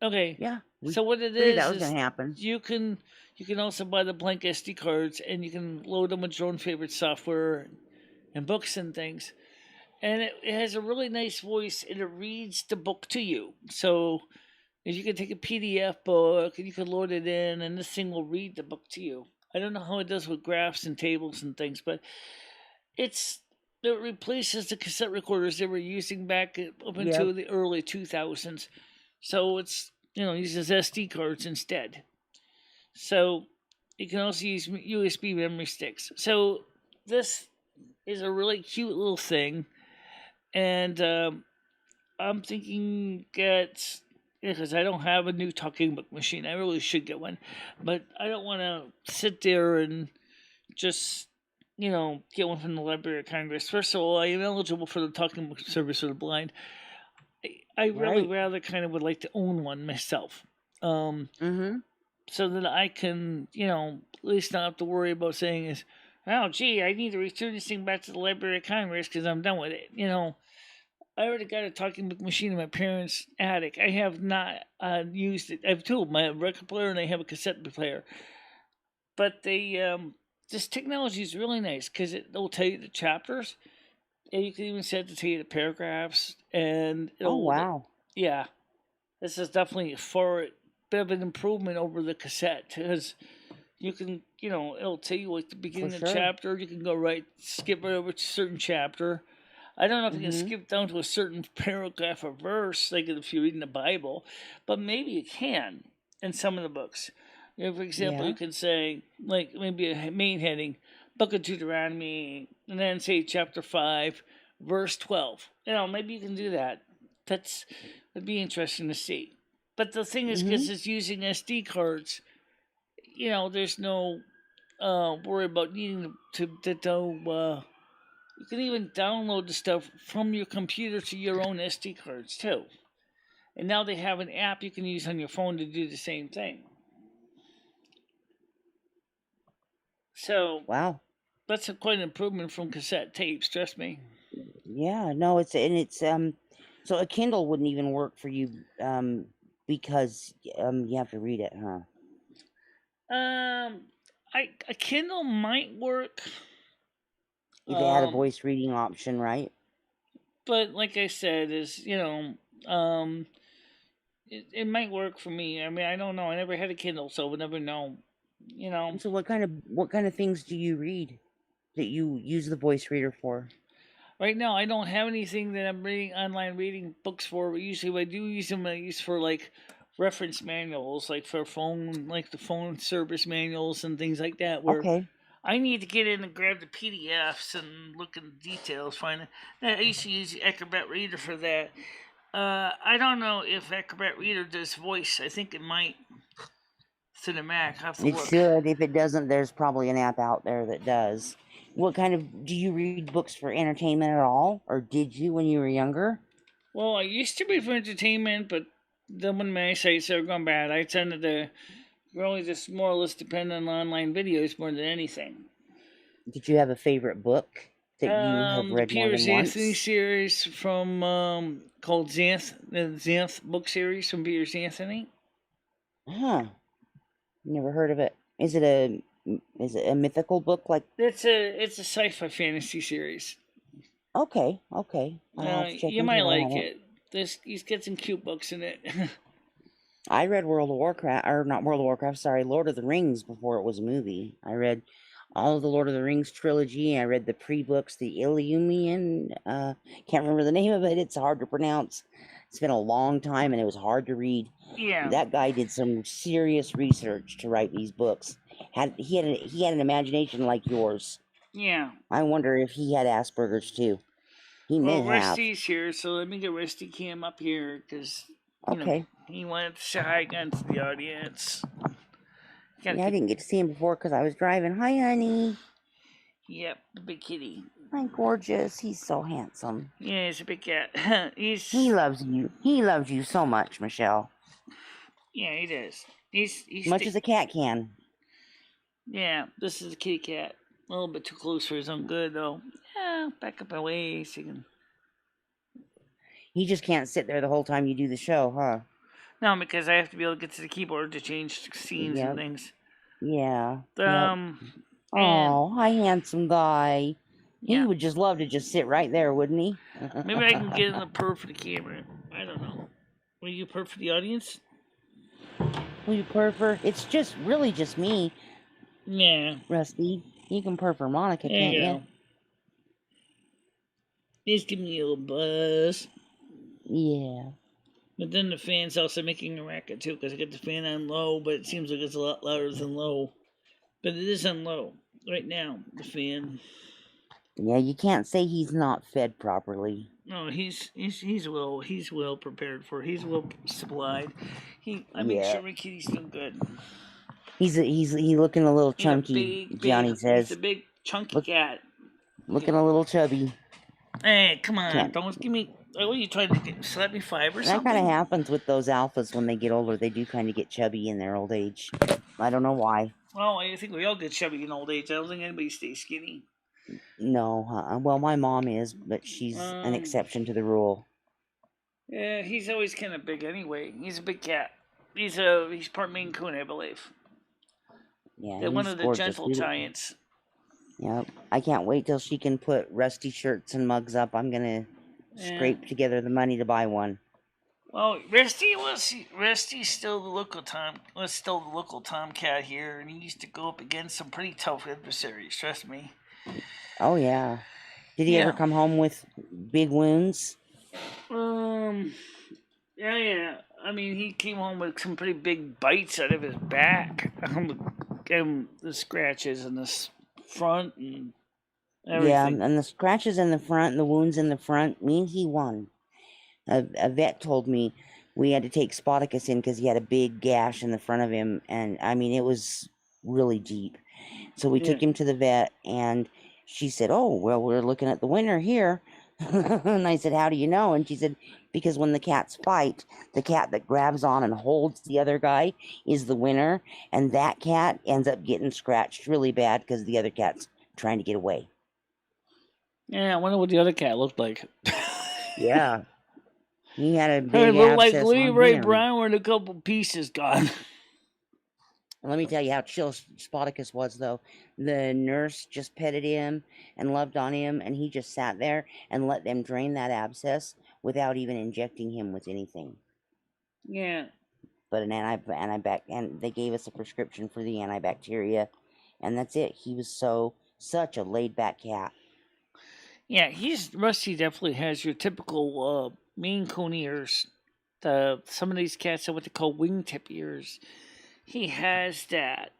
Okay, Yeah, we so what it figured that was is gonna happen. you can also buy the blank SD cards and you can load them with your own favorite software and books and things. And it has a really nice voice and it reads the book to you. So if you can take a PDF book and you can load it in and this thing will read the book to you. I don't know how it does with graphs and tables and things, but it replaces the cassette recorders they were using back up Yep. until the early 2000s. So it's uses SD cards instead. So you can also use USB memory sticks. So this is a really cute little thing, and I'm thinking that because I don't have a new talking book machine, I really should get one, but I don't want to sit there and just get one from the Library of Congress. First of all, I am eligible for the talking book service for the blind. I really Right. rather kind of would like to own one myself. Mm-hmm. So that I can, at least not have to worry about saying is, oh, gee, I need to return this thing back to the Library of Congress because I'm done with it. I already got a talking book machine in my parents' attic. I have not used it. I have two, my record player and I have a cassette player. But this technology is really nice because it'll tell you the chapters, and you can even set it to tell you the paragraphs, and Oh wow. yeah, this is definitely a bit of an improvement over the cassette because you can, it'll tell you like the For beginning of the sure. chapter. You can skip right over to a certain chapter. I don't know if you can Mm-hmm. skip down to a certain paragraph or verse, like if you're reading the Bible, but maybe you can in some of the books. For example, Yeah. you can say, like, maybe a main heading, Book of Deuteronomy, and then say chapter 5, verse 12. Maybe you can do that. Would be interesting to see. But the thing is, Mm-hmm. because it's using SD cards, there's no worry about needing you can even download the stuff from your computer to your own SD cards too. And now they have an app you can use on your phone to do the same thing. So Wow. that's quite an improvement from cassette tapes, trust me. Yeah. No, it's so a Kindle wouldn't even work for you because you have to read it, huh? Um, a Kindle might work. If it had a Um, voice reading option, right? but like I said, um, it might work for me. I mean, I don't know. I never had a Kindle, so we'll never know. You know. So what kind of things do you read that you use the voice reader for? Right now, I don't have anything that I'm reading online reading books for. But usually, when I do use them, I use for like reference manuals, like for phone, like the phone service manuals and things like that. Where Okay. I need to get in and grab the PDFs and look in the details. Find it. I used to use the Acrobat Reader for that. I don't know if Acrobat Reader does voice. I think it might to the Mac. I have to It look. should. If it doesn't, there's probably an app out there that does. What kind of do you read books for entertainment at all, or did you when you were younger? Well, I used to be for entertainment, but then when my eyesight started going bad, I tended to really just more or less depend on online videos more than anything. Did you have a favorite book that you have The read more Peter than Anthony once? series from called Xanth, the Xanth book series from Peter Anthony. Huh. Never heard of it. Is it a mythical book like? It's a sci-fi fantasy series. Okay, okay. I'll have to check You into might it. I like haven't. it. He's got some cute books in it. I read World of Warcraft, or not World of Warcraft, sorry, Lord of the Rings before it was a movie. I read all of the Lord of the Rings trilogy. I read the pre-books, the Illumian. Can't remember the name of it. It's hard to pronounce. It's been a long time and it was hard to read. Yeah, That guy did some serious research to write these books. He had an imagination like yours. yeah. I wonder if he had Asperger's too. He may Well, have. Rusty's here, so let me get Rusty Cam up here because Okay. he wanted to say hi again to the audience. Gotta Yeah, I get didn't get to see him before because I was driving. Hi, honey. yep, the big kitty. Hi, gorgeous. He's so handsome. Yeah, he's a big cat. He he's loves you. He loves you so much, Michelle. yeah, he does. Much as a cat can. Yeah. This is a kitty cat. A little bit too close for his own good though. Yeah, back up away so you can. He just can't sit there the whole time you do the show, huh? No, because I have to be able to get to the keyboard to change scenes and Yep. things. Yeah. Yep. And Oh, hi, handsome guy. He yeah, would just love to just sit right there, wouldn't he? maybe I can get in the purr for the camera. I don't know. Will you purr for the audience? Will you purr for? It's just really just me, Yeah. Rusty. You can purr for Monica, There can't you you? go. Just give me a little buzz. Yeah. But then the fan's also making a racket too, because I got the fan on low, but it seems like it's a lot louder than low. But it is on low right now. The fan. Yeah, you can't say he's not fed properly. No, he's well prepared for. He's well supplied. I make Yeah. sure my kitty's doing good. He's looking a little He's a chunky, Johnny he's a says. big chunky Look, cat. looking a little chubby. Hey, come on! Can't. Don't give me. What are you trying to get? Slap me five or That kind of something? happens with those alphas when they get older. They do kind of get chubby in their old age. I don't know why. Well, I think we all get chubby in old age. I don't think anybody stays skinny. No, well, my mom is, but she's an exception to the rule. Yeah, he's always kind of big anyway. He's a big cat. He's part Maine Coon, I believe. Yeah, They're one he's of the gorgeous. gentle giants. Yep. I can't wait till she can put Rusty shirts and mugs up. I'm gonna scrape together the money to buy one. Well, Rusty's still the local tomcat here, and he used to go up against some pretty tough adversaries. Trust me. Oh yeah. Did he ever Yeah. come home with big wounds? Yeah. I mean, he came home with some pretty big bites out of his back. The scratches in the front and Yeah, everything. and the scratches in the front and the wounds in the front mean he won. A vet told me we had to take Spoticus in because he had a big gash in the front of him, and I mean it was really deep. So we took him to the vet, and she said, "Oh, well, we're looking at the winner here." And I said, "How do you know?" And she said, "Because when the cats fight, the cat that grabs on and holds the other guy is the winner, and that cat ends up getting scratched really bad because the other cat's trying to get away." Yeah, I wonder what the other cat looked like. Yeah. He had a It big looked like abscess on Leroy him. Brown with a couple pieces gone. Let me tell you how chill Spoticus was, though. The nurse just petted him and loved on him, and he just sat there and let them drain that abscess without even injecting him with anything. Yeah. but an and they gave us a prescription for the antibacteria, and that's it. He was such a laid back cat. Yeah, Rusty definitely has your typical Maine Coon ears. Some of these cats have what they call wingtip ears. He has that.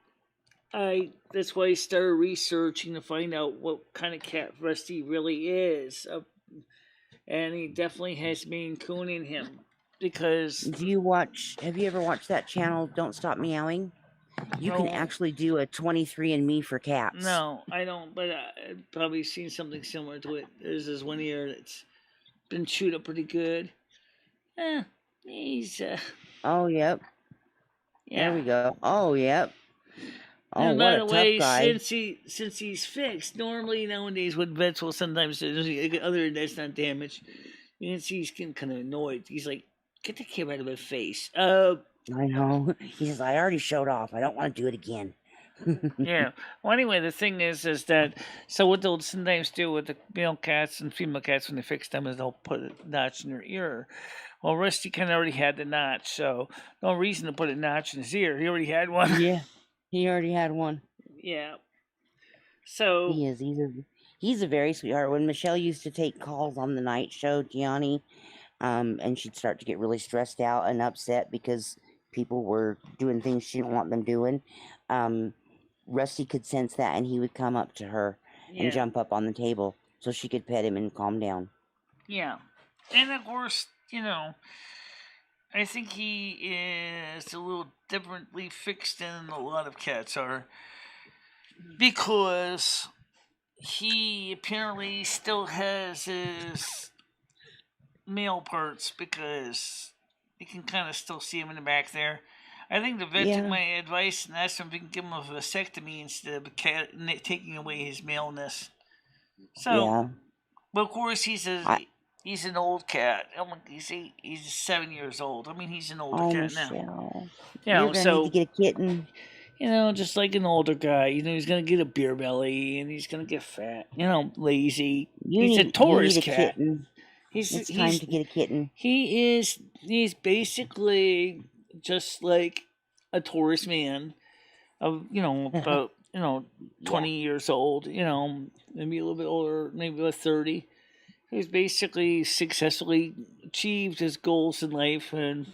That's why I started researching to find out what kind of cat Rusty really is. And he definitely has Maine Coon in him. Because Have you ever watched that channel, Don't Stop Meowing? You can no, actually do a 23andMe for cats. no, I don't. But I've probably seen something similar to it. There's this one ear that's been chewed up pretty good. Eh, he's Oh, yep. There we yeah. go. Oh, yep. Oh, And what by a the tough way, guy. since he's fixed, normally nowadays what vets will sometimes do, other than that's not damaged, you can see he's getting kind of annoyed. He's like, "Get the kid out of my face." I know. He says, I already showed off. I don't want to do it again. Yeah. Well, anyway, the thing is that so what they'll sometimes do with the male cats and female cats when they fix them is they'll put a notch in their ear. Well, Rusty kind of already had the notch, so no reason to put a notch in his ear. He already had one. Yeah. He already had one. Yeah. So He is. He's a very sweetheart. When Michelle used to take calls on the night show, Gianni, and she'd start to get really stressed out and upset because people were doing things she didn't want them doing. Rusty could sense that, and he would come up to her and yeah, jump up on the table so she could pet him and calm down. yeah, and of course, I think he is a little differently fixed than a lot of cats are because he apparently still has his male parts because you can kind of still see him in the back there. I think the vet took Yeah, my advice and asked him if we can give him a vasectomy instead of taking away his maleness. So, yeah. but of course I he's an old cat. I'm like, he's 7 years old. I mean, he's an older Oh, cat now. Michelle, You you're know, gonna need to so get a kitten. just like an older guy. He's gonna get a beer belly and he's gonna get fat. Lazy. He's a You need Taurus a cat. kitten. He's It's time he's to get a kitten. he's basically just like a Taurus man of about Yeah. 20 years old. Maybe a little bit older, maybe about 30. He's basically successfully achieved his goals in life, and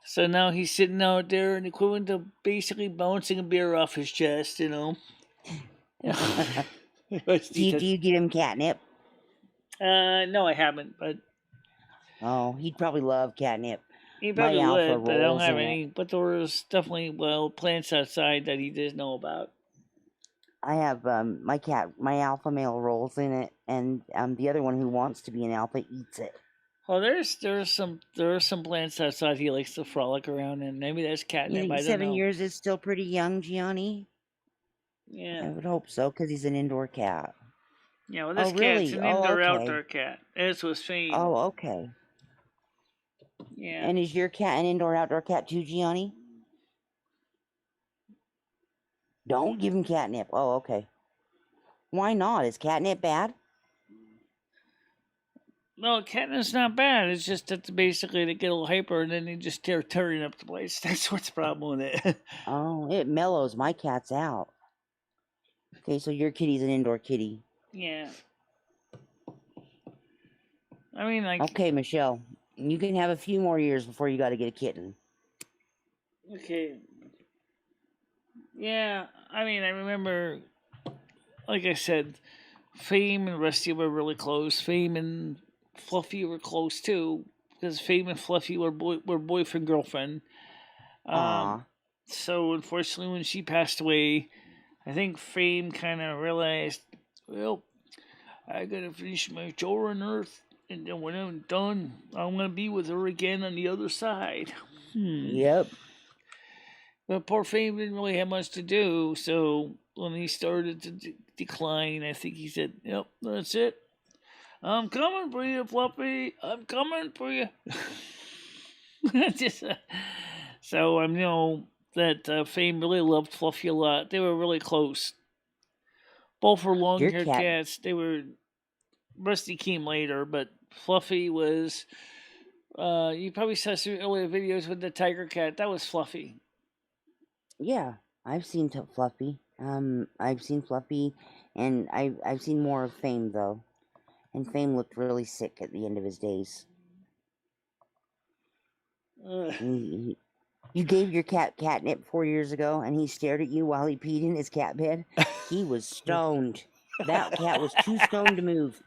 so now he's sitting out there and equivalent to basically bouncing a beer off his chest. Do you give him catnip? No, I haven't, but Oh, he'd probably love catnip. he My probably alpha would. But I don't rolls have in it. any. But there was definitely plants outside that he didn't know about. I have my alpha male rolls in it, and the other one who wants to be an alpha eats it. Well, there are some plants outside he likes to frolic around in. Maybe that's You catnip. think I don't 7 know. years is still pretty young, Gianni? Yeah. I would hope so, because he's an indoor cat. Yeah, well, Oh, this cat's really? an Oh, indoor okay. outdoor cat. As was Fame. Oh, okay. Yeah. And is your cat an indoor outdoor cat too, Gianni? Don't give him catnip. Oh, okay. Why not? Is catnip bad? No, catnip's not bad. It's just that basically they get a little hyper and then they just start tearing up the place. That's what's the problem with it. Oh, it mellows my cats out. Okay, so your kitty's an indoor kitty. Yeah. I mean, like, Okay, Michelle, you can have a few more years before you got to get a kitten. okay. Yeah, I mean, I remember, like I said, Fame and Rusty were really close. Fame and Fluffy were close too, because Fame and Fluffy were boyfriend girlfriend. Um, Aw. so unfortunately, when she passed away, I think Fame kind of realized, well, I gotta finish my chore on Earth, and then when I'm done, I'm gonna be with her again on the other side. Yep. But poor Fame didn't really have much to do, so when he started to decline, I think he said, "Yep, that's it. I'm coming for you, Fluffy. I'm coming for you." Just, so I know that Fame really loved Fluffy a lot. They were really close. Both were Your long-haired cat. cats. Rusty came later, but Fluffy was You probably saw some earlier videos with the tiger cat. That was Fluffy. Yeah, I've seen Fluffy. I've seen Fluffy, and I've seen more of Fame though, and Fame looked really sick at the end of his days. You gave your cat catnip 4 years ago, and he stared at you while he peed in his cat bed. He was stoned. That cat was too stoned to move.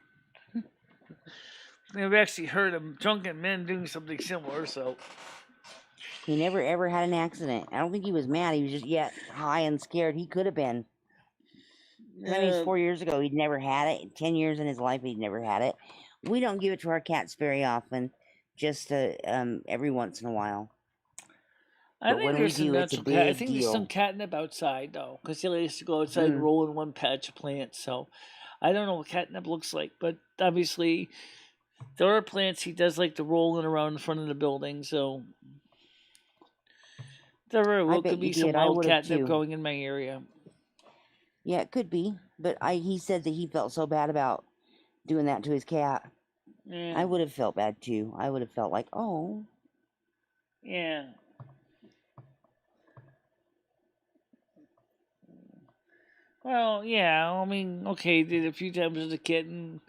I've actually heard of drunken men doing something similar, so. He never ever had an accident. I don't think he was mad. He was just yet high and scared. He could have been. I mean, 4 years ago, he'd never had it. 10 years in his life, he'd never had it. We don't give it to our cats very often, just every once in a while. I think there's some natural cat. I think deal. there's some catnip outside though, because he likes to go outside and roll in one patch of plants. So I don't know what catnip looks like, but obviously there are plants he does like to roll in around in front of the building. So there very well could be some wild catnip going in my area. Yeah, it could be, but he said that he felt so bad about doing that to his cat. Yeah. I would have felt bad too. I would have felt like, oh. Yeah. Well, yeah, I mean, okay, did a few times as a kitten.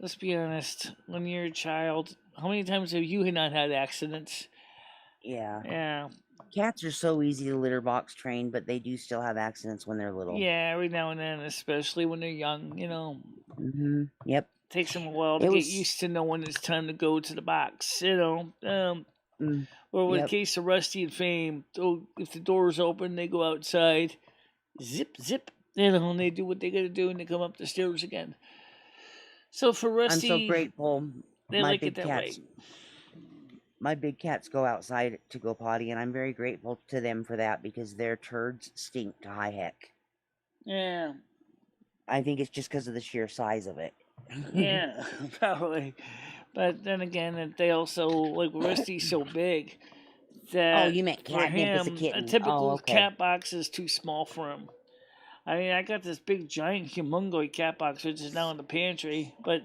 Let's be honest. When you're a child, how many times have you not had accidents? Yeah. Yeah. Cats are so easy to litter box train, but they do still have accidents when they're little. Yeah, every now and then, especially when they're young, you know. Mm-hmm. Yep. Takes them a while to get used to know when it's time to go to the box, you know. Or with the case of Rusty and Fame, if the door's open, they go outside, zip, zip, you know, and they do what they got to do, and they come up the stairs again. So for Rusty, I'm so grateful. They like it that way. My big cats go outside to go potty, and I'm very grateful to them for that because their turds stink to high heck. Yeah. I think it's just because of the sheer size of it. Yeah, probably. But then again, they also, like, Rusty's so big that you meant for him, a typical cat box is too small for him. I mean, I got this big, giant, humongoid cat box, which is now in the pantry, but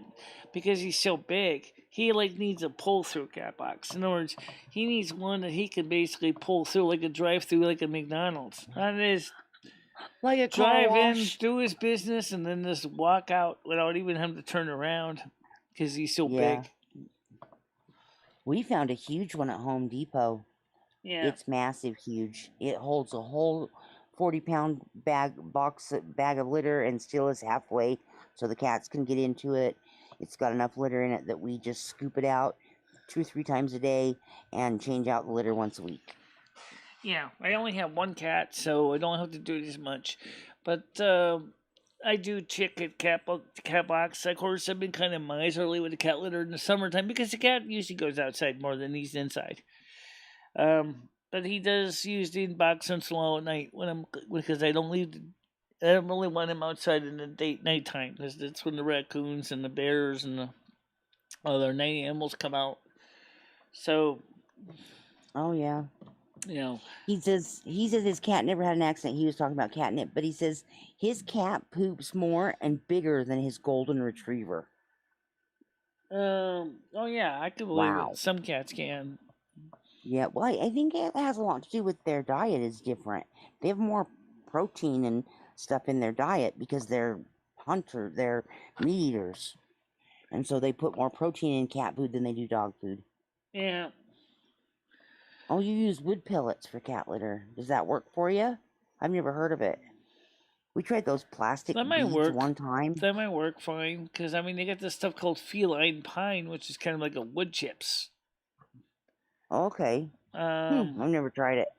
because he's so big, he, like, needs a pull-through cat box. In other words, he needs one that he can basically pull through, like a drive-through, like a McDonald's. That is, like a drive in, do his business, and then just walk out without even having to turn around because he's so big. We found a huge one at Home Depot. Yeah. It's massive, huge. It holds a whole 40-pound bag of litter and still is halfway so the cats can get into it. It's got enough litter in it that we just scoop it out 2 or 3 times a day and change out the litter once a week. Yeah, I only have one cat, so I don't have to do it as much. But I do check at cat box. Of course, I've been kind of miserly with the cat litter in the summertime because the cat usually goes outside more than he's inside. But he does use the box once in a while at night because I don't really want him outside in the nighttime because that's when the raccoons and the bears and the other night animals come out. So. Oh yeah. You know. He says his cat never had an accident. He was talking about catnip, but he says his cat poops more and bigger than his golden retriever. Oh yeah, I can believe it. Some cats can. Yeah, well, I think it has a lot to do with their diet is different. They have more protein and stuff in their diet because they're meat eaters. And so they put more protein in cat food than they do dog food. Yeah. Oh, you use wood pellets for cat litter. Does that work for you? I've never heard of it. We tried those plastic beads one time. That might work fine, because, I mean, they got this stuff called feline pine, which is kind of like a wood chips. Okay. I've never tried it.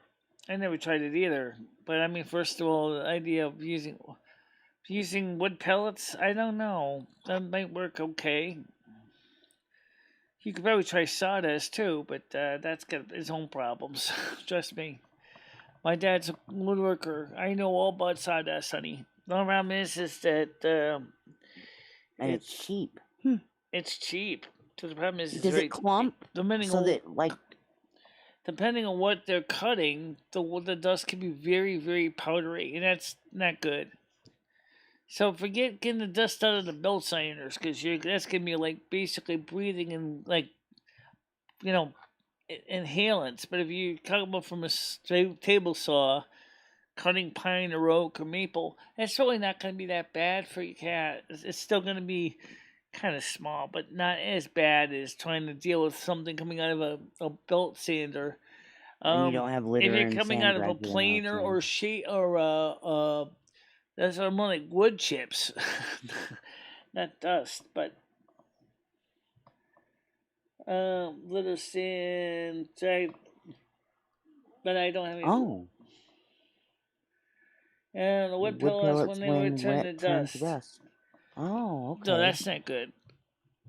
I never tried it either. But, I mean, first of all, the idea of using wood pellets, I don't know. That might work okay. You could probably try sawdust too, but that's got its own problems. Trust me. My dad's a woodworker. I know all about sawdust, honey. The problem is that and it's cheap. It's cheap. So the problem is, does it clump? Depending on what they're cutting, the dust can be very, very powdery, and that's not good. So forget getting the dust out of the belt ironers, because that's gonna be like basically breathing in like inhalants. But if you talk about from a table saw, cutting pine or oak or maple, it's really not going to be that bad for your cat. It's still going to be kind of small, but not as bad as trying to deal with something coming out of a belt sander. And you don't have If litter you're and coming sand out of a dragged through the house. planer Yeah. or sheet or that's more like wood chips, not dust, but litter sand. But I don't have any. Oh, And the wood wood pellets when pellets they when return to wet turn to dust. dust. Oh, okay. No, that's not good.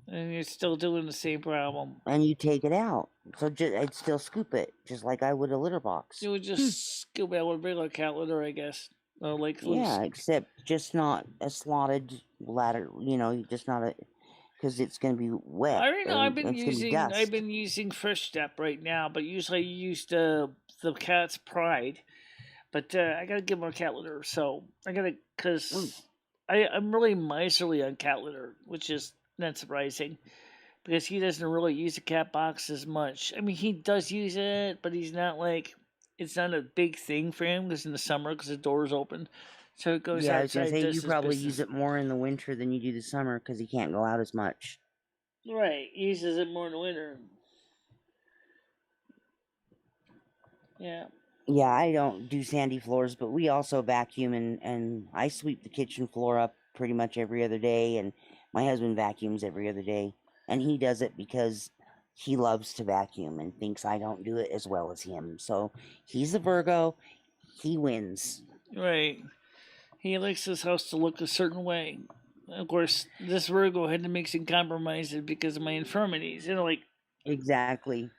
And you're still doing the same problem. And you take it out, so I'd still scoop it, just like I would a litter box. You would just scoop out with regular cat litter, I guess. Like Yeah, except just not a slotted ladder. Just not a, because it's gonna be wet. I don't know. I've It's gonna be dust. using Fresh Step right now, but usually I use the cat's pride. But I gotta give him a cat litter, so I gotta because I'm really miserly on cat litter, which is not surprising because he doesn't really use the cat box as much. I mean, he does use it, but he's not like it's not a big thing for him because in the summer because the door's open, so it goes Yeah, I was gonna outside. say Does you his probably business. use it more in the winter than you do the summer because he can't go out as much. Right, he uses it more in the winter. Yeah. Yeah, I don't do sandy floors, but we also vacuum and I sweep the kitchen floor up pretty much every other day, and my husband vacuums every other day, and he does it because he loves to vacuum and thinks I don't do it as well as him. So he's a Virgo, he wins. Right. He likes his house to look a certain way. Of course, this Virgo had to make some compromises because of my infirmities. Exactly.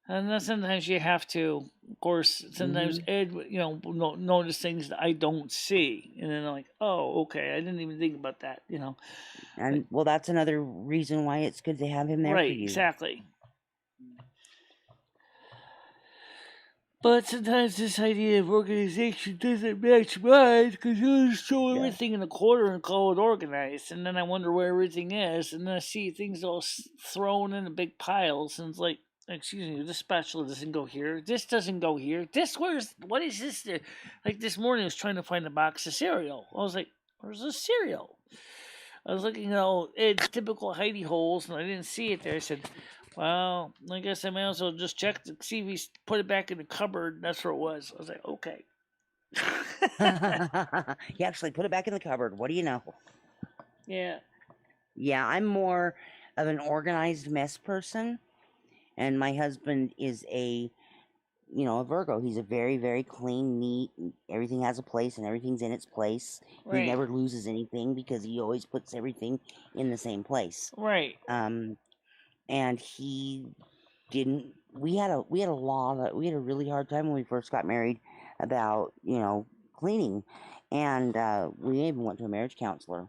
And then sometimes you have to. Of course, sometimes Ed, notice things that I don't see, and then I'm like, oh, okay, I didn't even think about that. And well, that's another reason why it's good to have him there for Right, you. exactly. But sometimes this idea of organization doesn't match mine because I just throw everything in a corner and call it organized, and then I wonder where everything is, and then I see things all thrown in big piles, and it's like, excuse me, this spatula doesn't go here, this doesn't go here, what is this? Like this morning, I was trying to find a box of cereal. I was like, where's the cereal? I was looking at all its typical hidey holes, and I didn't see it there. I said, well, I guess I may as well just check to see if he put it back in the cupboard. That's where it was. I was like, okay. He actually put it back in the cupboard. What do you know? Yeah. Yeah, I'm more of an organized mess person, and my husband is a Virgo. He's a very, very clean, neat, everything has a place and everything's in its place. Right. He never loses anything because he always puts everything in the same place. Right. And he didn't. We had a really hard time when we first got married about cleaning, and we even went to a marriage counselor,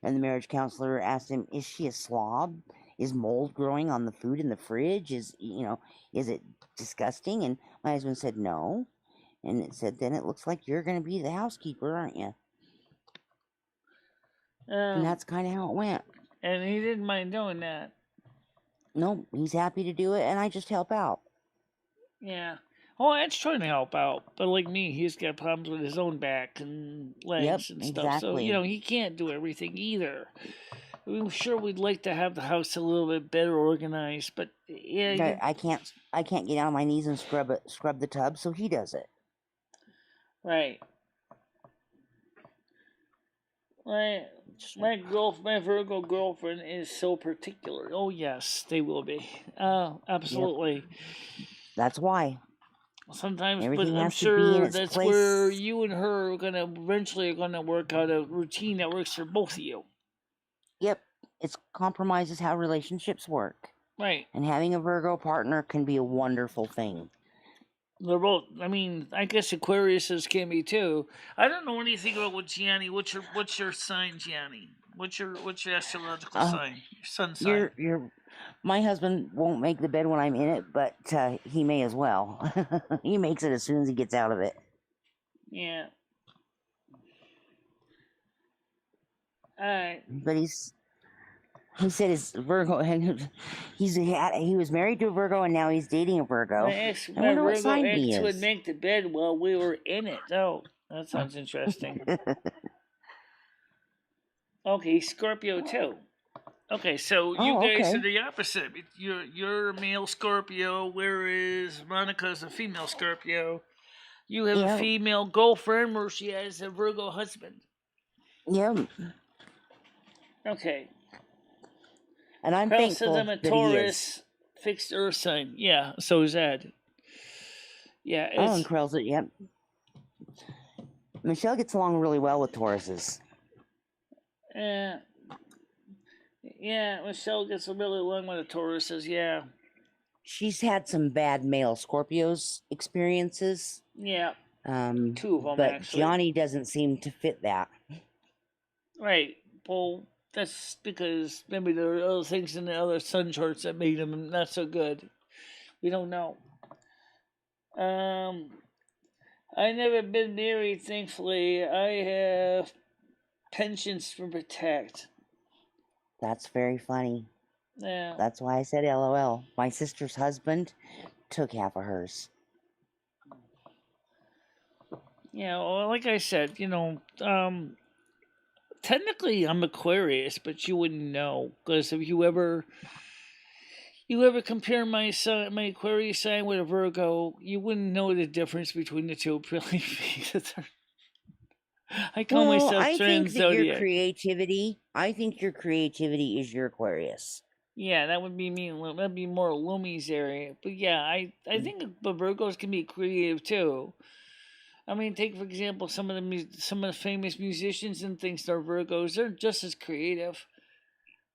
and the marriage counselor asked him, "Is she a slob? Is mold growing on the food in the fridge? Is it disgusting?" And my husband said no, and it said, "Then it looks like you're going to be the housekeeper, aren't you?" And that's kind of how it went. And he didn't mind doing that. No, he's happy to do it, and I just help out. Yeah. Oh, Ed's trying to help out, but like me, he's got problems with his own back and legs and stuff. Exactly. So he can't do everything either. I'm sure we'd like to have the house a little bit better organized, but yeah, I can't get down on my knees and scrub the tub, so he does it. Right. My Virgo girlfriend is so particular. Oh yes, they will be. Absolutely. Yep. That's why. Sometimes, everything but I'm has to be in sure its that's place. where you and her are gonna eventually work out a routine that works for both of you. Yep. It's compromises how relationships work. Right. And having a Virgo partner can be a wonderful thing. They're both. I mean, I guess Aquariuses can be too. I don't know anything about what Gianni. What's your sign, Gianni? What's your astrological sign? Your sun sign. My husband won't make the bed when I'm in it, but he may as well. He makes it as soon as he gets out of it. Yeah. All right. But He said his Virgo, and he was married to a Virgo, and now he's dating a Virgo. I My wonder what Virgo sign he ex would is. make the bed while we were in it. Oh, that sounds interesting. Okay, Scorpio too. Okay, so you Oh, guys okay. are the opposite. You're a male Scorpio, whereas Monica's a female Scorpio. You have a Yeah. female girlfriend where she has a Virgo husband. Yeah. Okay. And I'm Krell says I'm thankful a that he is. Taurus, fixed Earth sign. Yeah, so is Ed. Yeah, Oh, and it's Krell's it. Yep. Michelle gets along really well with Tauruses. yeah. Michelle gets really along with the Tauruses. Yeah, She's had some bad male Scorpios experiences. yeah. 2 of them But actually. Johnny doesn't seem to fit that. Right. Well, that's because maybe there are other things in the other sun charts that made him not so good. We don't know. I never been married, thankfully. I have pensions to protect. That's very funny. Yeah. That's why I said LOL. My sister's husband took half of hers. Yeah, well, like I said, technically I'm Aquarius, but you wouldn't know because if you ever compare my Aquarius sign with a Virgo, you wouldn't know the difference between the two. Really, because I call myself I think trans that your zodiac. creativity, is your Aquarius. Yeah, that would be me. That'd be more Lumi's area. But yeah, I think the Virgos can be creative too. I mean, take for example some of the famous musicians and things that are Virgos. They're just as creative.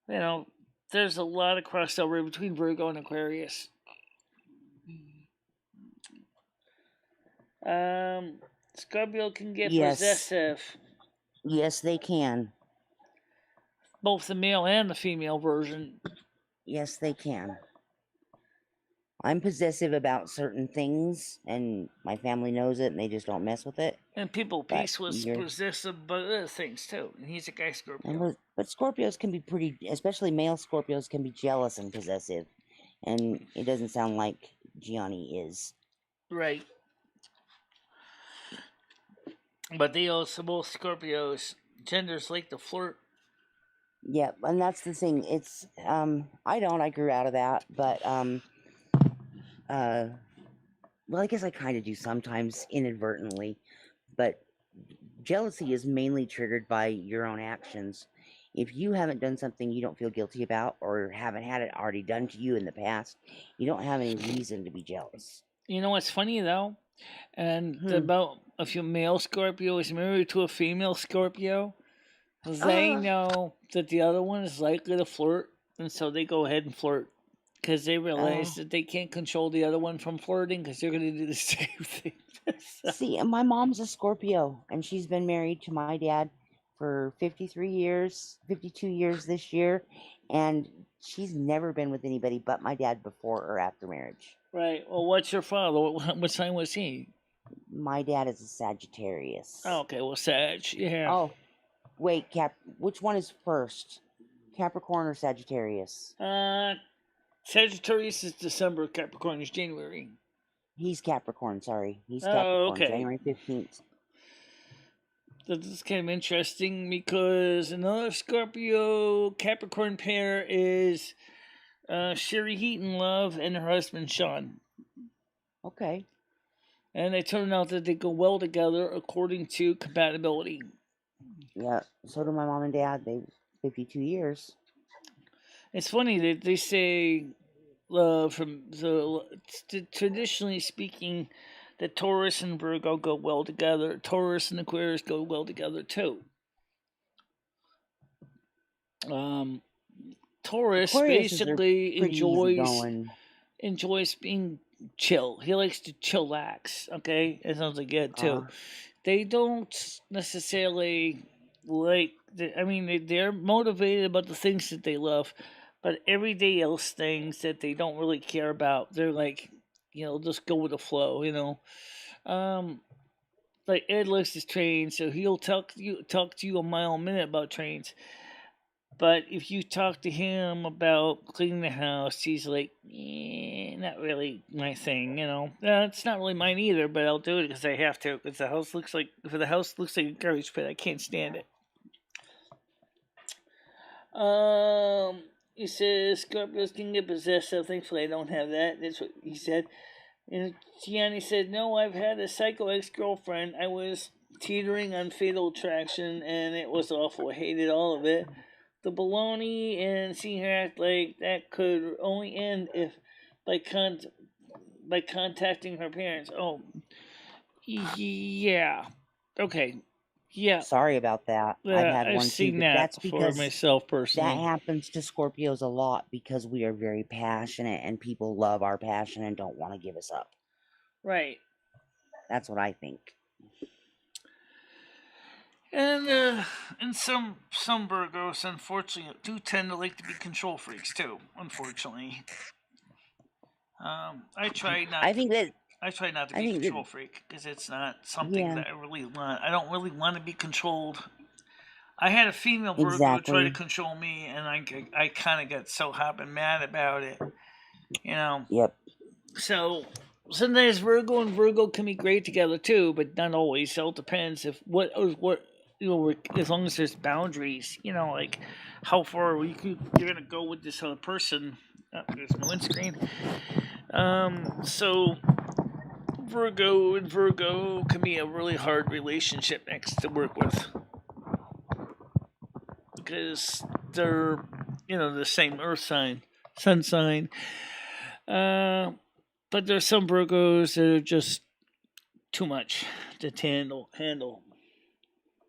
There's a lot of crossover between Virgo and Aquarius. Scorpio can get possessive. Yes, they can. Both the male and the female version. Yes, they can. I'm possessive about certain things, and my family knows it, and they just don't mess with it. And People Peace was possessive about other things too. And he's a guy Scorpio. But Scorpios can be pretty, especially male Scorpios can be jealous and possessive. And it doesn't sound like Gianni is. Right. But they also, both Scorpios, genders like to flirt. Yeah, and that's the thing. It's, I grew out of that, but, well, I guess I kind of do sometimes inadvertently, but jealousy is mainly triggered by your own actions. If you haven't done something you don't feel guilty about or haven't had it already done to you in the past, you don't have any reason to be jealous. You know what's funny though? And about if your male Scorpio is married to a female Scorpio, they know that the other one is likely to flirt, and so they go ahead and flirt. Because they realize that they can't control the other one from flirting because they're going to do the same thing. See, my mom's a Scorpio, and she's been married to my dad for 53 years, 52 years this year, and she's never been with anybody but my dad before or after marriage. Right. Well, what's your father? What sign was he? My dad is a Sagittarius. Oh, okay, well, Sag, yeah. Oh, wait, which one is first? Capricorn or Sagittarius? Sagittarius is December, Capricorn is January. He's Capricorn, sorry. He's Capricorn, okay. January 15th. This is kind of interesting because another Scorpio Capricorn pair is Sherry Heaton Love and her husband Sean. Okay. And they turn out that they go well together according to compatibility. Yeah, so do my mom and dad. They 52 years. It's funny that they say, traditionally speaking, that Taurus and Virgo go well together. Taurus and Aquarius go well together too. Taurus basically enjoys being chill. He likes to chillax. Okay, it sounds like it too. They don't necessarily they're motivated about the things that they love, but everyday else things that they don't really care about, they're like, just go with the flow. Like Ed likes his trains, so he'll talk to you a mile a minute about trains. But if you talk to him about cleaning the house, he's like, not really my thing, you know. It's not really mine either, but I'll do it because I have to. Because the house looks like, if the house looks like a garbage pit, I can't stand it. He says Scorpios can get possessed, so thankfully I don't have that. That's what he said. And Gianni said, no, I've had a psycho ex-girlfriend. I was teetering on fatal attraction, and it was awful. I hated all of it. The baloney and seeing her act like that could only end if by contacting her parents. Oh, yeah. Okay. Yeah. Sorry about that. I've had I've one too, seen but that that's for because myself that personally. happens to Scorpios a lot because we are very passionate and people love our passion and don't want to give us up. Right. That's what I think. And some Virgos, unfortunately, do tend to like to be control freaks too. Unfortunately, I try not. I think that I try not to I be a think control that freak because it's not something yeah, that I really want. I don't really want to be controlled. I had a female Virgo try to exactly. control me, and I kind of got so hot and mad about it. You know, Yep. so sometimes Virgo and Virgo can be great together too, but not always. So it depends if what you know, as long as there's boundaries, you know, like how far you're gonna go with this other person. There's my windscreen. So Virgo and Virgo can be a really hard relationship next to work with because they're, you know, the same Earth sign, Sun sign. But there's some Virgos that are just too much to handle.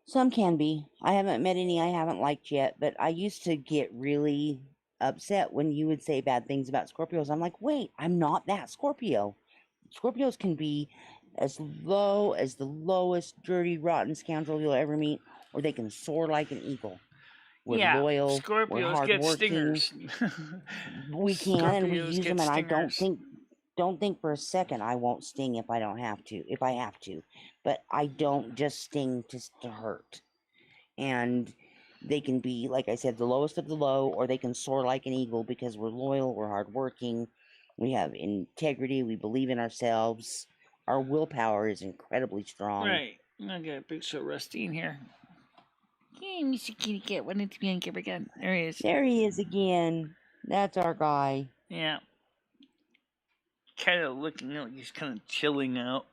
Some can be. I haven't met any I haven't liked yet, but I used to get really upset when you would say bad things about Scorpios. I'm like, wait, I'm not that Scorpio. Scorpios can be as low as the lowest, dirty, rotten scoundrel you'll ever meet, or they can soar like an eagle. We're Yeah, loyal, we're Scorpios get hardworking, stingers. we can and we Scorpios use them, get and I stingers. don't think for a second I won't sting if I don't have to, if I have to, but I don't just sting to hurt. And they can be, like I said, the lowest of the low, or they can soar like an eagle because we're loyal, we're hardworking, we have integrity, we believe in ourselves, our willpower is incredibly strong. Right. I got a picture of Rusty in here. Hey, Mr. Kitty Cat, why don't you be on camera again? There he is. There he is again. That's our guy. Yeah. Kind of looking like he's kind of chilling out.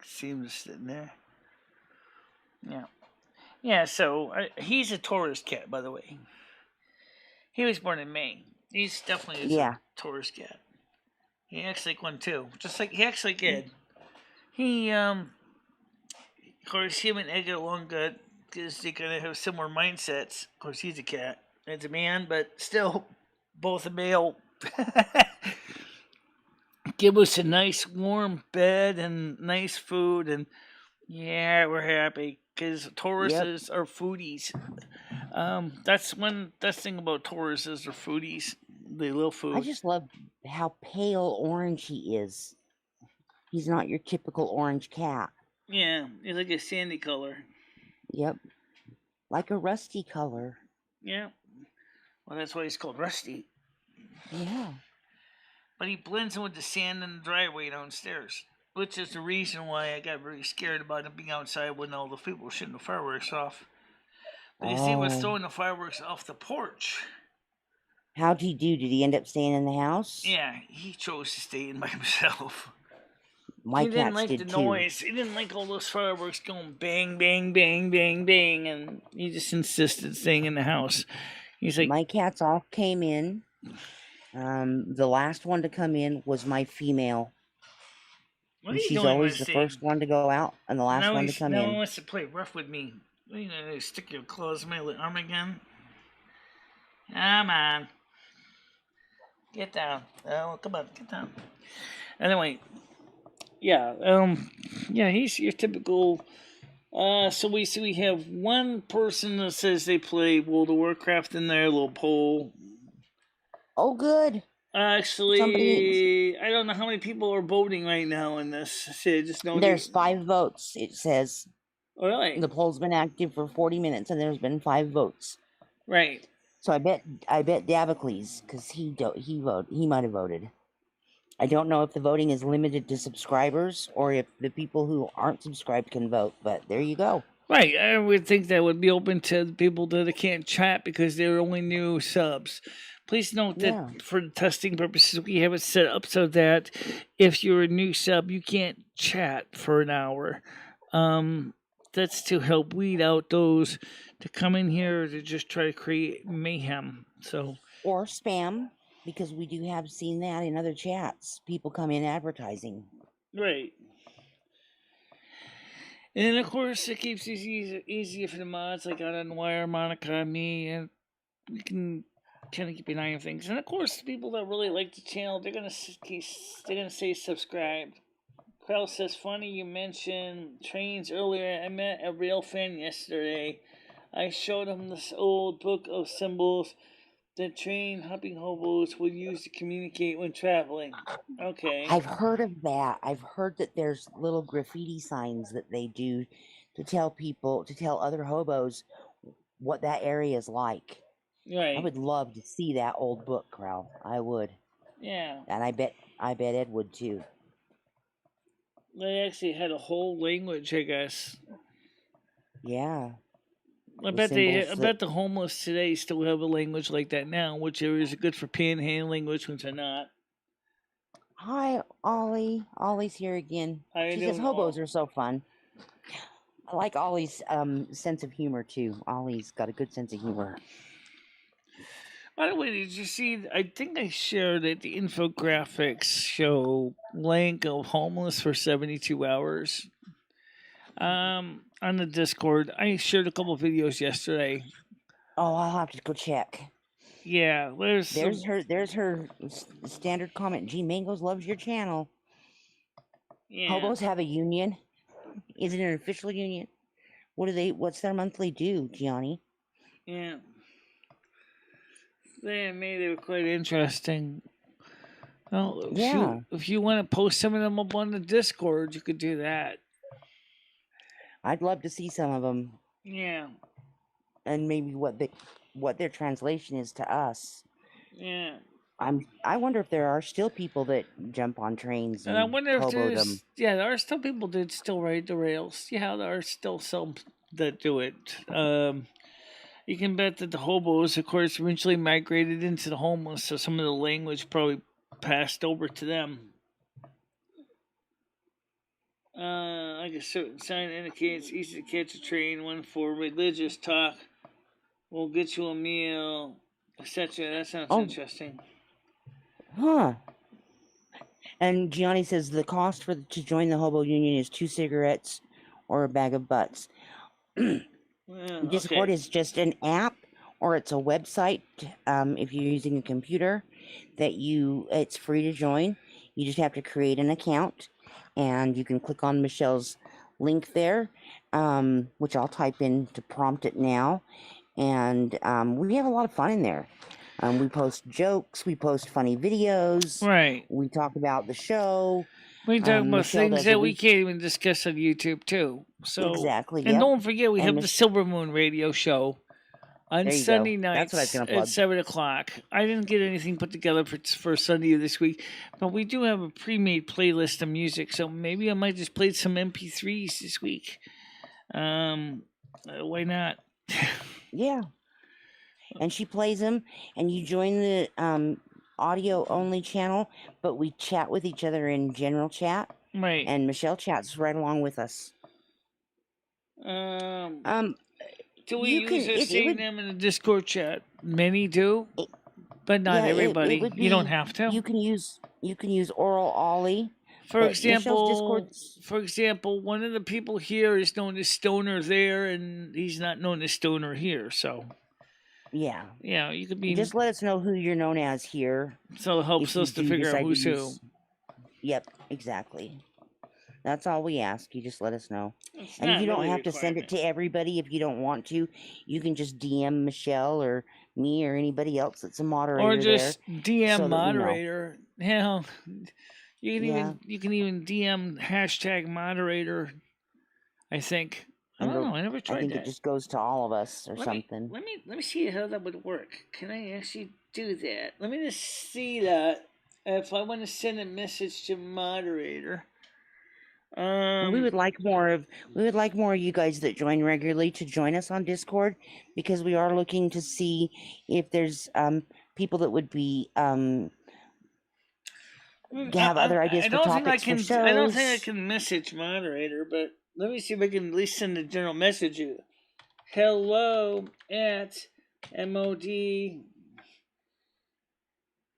See him just sitting there. Yeah. Yeah, so he's a Taurus cat, by the way. He was born in May. He's definitely is Yeah. a Taurus cat. He acts like one too. Just like he acts like Ed. He of course him and Ed get along good because they kind of have similar mindsets. Of course he's a cat. Ed's a man, but still both a male. Give us a nice warm bed and nice food, and yeah, we're happy because Tauruses are foodies. That's thing about Tauruses are foodies. They love food. I just love how pale orange he is. He's not your typical orange cat. Yeah, he's like a sandy color. Yep. Like a rusty color. Yeah. Well, that's why he's called Rusty. Yeah. But he blends in with the sand in the driveway downstairs, which is the reason why I got very scared about him being outside when all the people were shooting the fireworks off. But you see, he was throwing the fireworks off the porch. How'd he do? Did he end up staying in the house? Yeah, he chose to stay in by himself. My He didn't cats like did the too. noise. He didn't like all those fireworks going bang, bang, bang, bang, bang, and he just insisted staying in the house. He's like, My cats all came in. The last one to come in was my female. what are you She's doing, always the Rusty? first one to go out and the last Now one to come he in. wants to play rough with me. You know, stick your claws in my arm again. Come on. Get down. Oh, come on, get down. Anyway, yeah, he's your typical. So we have one person that says they play World of Warcraft in their little poll. Oh, good. Actually, I don't know how many people are voting right now in this. See, I just know there's 5 votes. It says Oh, really? the poll's been active for 40 minutes and there's been 5 votes. Right. So I bet Davocles, because he might have voted. I don't know if the voting is limited to subscribers or if the people who aren't subscribed can vote, but there you go. Right, I would think that would be open to the people that can't chat because they're only new subs. Please note Yeah. that for testing purposes, we have it set up so that if you're a new sub, you can't chat for an hour. That's to help weed out those to come in here to just try to create mayhem. So, Or spam, because we do have seen that in other chats. People come in advertising. right. And then, of course, it keeps it easier for the mods like on Wire, Monica, me, and you can kind of keep an eye on things. And of course, the people that really like the channel, they're gonna say subscribe. Kraus says, funny you mentioned trains earlier. I met a rail fan yesterday. I showed him this old book of symbols that train hopping hobos would use to communicate when traveling. Okay. I've heard of that. I've heard that there's little graffiti signs that they do to tell people, to tell other hobos what that area is like. Right. I would love to see that old book, Crow. I would. Yeah. And I bet Ed would too. They actually had a whole language, I guess. Yeah. I bet the homeless today still have a language like that now, which is good for panhandling, which ones are not. Hi, Ollie. Ollie's here again. She says hobos are so fun. I like Ollie's sense of humor too. Ollie's got a good sense of humor. By the way, did you see? I think I shared it. The infographics show link of homeless for 72 hours. On the Discord, I shared a couple videos yesterday. Oh, I'll have to go check. Yeah, there's her standard comment. G Mangos loves your channel. Yeah. Hobos have a union. Is it an official union? What's their monthly due, Gianni? Yeah. They made it quite interesting. Well, if you want to post some of them up on the Discord, you could do that. I'd love to see some of them. Yeah. And maybe what their translation is to us. Yeah. I wonder if there are still people that jump on trains and I wonder if them. Yeah, there are still people that still ride the rails. Yeah, there are still some that do it. You can bet that the hobos, of course, eventually migrated into the homeless, so some of the language probably passed over to them. Like a certain sign indicates easy to catch a train, one for religious talk. We'll get you a meal, etc. That sounds interesting. Huh. And Gianni says the cost to join the hobo union is 2 cigarettes or a bag of butts. Discord is just an app, or it's a website. If you're using a computer, it's free to join. You just have to create an account, and you can click on Michelle's link there, which I'll type in to prompt it now. And we have a lot of fun in there. We post jokes, we post funny videos. Right. We talk about the show. We talk about things that we can't even discuss on YouTube too. So exactly. And don't forget, we have the Silvermoon radio show on Sunday nights at 7 o'clock. I didn't get anything put together for Sunday this week, but we do have a pre-made playlist of music. So maybe I might just play some MP3s this week. Why not? Yeah. And she plays them, and you join the audio only channel, but we chat with each other in general chat. Right. And Michelle chats right along with us. Do we use the same name in the Discord chat? Many do, but not everybody. You don't have to. You can use Oral Ollie. For example, one of the people here is known as Stoner there, and he's not known as Stoner here. So, yeah, you could be. Just let us know who you're known as here. So it helps us to figure out who's who. Yep, exactly. That's all we ask. You just let us know. And you don't have to send it to everybody if you don't want to. You can just DM Michelle or me or anybody else that's a moderator. Or just DM moderator. Hell, you can even DM hashtag moderator. I think I don't know. I never I tried think it that. just goes to all of us or Let something. me see how that would work. Can I actually do that? Let me just see that. If I want to send a message to moderator. And we would like more of you guys that join regularly to join us on Discord, because we are looking to see if there's people that would be have other ideas for topics for shows. I don't think I can message moderator, but let me see if I can at least send a general message. Hello at mod.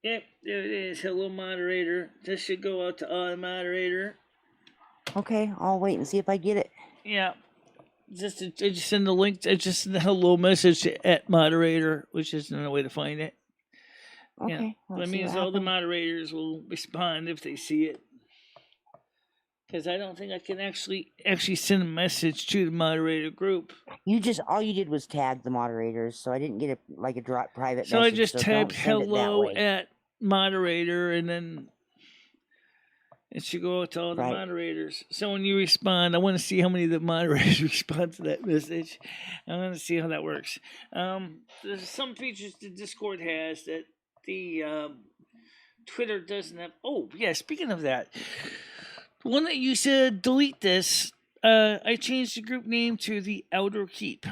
Yep, there it is. Hello, moderator. This should go out to all moderator. Okay, I'll wait and see if I get it. Yeah. I just send the link. I just send the hello message at moderator, which is another way to find it. Okay. Yeah. That means all the moderators will respond if they see it. Because I don't think I can actually send a message to the moderator group. All you did was tag the moderators, so I didn't get a private message. So I just typed hello at moderator, and then it should go out to all the moderators. So when you respond, I want to see how many of the moderators respond to that message. I want to see how that works. There's some features the Discord has that the Twitter doesn't have. Oh, yeah, speaking of that, the one that you said delete this, I changed the group name to the Outer Keep.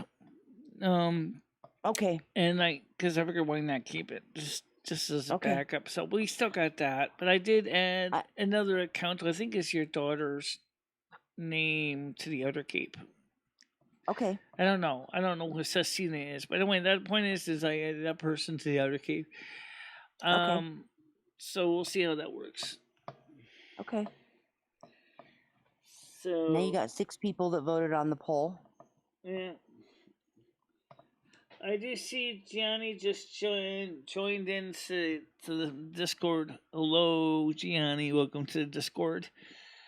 Okay. And because I figured why not keep it? Just as a backup. So we still got that. But I did add another account. I think it's your daughter's name to the Outer Keep. Okay. I don't know who Cecina is. But anyway, that point is I added that person to the Outer Keep. So we'll see how that works. Okay. So now you got 6 people that voted on the poll. Yeah. I do see Gianni just joined into the Discord. Hello, Gianni. Welcome to the Discord.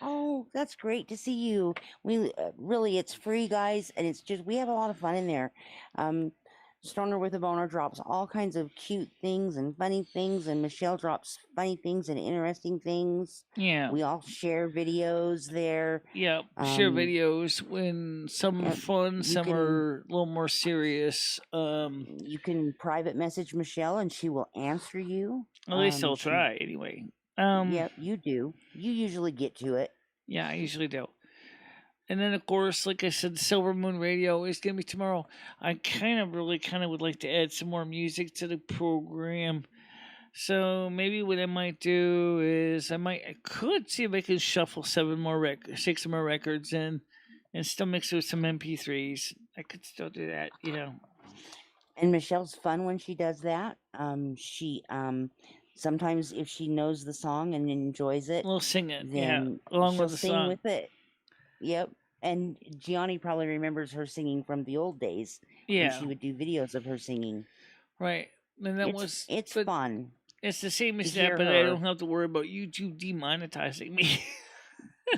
Oh, that's great to see you. We really, it's free, guys, and it's just we have a lot of fun in there. Stoner with a Boner drops all kinds of cute things and funny things, and Michelle drops funny things and interesting things. Yeah. We all share videos there. Yeah, share videos when some are fun, some are a little more serious. You can private message Michelle and she will answer you. At least I'll try anyway. Yep, you do. You usually get to it. Yeah, I usually do. And then, of course, like I said, Silvermoon Radio is going to be tomorrow. I really would like to add some more music to the program. So maybe what I might do is I could see if I can shuffle 6 more records in and still mix it with some MP3s. I could still do that, And Michelle's fun when she does that. She sometimes if she knows the song and enjoys it, we'll sing it. Then along she'll with the sing song. with it. Yep. And Gianni probably remembers her singing from the old days. Yeah. When she would do videos of her singing. Right. And it's fun. It's the same as that, but I don't have to worry about YouTube demonetizing me.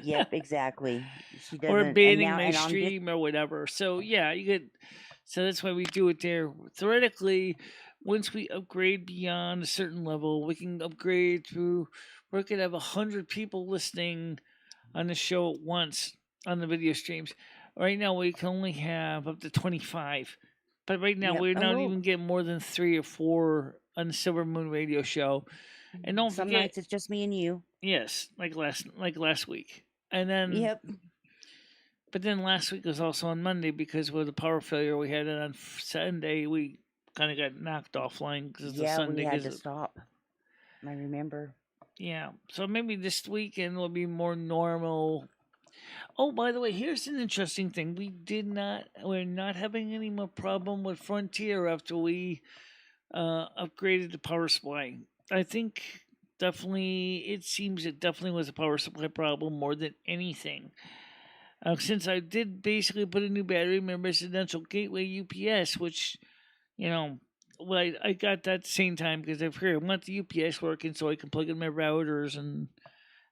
Yep, exactly. She doesn't, or banning my stream or whatever. So yeah, you could. So that's why we do it there. Theoretically, once we upgrade beyond a certain level, we can upgrade to we could have 100 people listening on the show at once on the video streams. Right now, we can only have up to 25. But right now, we're not even getting more than 3 or 4 on the Silvermoon Radio show. And don't some forget, nights it's just me and you. Yes, like last week. And then Yep. But then last week was also on Monday because with the power failure we had it on Sunday. We kind of got knocked offline because of Sunday. Yeah, we had to stop. I remember. Yeah, so maybe this weekend will be more normal. Oh, by the way, here's an interesting thing. We're not having any more problem with Frontier after we upgraded the power supply. I think it seems it definitely was a power supply problem more than anything. Since I did basically put a new battery in my residential gateway UPS, which, I got that at the same time because I figured I want the UPS working so I can plug in my routers and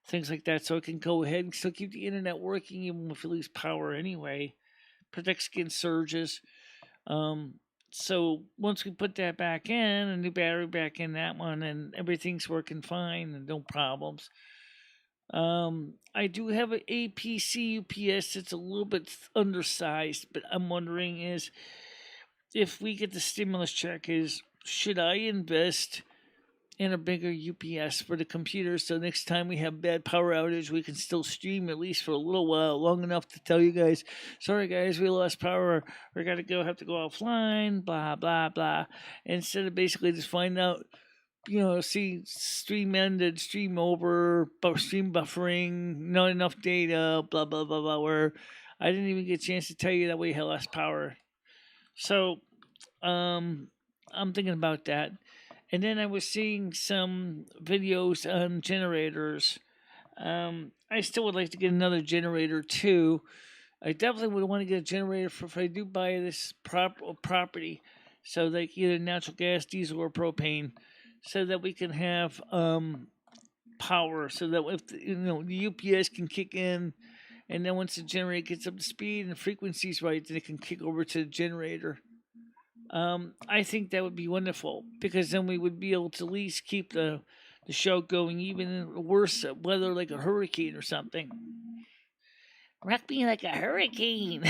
things like that, so I can go ahead and still keep the internet working even if you lose power anyway. Protects against surges. So once we put that back in, a new battery back in that one, and everything's working fine and no problems. I do have an APC UPS that's a little bit undersized, but I'm wondering is if we get the stimulus check, is should I invest in a bigger UPS for the computer so next time we have bad power outage we can still stream at least for a little while, long enough to tell you guys, sorry guys, we lost power, we gotta go, have to go offline, blah blah blah, instead of basically just find out, see stream ended, stream over, stream buffering, not enough data, blah blah blah blah, where I didn't even get a chance to tell you that we had lost power. So I'm thinking about that. And then I was seeing some videos on generators. I still would like to get another generator too. I definitely would want to get a generator for if I do buy this property, so like either natural gas, diesel, or propane, so that we can have power. So that if the UPS can kick in, and then once the generator gets up to speed and the frequency's right, then it can kick over to the generator. I think that would be wonderful because then we would be able to at least keep the show going, even in worse weather like a hurricane or something. Rock me like a hurricane.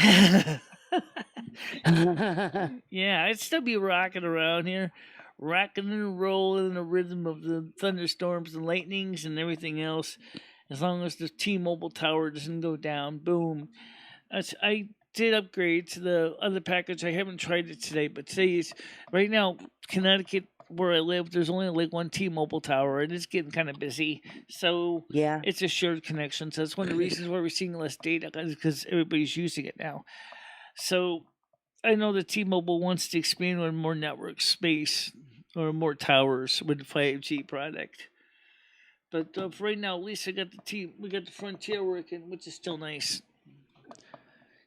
Yeah, I'd still be rocking around here, rocking and rolling in the rhythm of the thunderstorms and lightnings and everything else, as long as the T-Mobile tower doesn't go down. Boom. I did upgrade to the other package. I haven't tried it today, but today is right now Connecticut where I live. There's only like one T-Mobile tower, and it's getting kind of busy. So Yeah. it's a shared connection. So that's one of the reasons why we're seeing less data because everybody's using it now. So I know that T-Mobile wants to expand on more network space or more towers with the 5G product. But for right now, at least we got the Frontier working, which is still nice.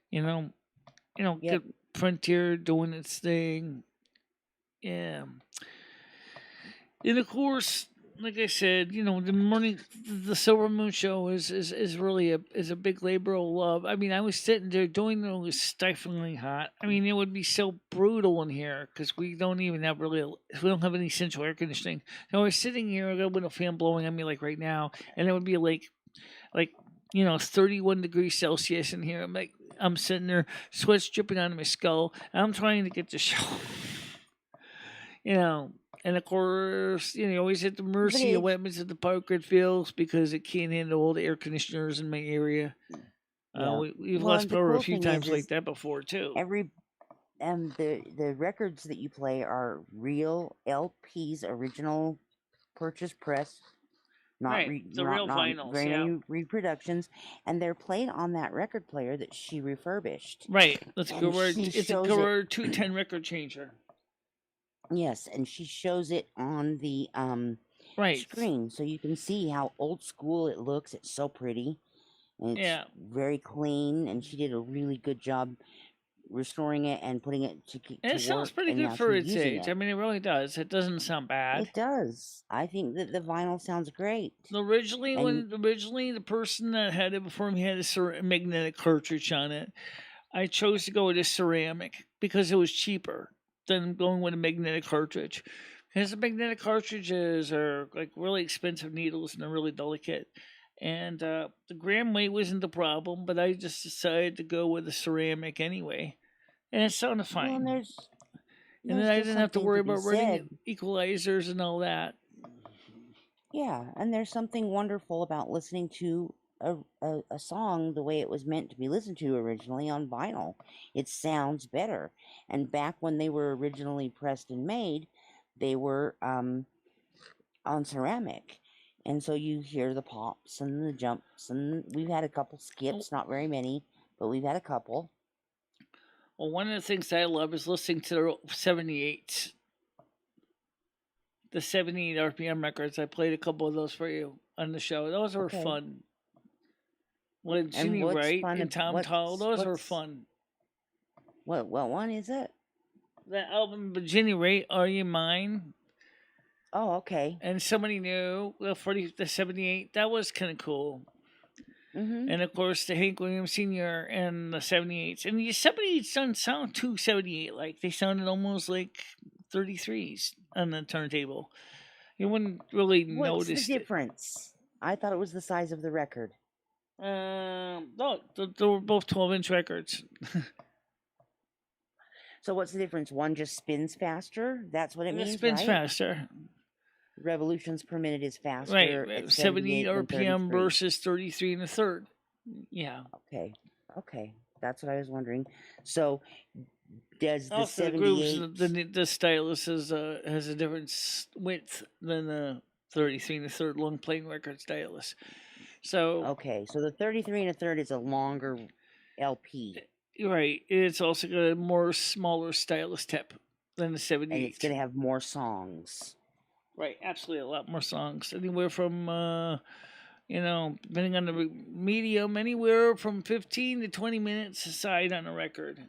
Yep. Get Frontier doing its thing. Yeah. And of course, like I said, the Silvermoon show is really a big labor of love. I mean, I was sitting there doing it, it was stiflingly hot. I mean, it would be so brutal in here because we don't have any central air conditioning. So I was sitting here, I got a window fan blowing on me like right now, and it would be like 31 degrees Celsius in here. I'm sitting there, sweat's dripping out of my skull. And I'm trying to get the show. And of course, you always at the mercy of what happens at the power grid fails because it can't handle all the air conditioners in my area. Yeah. We've Well, lost the power cool a few thing times is like that before too. the records that you play are real LPs, original purchase press, not Right, the real vinyls, very yeah. many reproductions, and they're played on that record player that she refurbished. Right, it's And she a shows Guerrero 210 record changer. Yes, and she shows it on the Right. screen, so you can see how old school it looks. It's so pretty, and it's very clean, and she did a really good job restoring it and putting it to And it work. sounds pretty and good now for she's its using age. it. I mean, it really does. It doesn't sound bad. It does. I think that the vinyl sounds great. Originally, the person that had it before me had a magnetic cartridge on it, I chose to go with a ceramic because it was cheaper than going with a magnetic cartridge. Because the magnetic cartridges are like really expensive needles and they're really delicate. And the gram weight wasn't the problem, but I just decided to go with a ceramic anyway. And it sounded fine. Well, and then I didn't have to worry about running equalizers and all that. Yeah, and there's something wonderful about listening to a song the way it was meant to be listened to originally on vinyl. It sounds better. And back when they were originally pressed and made, they were on ceramic. And so you hear the pops and the jumps, and we've had a couple skips, not very many, but we've had a couple. Well, one of the things I love is listening to the 78s. The 78 RPM records. I played a couple of those for you on the show. Those were fun. With Ginny Wright and Tom Tall, those were fun. What one is it? The album by Ginny Wright, Are You Mine? Oh, okay. And Somebody New, for the 78, that was kind of cool. Mm-hmm. And of course, the Hank Williams Sr. and the 78s. And the 78s don't sound too 78 like. They sounded almost like 33s on the turntable. You wouldn't really notice the difference? I thought it was the size of the record. No, they were both 12-inch records. So what's the difference? One just spins faster. That's what it And it means, spins right? faster. Revolutions per minute is faster Right, at 78 78 than RPM 33. versus 33 and a third. Yeah. Okay, that's what I was wondering. So does the Also, the grooves, 78? the stylus has a different width than the 33 and a third long playing record stylus. So Okay, so the 33 and a third is a longer LP, you're right. It's also got a more smaller stylus tip than the and 78. it's going to have more songs. Right, absolutely a lot more songs. Anywhere from depending on the medium, anywhere from 15 to 20 minutes aside on a record,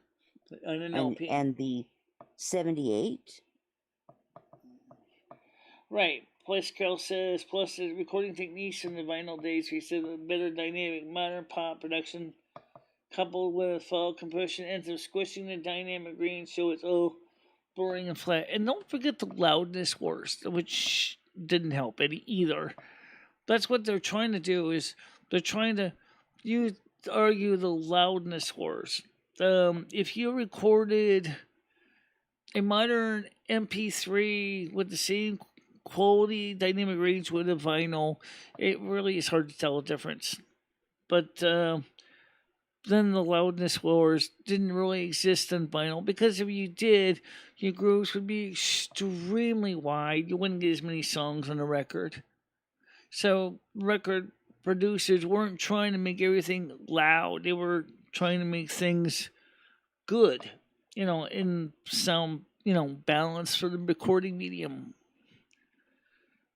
on an LP. And the 78? Right. Plus, Carol says, plus the recording techniques from the vinyl days, we said a better dynamic modern pop production coupled with fall compression ends up squishing the dynamic range so it's boring and flat. And don't forget the loudness wars, which didn't help any either. That's what they're trying to do, is they're trying to argue the loudness wars. If you recorded a modern MP3 with the same quality dynamic range with a vinyl, it really is hard to tell the difference. But then the loudness wars didn't really exist on vinyl, because if you did, your grooves would be extremely wide. You wouldn't get as many songs on a record. So record producers weren't trying to make everything loud. They were trying to make things good, in sound, balance for the recording medium.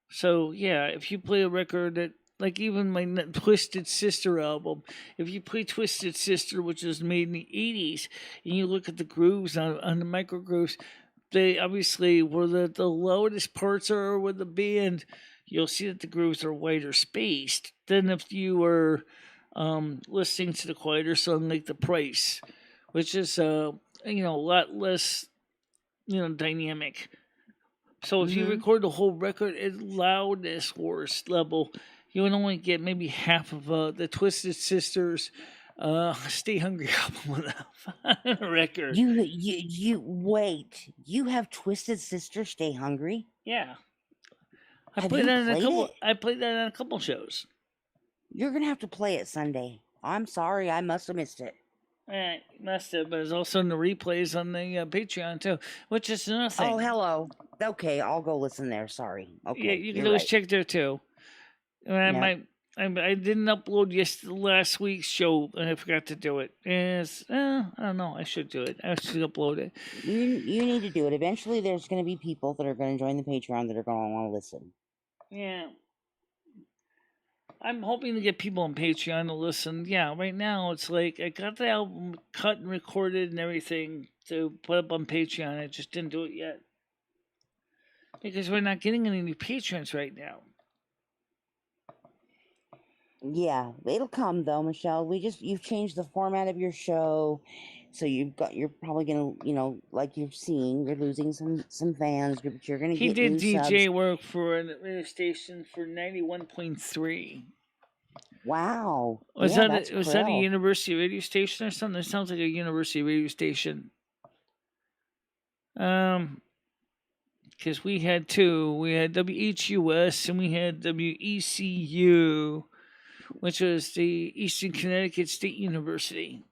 So yeah, if you play a record that, like even my Twisted Sister album, if you play Twisted Sister, which was made in the 80s, and you look at the grooves on the micro grooves, they obviously where the loudest parts are with the band, you'll see that the grooves are wider spaced than if you were listening to the quieter song like The Price, which is a lot less dynamic. So if you record the whole record at loudness wars level, you would only get maybe half of the Twisted Sisters Stay Hungry album on a record. You wait. You have Twisted Sister Stay Hungry? Yeah. Have you played it? I played that on a couple shows. You're gonna have to play it Sunday. I'm sorry, I must have missed it. Must have, but it's also in the replays on the Patreon too, which is another thing. Oh, hello. Okay, I'll go listen there. Sorry. Okay, Yeah, you can always check there too. And I didn't upload last week's show, and I forgot to do it. I don't know. I should do it. I should upload it. You need to do it. Eventually, there's going to be people that are going to join the Patreon that are going to want to listen. Yeah. I'm hoping to get people on Patreon to listen. Yeah, right now it's like I got the album cut and recorded and everything to put up on Patreon. I just didn't do it yet because we're not getting any new patrons right now. Yeah, it'll come though, Michelle. You've changed the format of your show, so you're probably gonna, like you're seeing, you're losing some fans, but you're gonna get new He did DJ subs. work for a radio station for 91.3. Wow, Was yeah, that a university radio station or something? It sounds like a university radio station. Because we had two. We had WHUS and we had WECU, which was the Eastern Connecticut State University.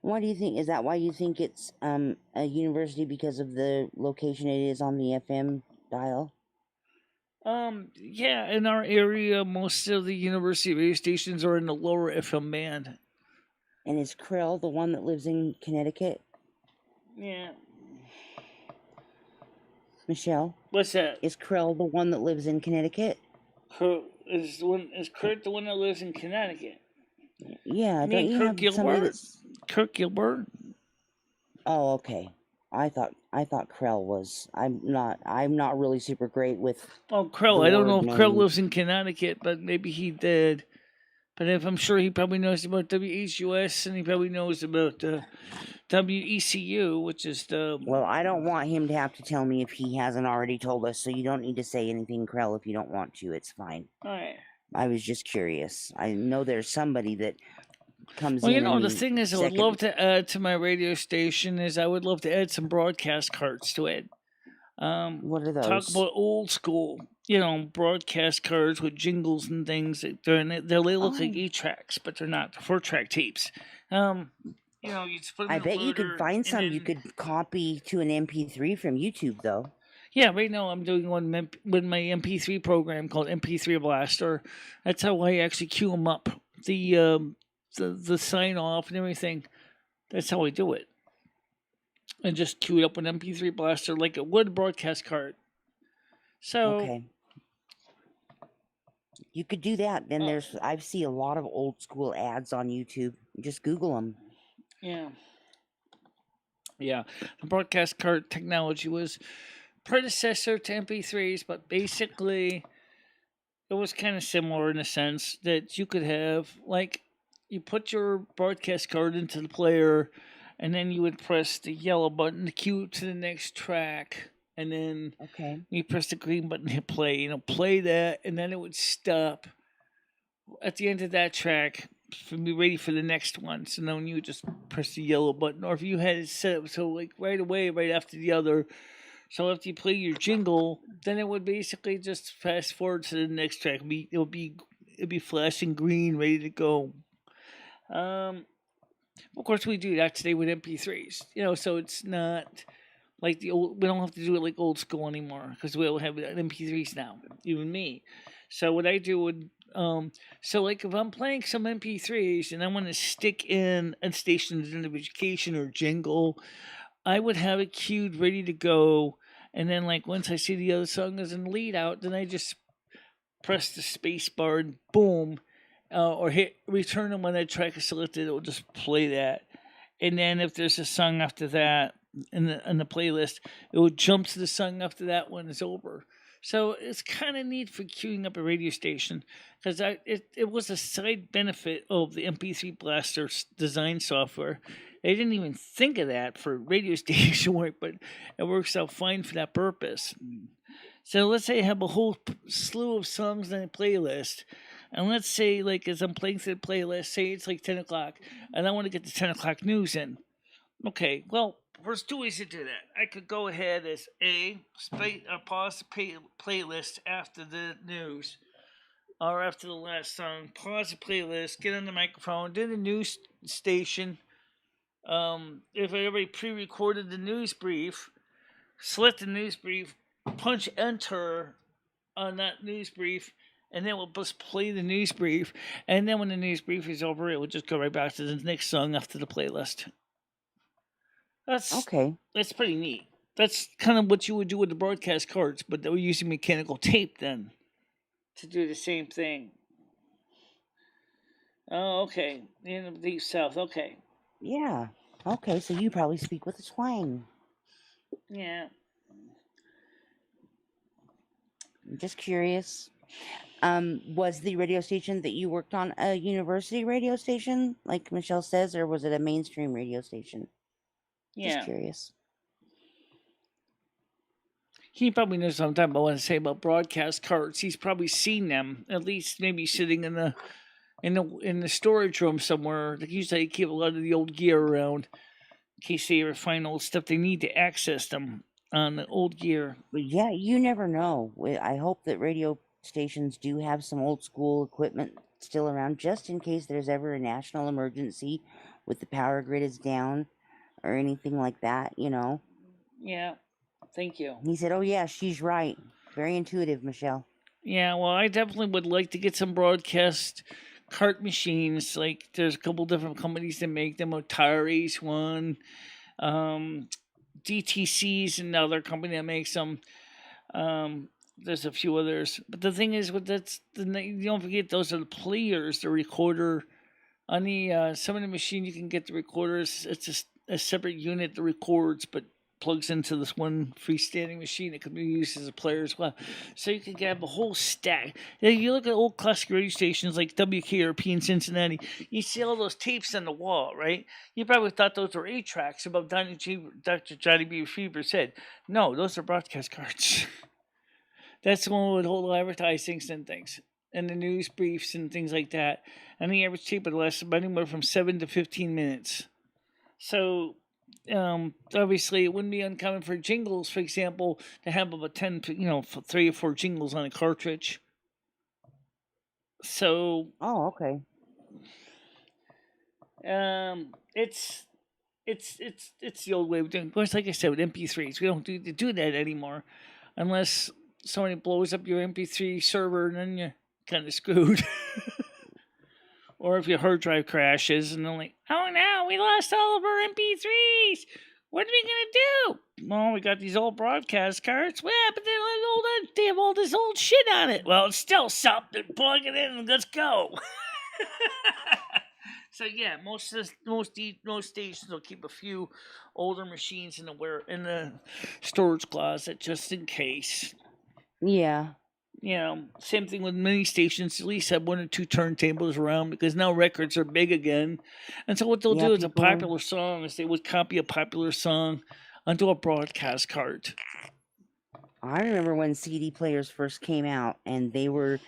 Why do you think? Is that why you think it's a university, because of the location it is on the FM dial? Yeah, in our area, most of the university radio stations are in the lower FM band. And is Krill the one that lives in Connecticut? Yeah. Michelle? What's that? Is Krill the one that lives in Connecticut? Is Kurt the one that lives in Connecticut? Yeah, don't you Kirk have somebody that's... Kirk Gilbert? Oh, okay. I thought Krell was. I'm not really super great with. Oh, Krell. I don't know if Krell lives in Connecticut, but maybe he did. But I'm sure he probably knows about WHUS, and he probably knows about WECU, which is the. Well, I don't want him to have to tell me if he hasn't already told us, so you don't need to say anything, Krell, if you don't want to. It's fine. All right. I was just curious. I know there's somebody that comes Well, in the and thing is, I would love to add to my radio station is I would love to add some broadcast cards to it. What are Talk those? about old school, broadcast cards with jingles and things. They look like Oh, 8 tracks, but they're not. They're 4-track tapes. You just put them I in a bet you could loader, find and some you then could copy to an MP3 from YouTube, though. yeah, right now I'm doing one with my MP3 program called MP3 Blaster. That's how I actually queue them up. The sign off and everything. That's how I do it. And just queue it up with MP3 Blaster like it would a broadcast card. So, Okay. You could do that. Then uh, I see a lot of old school ads on YouTube. Just Google them. yeah. Yeah, the broadcast card technology was predecessor to MP3s, but basically it was kind of similar in a sense that you could have like you put your broadcast card into the player, and then you would press the yellow button to cue to the next track, and then Okay. you press the green button to hit play. Play that, and then it would stop at the end of that track for be ready for the next one. So then you would just press the yellow button, or if you had it set up so like right away, right after the other. So after you play your jingle, then it would basically just fast forward to the next track. It'd be flashing green, ready to go. Of course, we do that today with MP3s. So it's not like the old. We don't have to do it like old school anymore because we all have MP3s now. Even me. So what I do would so like if I'm playing some MP3s and I want to stick in a station's identification or jingle, I would have it queued ready to go, and then like once I see the other song is in lead out, then I just press the space bar and boom, or hit return, and when that track is selected, it will just play that. And then if there's a song after that in the playlist, it will jump to the song after that one is over. So it's kind of neat for queuing up a radio station because it was a side benefit of the MP3 Blaster design software. They didn't even think of that for radio station work, but it works out fine for that purpose. So let's say I have a whole slew of songs in a playlist, and let's say like as I'm playing through the playlist, say it's like 10 o'clock, and I want to get the 10 o'clock news in. Okay, well, there's 2 ways to do that. I could go ahead as pause the playlist after the news, or after the last song. Pause the playlist, get on the microphone, do the news station. If I already pre-recorded the news brief, select the news brief, punch enter on that news brief, and then we'll just play the news brief. And then when the news brief is over, it will just go right back to the next song after the playlist. That's pretty neat. That's kind of what you would do with the broadcast cards, but they were using mechanical tape then to do the same thing. Oh, okay. In the deep south. Okay. Yeah. Okay, so you probably speak with a twang. Yeah. I'm just curious. Was the radio station that you worked on a university radio station, like Michelle says, or was it a mainstream radio station? Yeah. Just curious. He probably knows what I'm talking about when I say about broadcast cards. He's probably seen them, at least maybe sitting in the storage room somewhere. Like usually they keep a lot of the old gear around in case they ever find old stuff they need to access them on the old gear. But yeah, you never know. I hope that radio stations do have some old school equipment still around, just in case there's ever a national emergency with the power grid is down or anything like that, Yeah. Thank you. He said, "Oh yeah, she's right. Very intuitive, Michelle." Yeah, well, I definitely would like to get some broadcast cart machines. Like, there's a couple different companies that make them. Atari's one, DTC's another company that makes them. There's a few others, but the thing is, you don't forget those are the players, the recorder. On the some of the machine, you can get the recorders. It's a separate unit that records, but plugs into this one freestanding machine that can be used as a player as well. So you can have a whole stack. You look at old classic radio stations like WKRP in Cincinnati, you see all those tapes on the wall, right? You probably thought those were 8-tracks above Dr. Johnny B. Fever's head. No, those are broadcast cards. That's the one with whole advertisings and things. and the news briefs and things like that. And the average tape would last about anywhere from 7 to 15 minutes. So, obviously, it wouldn't be uncommon for jingles, for example, to have about 10, 3 or 4 jingles on a cartridge. So, Oh, okay. it's the old way of doing. Of course, like I said, with MP3s, we don't do that anymore, unless somebody blows up your MP3 server, and then you're kind of screwed. Or if your hard drive crashes, and they're like, "Oh no, we lost all of our MP3s. What are we gonna do?" Well, we got these old broadcast cards. Well, but they have all this old shit on it. Well, it's still something. Plug it in and let's go. So yeah, most stations will keep a few older machines in the storage closet just in case. Yeah. Same thing with many stations. At least have 1 or 2 turntables around because now records are big again. And so what they'll do is a popular song is they would copy a popular song onto a broadcast card. I remember when CD players first came out, and they were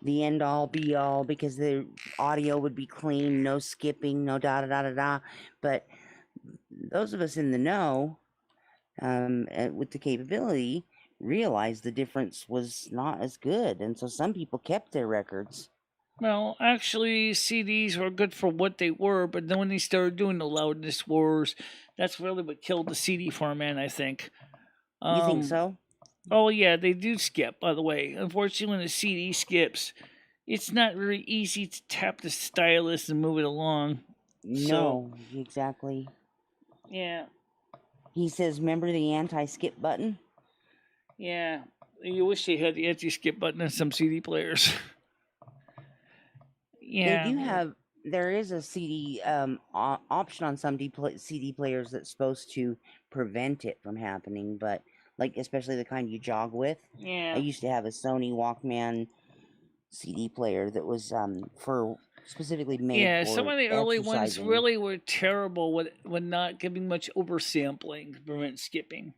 the end all be all because the audio would be clean, no skipping, no da da da da da. But those of us in the know, with the capability, realized the difference was not as good, and so some people kept their records. Well, actually, CDs were good for what they were, but then when they started doing the loudness wars, that's really what killed the CD format, I think. You think so? Oh, yeah, they do skip, by the way. Unfortunately, when the CD skips, it's not very easy to tap the stylus and move it along. No, exactly. Yeah. He says, remember the anti-skip button? Yeah. You wish they had the anti-skip button on some CD players. Yeah. They do have, there is a CD option on some CD players that's supposed to prevent it from happening, but like especially the kind you jog with. Yeah. I used to have a Sony Walkman CD player that was for specifically made for some of the early ones exercising. really were terrible with not giving much oversampling to prevent skipping.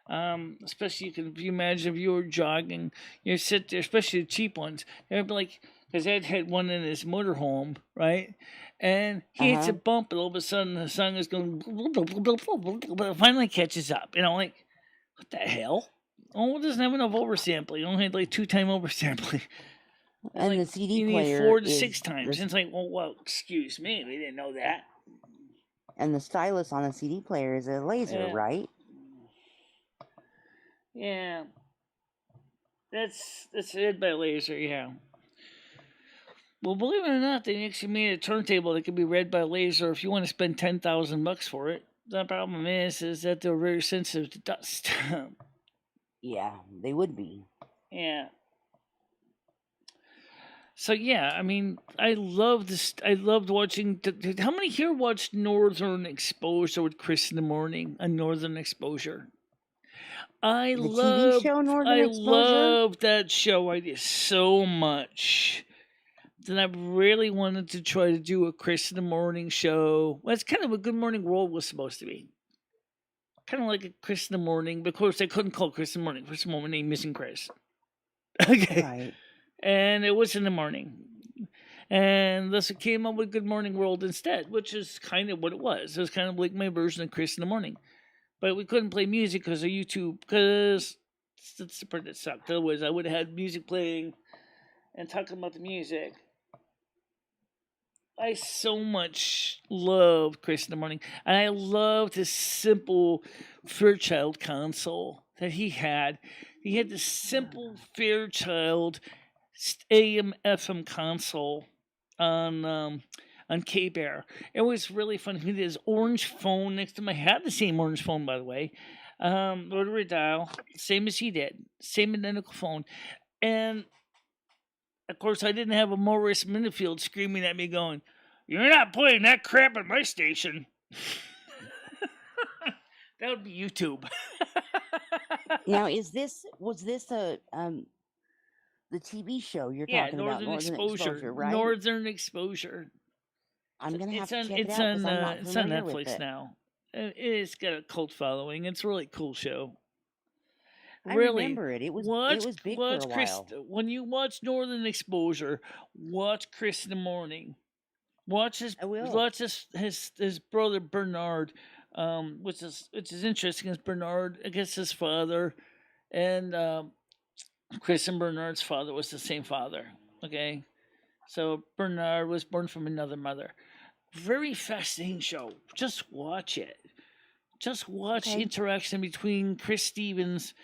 Especially if you imagine if you were jogging, you sit there, especially the cheap ones. They'd be like, because Ed had one in his motorhome, right? And he hits a bump, and all of a sudden the song is going, but it finally catches up. Like, what the hell? Oh, it doesn't have enough oversampling. It only had like 2-time oversampling. And like, the CD you player need 4 to 6 times. And it's like, well, excuse me, we didn't know that. And the stylus on the CD player is a laser, right? Yeah. That's read by laser, yeah. Well, believe it or not, they actually made a turntable that can be read by laser if you want to spend $10,000 for it. The problem is that they're very sensitive to dust. Yeah, they would be. Yeah. So yeah, I mean, I love this. I loved watching. How many here watched Northern Exposure with Chris in the morning? A Northern Exposure. TV show Northern Exposure? love that show idea so much that I really wanted to try to do a Chris in the morning show. Well, it's kind of a Good Morning World was supposed to be. Kind of like a Chris in the morning, but of course they couldn't call Chris in the morning. First moment named Missing Chris. Okay. Right. And it was in the morning. And thus it came up with Good Morning World instead, which is kind of what it was. It was kind of like my version of Chris in the morning. But we couldn't play music because of YouTube, because that's the part that sucked. Otherwise, I would have had music playing and talking about the music. I so much loved Chris in the morning. And I loved his simple Fairchild console that he had. He had this simple Fairchild AM FM console on K-Bear. It was really fun. He had his orange phone next to him. I had the same orange phone, by the way. Rotary dial, same as he did. Same identical phone. And, of course, I didn't have a Morris Minifield screaming at me going, "You're not playing that crap at my station." That would be YouTube. Now, was this a the TV show you're talking about? Northern Exposure, right? Northern Exposure. I'm gonna have to check it out because I'm not it's on familiar with Netflix it. now. It's got a cult following. It's a really cool show. I Really, remember it. It watch was big for a watch Chris while. when you watch Northern Exposure. Watch Chris in the morning. I will. Watch his brother Bernard, which is interesting. Is Bernard against his father, and Chris and Bernard's father was the same father. Okay, so Bernard was born from another mother. Very fascinating show. Just watch it. Just watch the Okay. interaction between Chris Stevens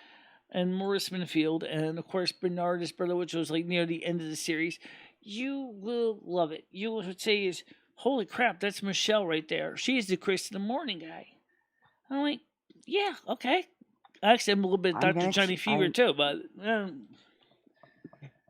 and Morris Minfield, and of course Bernard, his brother, which was like near the end of the series. You will love it. You will say is, holy crap, that's Michelle right there. She's the Chris in the Morning guy. I'm like, yeah, okay. Actually, I'm a little bit I'm Dr. gonna. Johnny Fever I'm too, but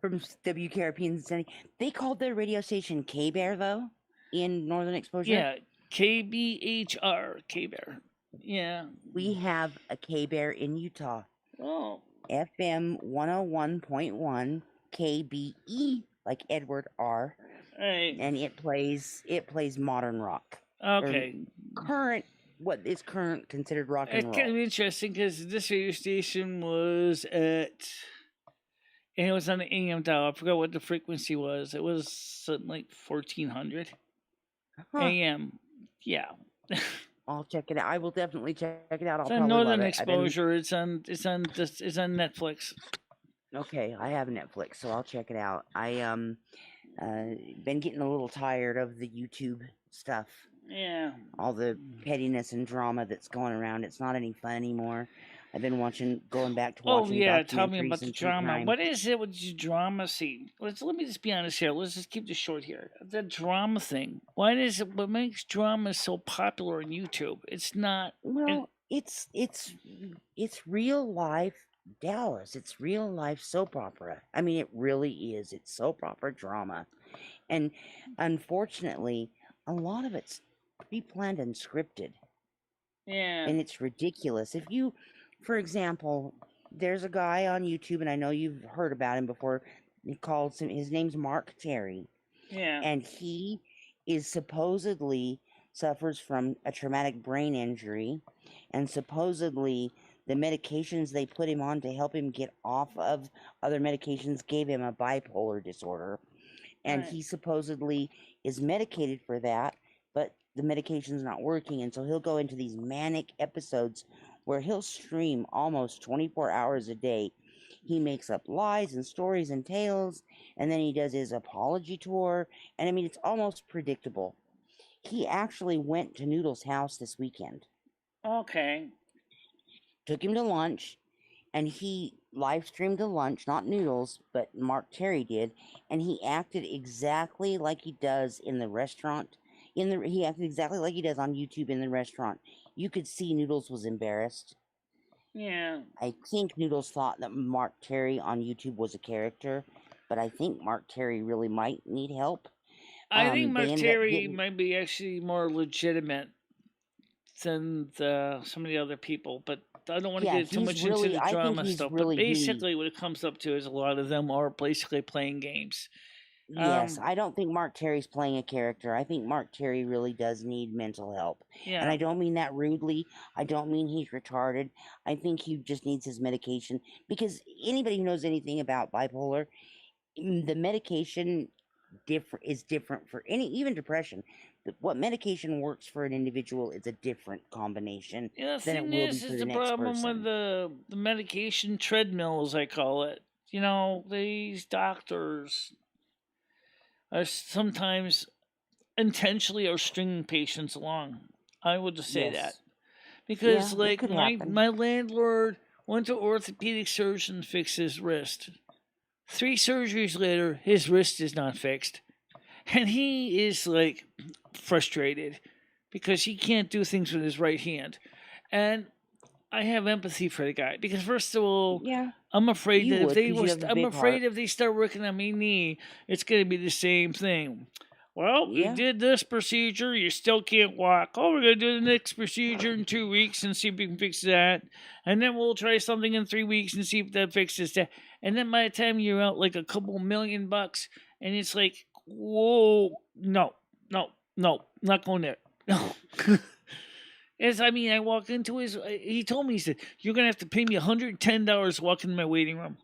from WKRP in Cincinnati. They called their radio station K Bear though in Northern Exposure. yeah, KBHR, K Bear. Yeah. We have a K Bear in Utah. Oh, FM 101.1 KBE like Edward R, hey. and it plays modern rock. Okay. Current what is current considered rock and It's roll. kind of interesting because this radio station was at, and it was on the AM dial. I forgot what the frequency was. It was something like 1400 Huh. AM. Yeah. I'll check it out. I will definitely check it out. I'll It's on probably love Northern it. Exposure. It's on Netflix. Okay, I have Netflix, so I'll check it out. I been getting a little tired of the YouTube stuff. Yeah. All the pettiness and drama that's going around. It's not any fun anymore. I've been going back to Oh watching yeah, tell me documentaries about the and true drama. crime. What is it with the drama scene? Let me just be honest here. Let's just keep this short here. The drama thing. What is it? What makes drama so popular on YouTube? It's not. Well, it's real life Dallas. It's real life soap opera. I mean, it really is. It's soap opera drama, and unfortunately, a lot of it's pre-planned and scripted. Yeah. And it's ridiculous. If you, for example, there's a guy on YouTube, and I know you've heard about him before. His name's Mark Terry, Yeah. and he is supposedly suffers from a traumatic brain injury, and supposedly the medications they put him on to help him get off of other medications gave him a bipolar disorder, and Right. he supposedly is medicated for that, but the medication's not working, and so he'll go into these manic episodes where he'll stream almost 24 hours a day. He makes up lies and stories and tales, and then he does his apology tour, and I mean, it's almost predictable. He actually went to Noodle's house this weekend, Okay. took him to lunch, and he live streamed the lunch, not Noodles, but Mark Terry did, and he acted exactly like he does in the restaurant. He acted exactly like he does on YouTube in the restaurant. You could see Noodles was embarrassed. Yeah. I think Noodles thought that Mark Terry on YouTube was a character, but I think Mark Terry really might need help. I think They Mark ended up Terry getting might be actually more legitimate than some of the other people, but I don't want to yeah, get too he's much really into the I think drama he's stuff. But really who basically, what it comes up to is a lot of them are basically playing games. Yes, I don't think Mark Terry's playing a character. I think Mark Terry really does need mental help. And I Yeah. don't mean that rudely. I don't mean he's retarded. I think he just needs his medication because anybody who knows anything about bipolar, the medication is different for even depression. What medication works for an individual is a different combination Yeah, the than it thing will be is for the the next problem with person. the medication treadmills, I call it. You know, these doctors are sometimes intentionally are stringing patients along. I would just say that. Yes. Because Yeah, it like could my happen. my landlord went to orthopedic surgeon to fix his wrist. 3 surgeries later, his wrist is not fixed. And he is like frustrated because he can't do things with his right hand. And I have empathy for the guy because first of all, Yeah, I'm afraid you that would because you have a I'm big afraid heart. if they start working on my knee, it's gonna be the same thing. Well, you Yeah. did this procedure, you still can't walk. Oh, we're gonna do the next procedure in 2 weeks and see if we can fix that. And then we'll try something in 3 weeks and see if that fixes that. And then by the time you're out like a couple $1,000,000, and it's like, whoa, no, not going there. No. I walk into his. He told me, he said, "You're gonna have to pay me $110 to walk into my waiting room."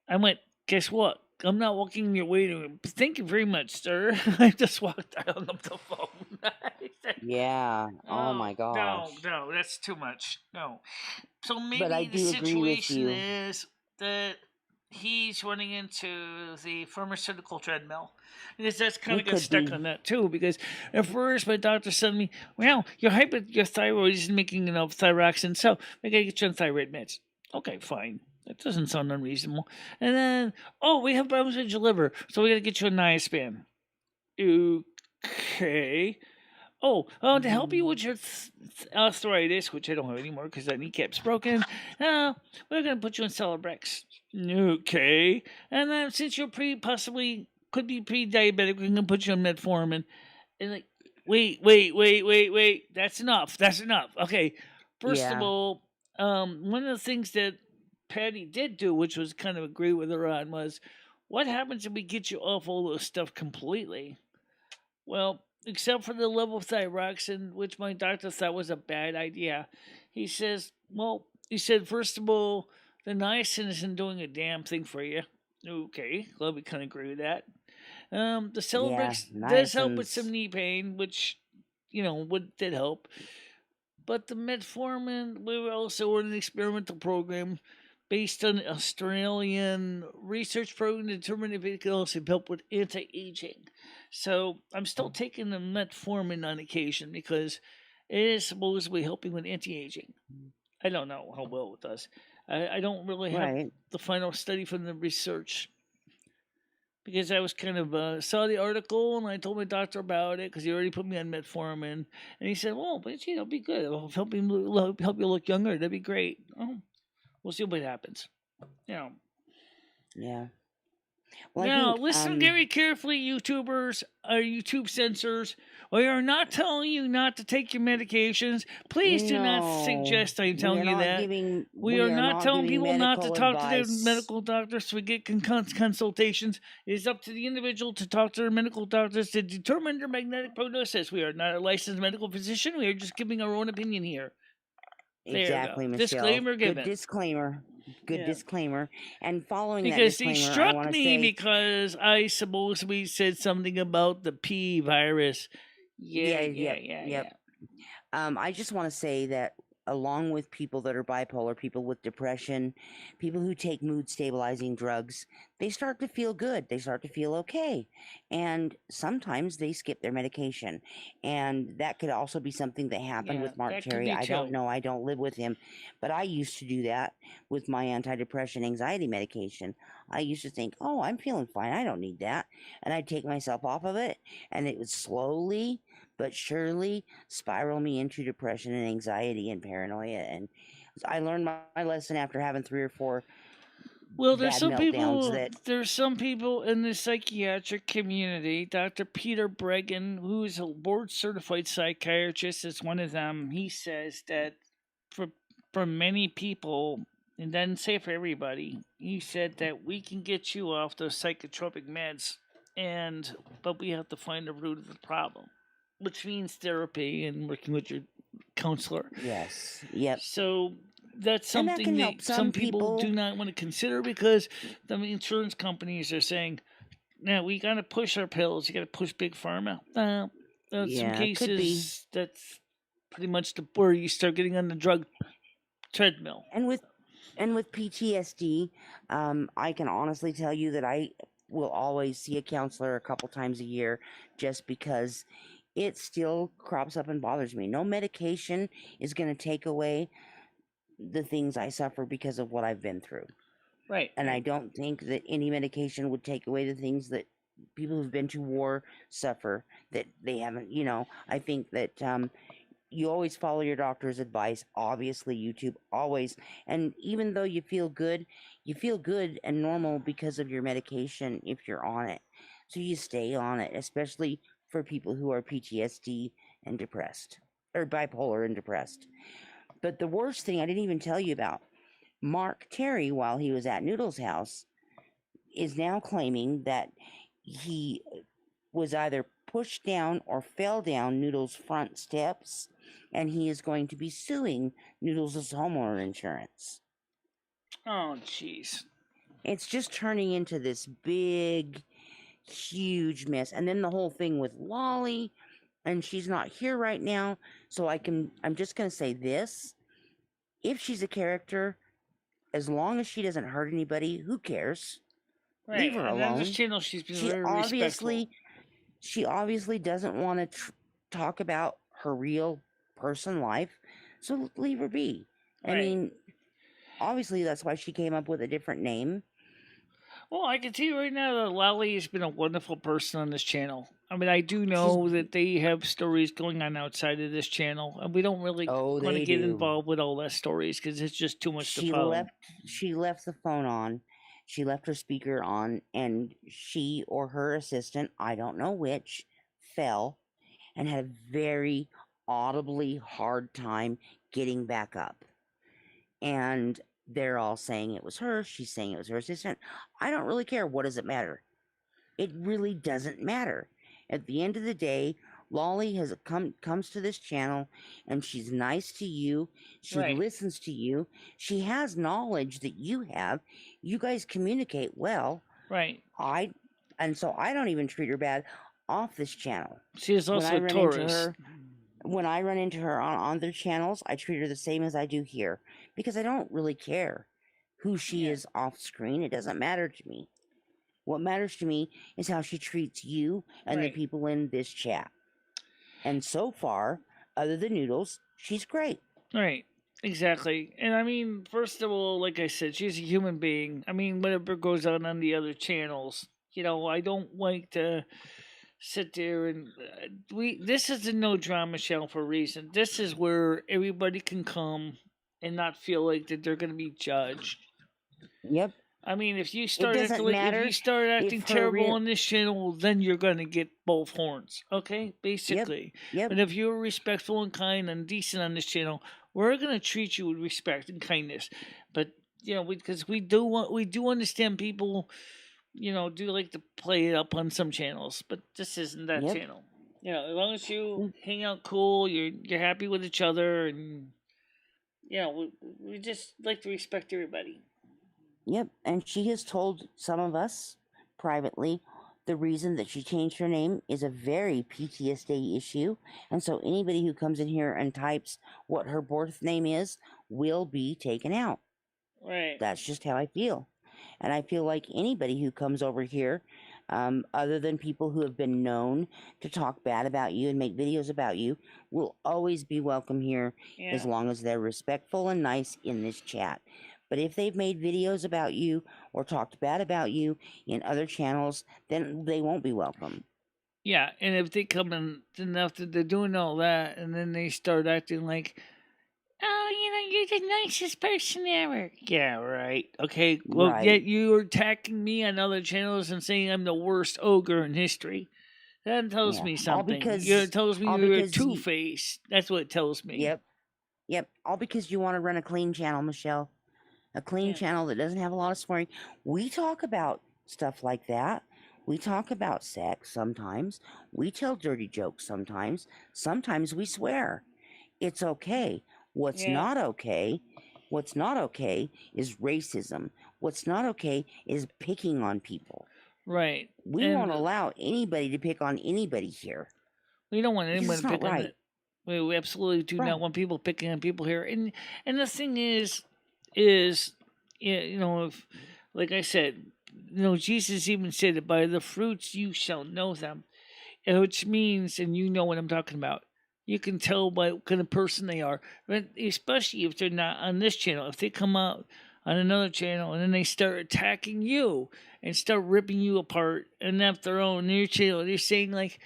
I went, "Guess what? I'm not walking in your waiting room. Thank you very much, sir." I just walked. I hung up the phone. I said, Yeah. Oh "Oh my no, gosh. no, that's too much. No." So But I maybe the do agree with situation you. is that he's running into the pharmaceutical treadmill. Because that's kind of It got could stuck be. on that too. Because at first my doctor said to me, "Well, your thyroid isn't making enough thyroxine, so we gotta get you on thyroid meds." Okay, fine. That doesn't sound unreasonable. And then, oh, we have problems with your liver, so we gotta get you a niaspan. Okay. Oh, to help you with your arthritis, which I don't have anymore because that kneecap's broken, we're going to put you on Celebrex. Okay. And then since you're possibly could be pre-diabetic, we're going to put you on metformin. And like, wait. That's enough. That's enough. Okay. First of Yeah. all, one of the things that Patty did do, which was kind of agree with her on, was what happens if we get you off all this stuff completely? Well, except for the levothyroxine, which my doctor thought was a bad idea. He said, first of all, the niacin isn't doing a damn thing for you. Okay, well, we kind of agree with that. The Yeah. Celebrex does help with some Niacin's. knee pain, which, did help. But the metformin, we were also in an experimental program based on Australian research program to determine if it could also help with anti-aging. So I'm still taking the metformin on occasion because it is supposedly helping with anti-aging. I don't know how well it does. I don't really have Right. the final study from the research because I was kind of saw the article and I told my doctor about it because he already put me on metformin and he said, "Well, but it'll be good. It'll help you look younger. That'd be great." Oh, we'll see what happens. You know. Yeah. Well, I Now, think listen very carefully, YouTubers, YouTube censors. We are not telling you not to take your medications. Please do not no. suggest I'm We are telling you not that. giving We are we are not not telling giving people not to medical talk to their advice. medical doctors to get consultations. It is up to the individual to talk to their medical doctors to determine their magnetic prognosis. We are not a licensed medical physician. We are just giving our own opinion here. There you go. Exactly, Michelle. Disclaimer Good given. disclaimer. Good Yeah. disclaimer. And following that Because he disclaimer, I struck want to me say, because I suppose we said something about the P virus. Yeah. yep. I just want to say that along with people that are bipolar, people with depression, people who take mood stabilizing drugs, they start to feel good. They start to feel okay. And sometimes they skip their medication. And that could also be something that happened Yeah, with Mark that could Terry. be I don't too. know. I don't live with him. But I used to do that with my antidepressant anxiety medication. I used to think, oh, I'm feeling fine. I don't need that. And I'd take myself off of it. And it would slowly but surely spiral me into depression and anxiety and paranoia. And I learned my lesson after having 3 or 4 Well, bad meltdowns that there's some people in the psychiatric community. Dr. Peter Bregan, who is a board certified psychiatrist, is one of them. He says that for for many people, and doesn't say for everybody, he said that we can get you off those psychotropic meds, but we have to find the root of the problem, which means therapy and working with your counselor. yes, yep. So that's And that something can that help some some people do people. not want to consider because the insurance companies are saying, "Now we got to push our pills. You got to push big pharma." In some Yeah, it could be. cases, that's pretty much where you start getting on the drug treadmill. And with PTSD, I can honestly tell you that I will always see a counselor a couple times a year just because it still crops up and bothers me. No medication is going to take away the things I suffer because of what I've been through. Right. And I Right. don't think that any medication would take away the things that people who've been to war suffer that they haven't, I think that you always follow your doctor's advice. Obviously, YouTube always. And even though you feel good and normal because of your medication if you're on it. So you stay on it, especially for people who are PTSD and depressed or bipolar and depressed. But the worst thing I didn't even tell you about, Mark Terry, while he was at Noodle's house, is now claiming that he was either pushed down or fell down Noodle's front steps and he is going to be suing Noodles' homeowner insurance. Oh, jeez. It's just turning into this big, huge mess. And then the whole thing with Lolly, and she's not here right now, so I'm just going to say this. If she's a character, as long as she doesn't hurt anybody, who cares? Right. Leave her and on this alone. channel, she's been She very obviously, respectful. she obviously doesn't want to talk about her real person life, so leave her be. I Right. mean, obviously that's why she came up with a different name. Well, I can tell you right now that Lolly has been a wonderful person on this channel. I mean, I do know that they have stories going on outside of this channel, and we don't really want to they get do. involved with all that stories because it's just too much to follow. She left the phone on. She left her speaker on, and she or her assistant, I don't know which, fell and had a very audibly hard time getting back up. And they're all saying it was her. She's saying it was her assistant. I don't really care. What does it matter? It really doesn't matter. At the end of the day, Lolly comes to this channel, and she's nice to you. She listens to you. She has knowledge that you have. You guys communicate well. Right. So I don't even treat her bad off this channel. She is also a Taurus. When I run into her on other channels, I treat her the same as I do here, because I don't really care who she is off screen. It doesn't matter to me. What matters to me is how she treats you and the people in this chat. And so far, other than Noodles, she's great. Right. Exactly. And I mean, first of all, like I said, she's a human being. I mean, whatever goes on the other channels, I don't like to sit there and this is a no drama channel for a reason. This is where everybody can come and not feel like that they're going to be judged. Yep. I mean, if you start acting terrible on this channel, then you're going to get both horns. Okay, basically. Yep. But if you're respectful and kind and decent on this channel, we're going to treat you with respect and kindness. But because we do understand people, do like to play it up on some channels, but this isn't that channel. As long as you hang out cool, you're happy with each other, and we just like to respect everybody. Yep, and she has told some of us privately the reason that she changed her name is a very PTSD issue, and so anybody who comes in here and types what her birth name is will be taken out. Right. That's just how I feel. And I feel like anybody who comes over here, other than people who have been known to talk bad about you and make videos about you, will always be welcome here as long as they're respectful and nice in this chat. But if they've made videos about you or talked bad about you in other channels, then they won't be welcome. Yeah, and if they come in, then after they're doing all that, and then they start acting like, oh, you're the nicest person ever. Yeah, right. Okay, well, yet you're attacking me on other channels and saying I'm the worst ogre in history. That tells me something. It tells me you're a two-face. That's what it tells me. Yep. All because you want to run a clean channel, Michelle. A clean channel that doesn't have a lot of swearing. We talk about stuff like that. We talk about sex sometimes. We tell dirty jokes sometimes. Sometimes we swear. It's okay. What's not okay is racism. What's not okay is picking on people. Right. We won't allow anybody to pick on anybody here. We don't want anyone to pick on it. We absolutely do not want people picking on people here. And the thing is, if, like I said, Jesus even said that by the fruits you shall know them, which means, and you know what I'm talking about, you can tell by what kind of person they are, but especially if they're not on this channel. If they come out on another channel and then they start attacking you and start ripping you apart, and after on your channel they're saying like,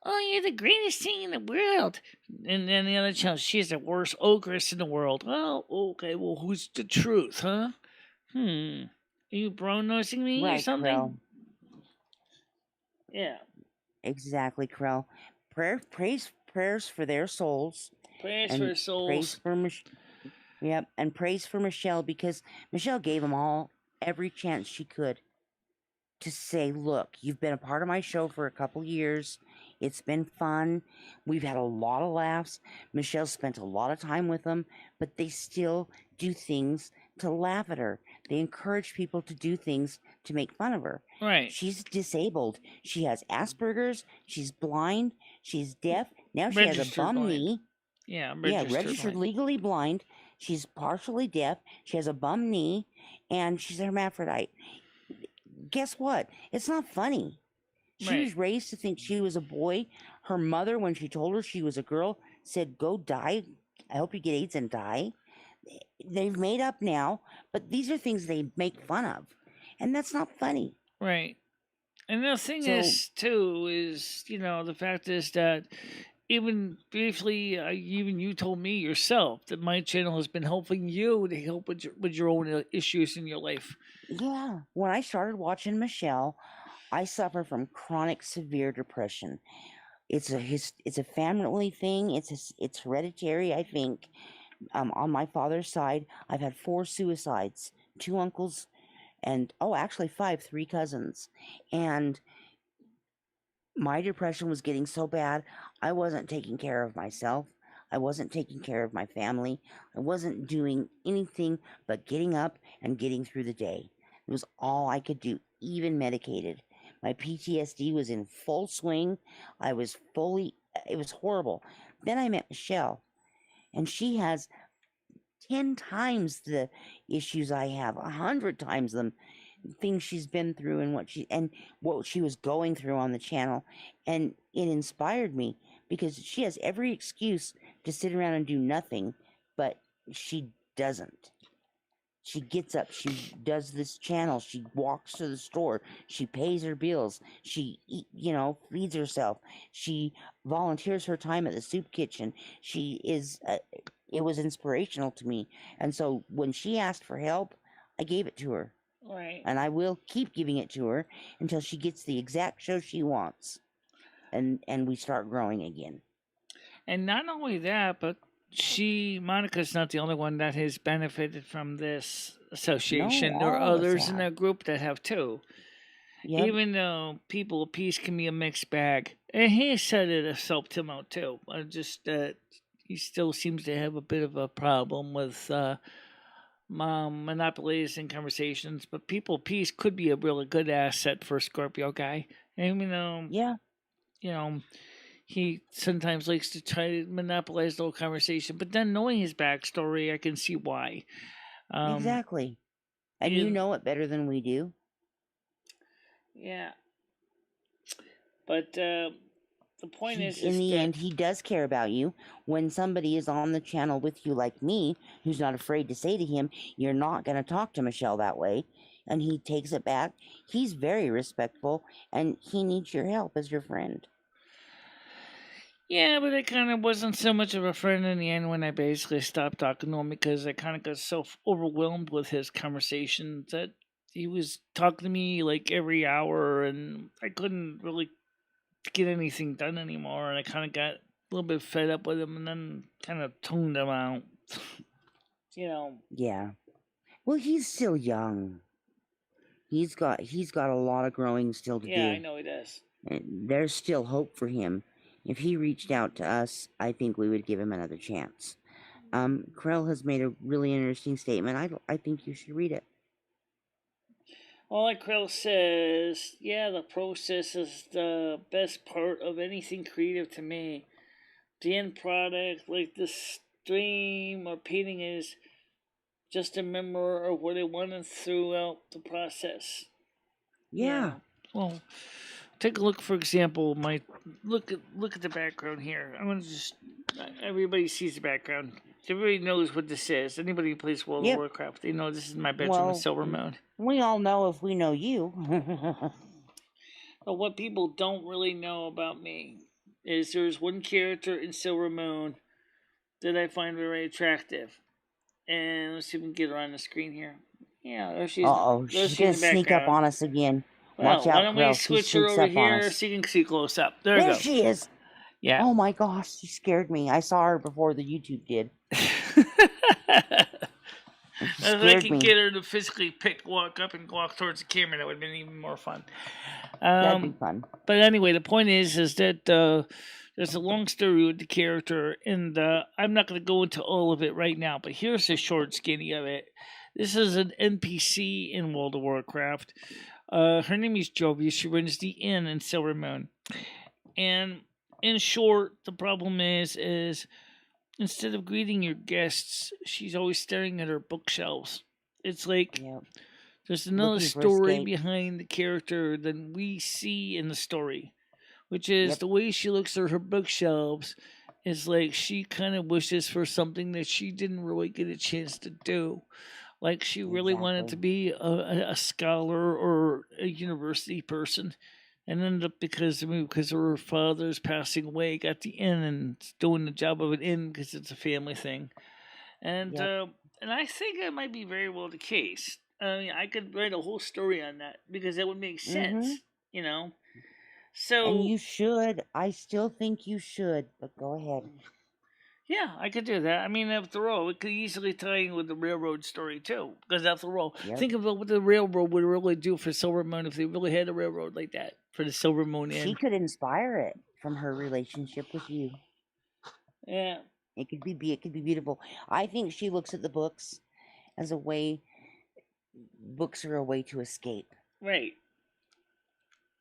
oh, you're the greatest thing in the world. And then the other channel, she's the worst ogress in the world. Well, okay, well, who's the truth, huh? Are you brown-nosing me or something? Krell. Yeah. Exactly, Krell. Prayers for their souls. Prayers for souls. And praise for Michelle, because Michelle gave them all every chance she could to say, look, you've been a part of my show for a couple years. It's been fun. We've had a lot of laughs. Michelle spent a lot of time with them, but they still do things to laugh at her. They encourage people to do things to make fun of her. Right. She's disabled. She has Asperger's. She's blind. She's deaf. Now she has a Registered bum blind. knee. Yeah, Yeah, registered blind. legally blind. She's partially deaf. She has a bum knee, and she's a hermaphrodite. Guess what? It's not funny. She Right. was raised to think she was a boy. Her mother, when she told her she was a girl, said, "Go die. I hope you get AIDS and die." They've made up now, but these are things they make fun of, and that's not funny. Right. And the thing So- is, too, is, the fact is that even briefly, even you told me yourself that my channel has been helping you to help with your own issues in your life. Yeah. When I started watching Michelle, I suffer from chronic severe depression. It's a family thing. It's hereditary, I think. On my father's side, I've had 4 suicides, 2 uncles, and actually 5, 3 cousins. And my depression was getting so bad, I wasn't taking care of myself. I wasn't taking care of my family. I wasn't doing anything but getting up and getting through the day. It was all I could do, even medicated. My PTSD was in full swing. It was horrible. Then I met Michelle, and she has 10 times the issues I have, 100 times them, things she's been through and what she was going through on the channel. And it inspired me because she has every excuse to sit around and do nothing, but she doesn't. She gets up, she does this channel, she walks to the store, she pays her bills, she feeds herself, she volunteers her time at the soup kitchen. She is it was inspirational to me, and so when she asked for help, I gave it to her. Right. And I will keep giving it to her until she gets the exact show she wants, and we start growing again. And not only that, but Monica's not the only one that has benefited from this association. There are all of us others in have. our group that have too. Yep. Even though people of peace can be a mixed bag. And he said it himself to him out too. Just that he still seems to have a bit of a problem with monopolies and conversations. But people of peace could be a really good asset for a Scorpio guy. And, Yeah. He sometimes likes to try to monopolize the whole conversation, but then knowing his backstory, I can see why. Exactly. And you know it better than we do. Yeah. But the point is in the end, he does care about you. When somebody is on the channel with you like me, who's not afraid to say to him, "You're not going to talk to Michelle that way," and he takes it back, he's very respectful, and he needs your help as your friend. Yeah, but I kind of wasn't so much of a friend in the end when I basically stopped talking to him because I kind of got so overwhelmed with his conversations that he was talking to me like every hour, and I couldn't really get anything done anymore, and I kind of got a little bit fed up with him and then kind of toned him out. Yeah. Well, he's still young. He's got a lot of growing still to do. Yeah, I know he does. There's still hope for him. If he reached out to us, I think we would give him another chance. Krell has made a really interesting statement. I think you should read it. Well, like Krell says, yeah, the process is the best part of anything creative to me. The end product, like the stream or painting, is just a memory of what I wanted throughout the process. Yeah. Well, take a look, for example, look at the background here. I'm gonna just everybody sees the background. Everybody knows what this is. Anybody who plays World of Warcraft, they know this is my bedroom in Silvermoon. We all know if we know you. But what people don't really know about me is there's one character in Silvermoon that I find very attractive. And let's see if we can get her on the screen here. Yeah, there she is. She's gonna sneak up on us again. Well, Watch out, why don't we Krell. switch her over here so you can see close up? There she is. Yeah. Oh my gosh, she scared me. I saw her before the YouTube did. She If I scared could me. get her to physically walk up and walk towards the camera, that would have been even more fun. That'd be fun. But anyway, the point is that there's a long story with the character, and I'm not going to go into all of it right now. But here's a short skinny of it. This is an NPC in World of Warcraft. Her name is Jovi. She runs the inn in Silvermoon. And in short, the problem is instead of greeting your guests, she's always staring at her bookshelves. It's like Yep. there's another Looking for story escape. behind the character than we see in the story, which is Yep. the way she looks at her bookshelves is like she kind of wishes for something that she didn't really get a chance to do. Like she really wanted to Exactly. be a scholar or a university person, and ended up because of her father's passing away, got the inn and doing the job of an inn because it's a family thing. And Yep. and I think that might be very well the case. I mean, I could write a whole story on that because that would make Mm-hmm. sense, you know. And So you should. I still think you should, but go ahead. yeah, I could do that. I mean, after all, it could easily tie in with the railroad story too. Because after all, Yep. think about what the railroad would really do for Silvermoon if they really had a railroad like that for the Silvermoon She Inn. could inspire it from her relationship with you. Yeah, It could be beautiful. I think she looks at the books as a way. Books are a way to escape. right.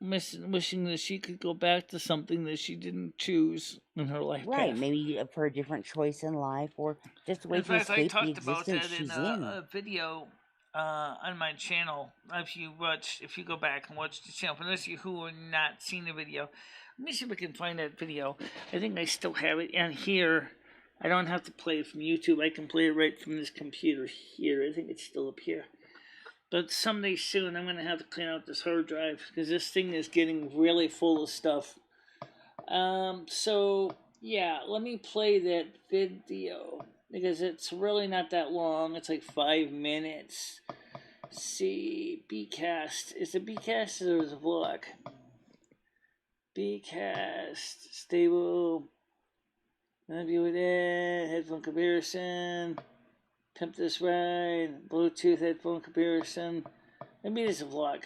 Wishing that she could go back to something that she didn't choose in her life Right, path. maybe for a different choice in life, or just a way In to fact, I escape the talked about existence that in she's in. a video on my channel. If you go back and watch the channel, for those of you who are not seeing the video, let me see if I can find that video. I think I still have it in here. I don't have to play it from YouTube. I can play it right from this computer here. I think it's still up here. But someday soon, I'm going to have to clean out this hard drive because this thing is getting really full of stuff. So, yeah, let me play that video because it's really not that long. It's like 5 minutes. Let's see, Bcast. Is it Bcast or is it a vlog? Bcast, stable, view with it, headphone comparison, pimp this ride, Bluetooth headphone comparison. Maybe it's a vlog.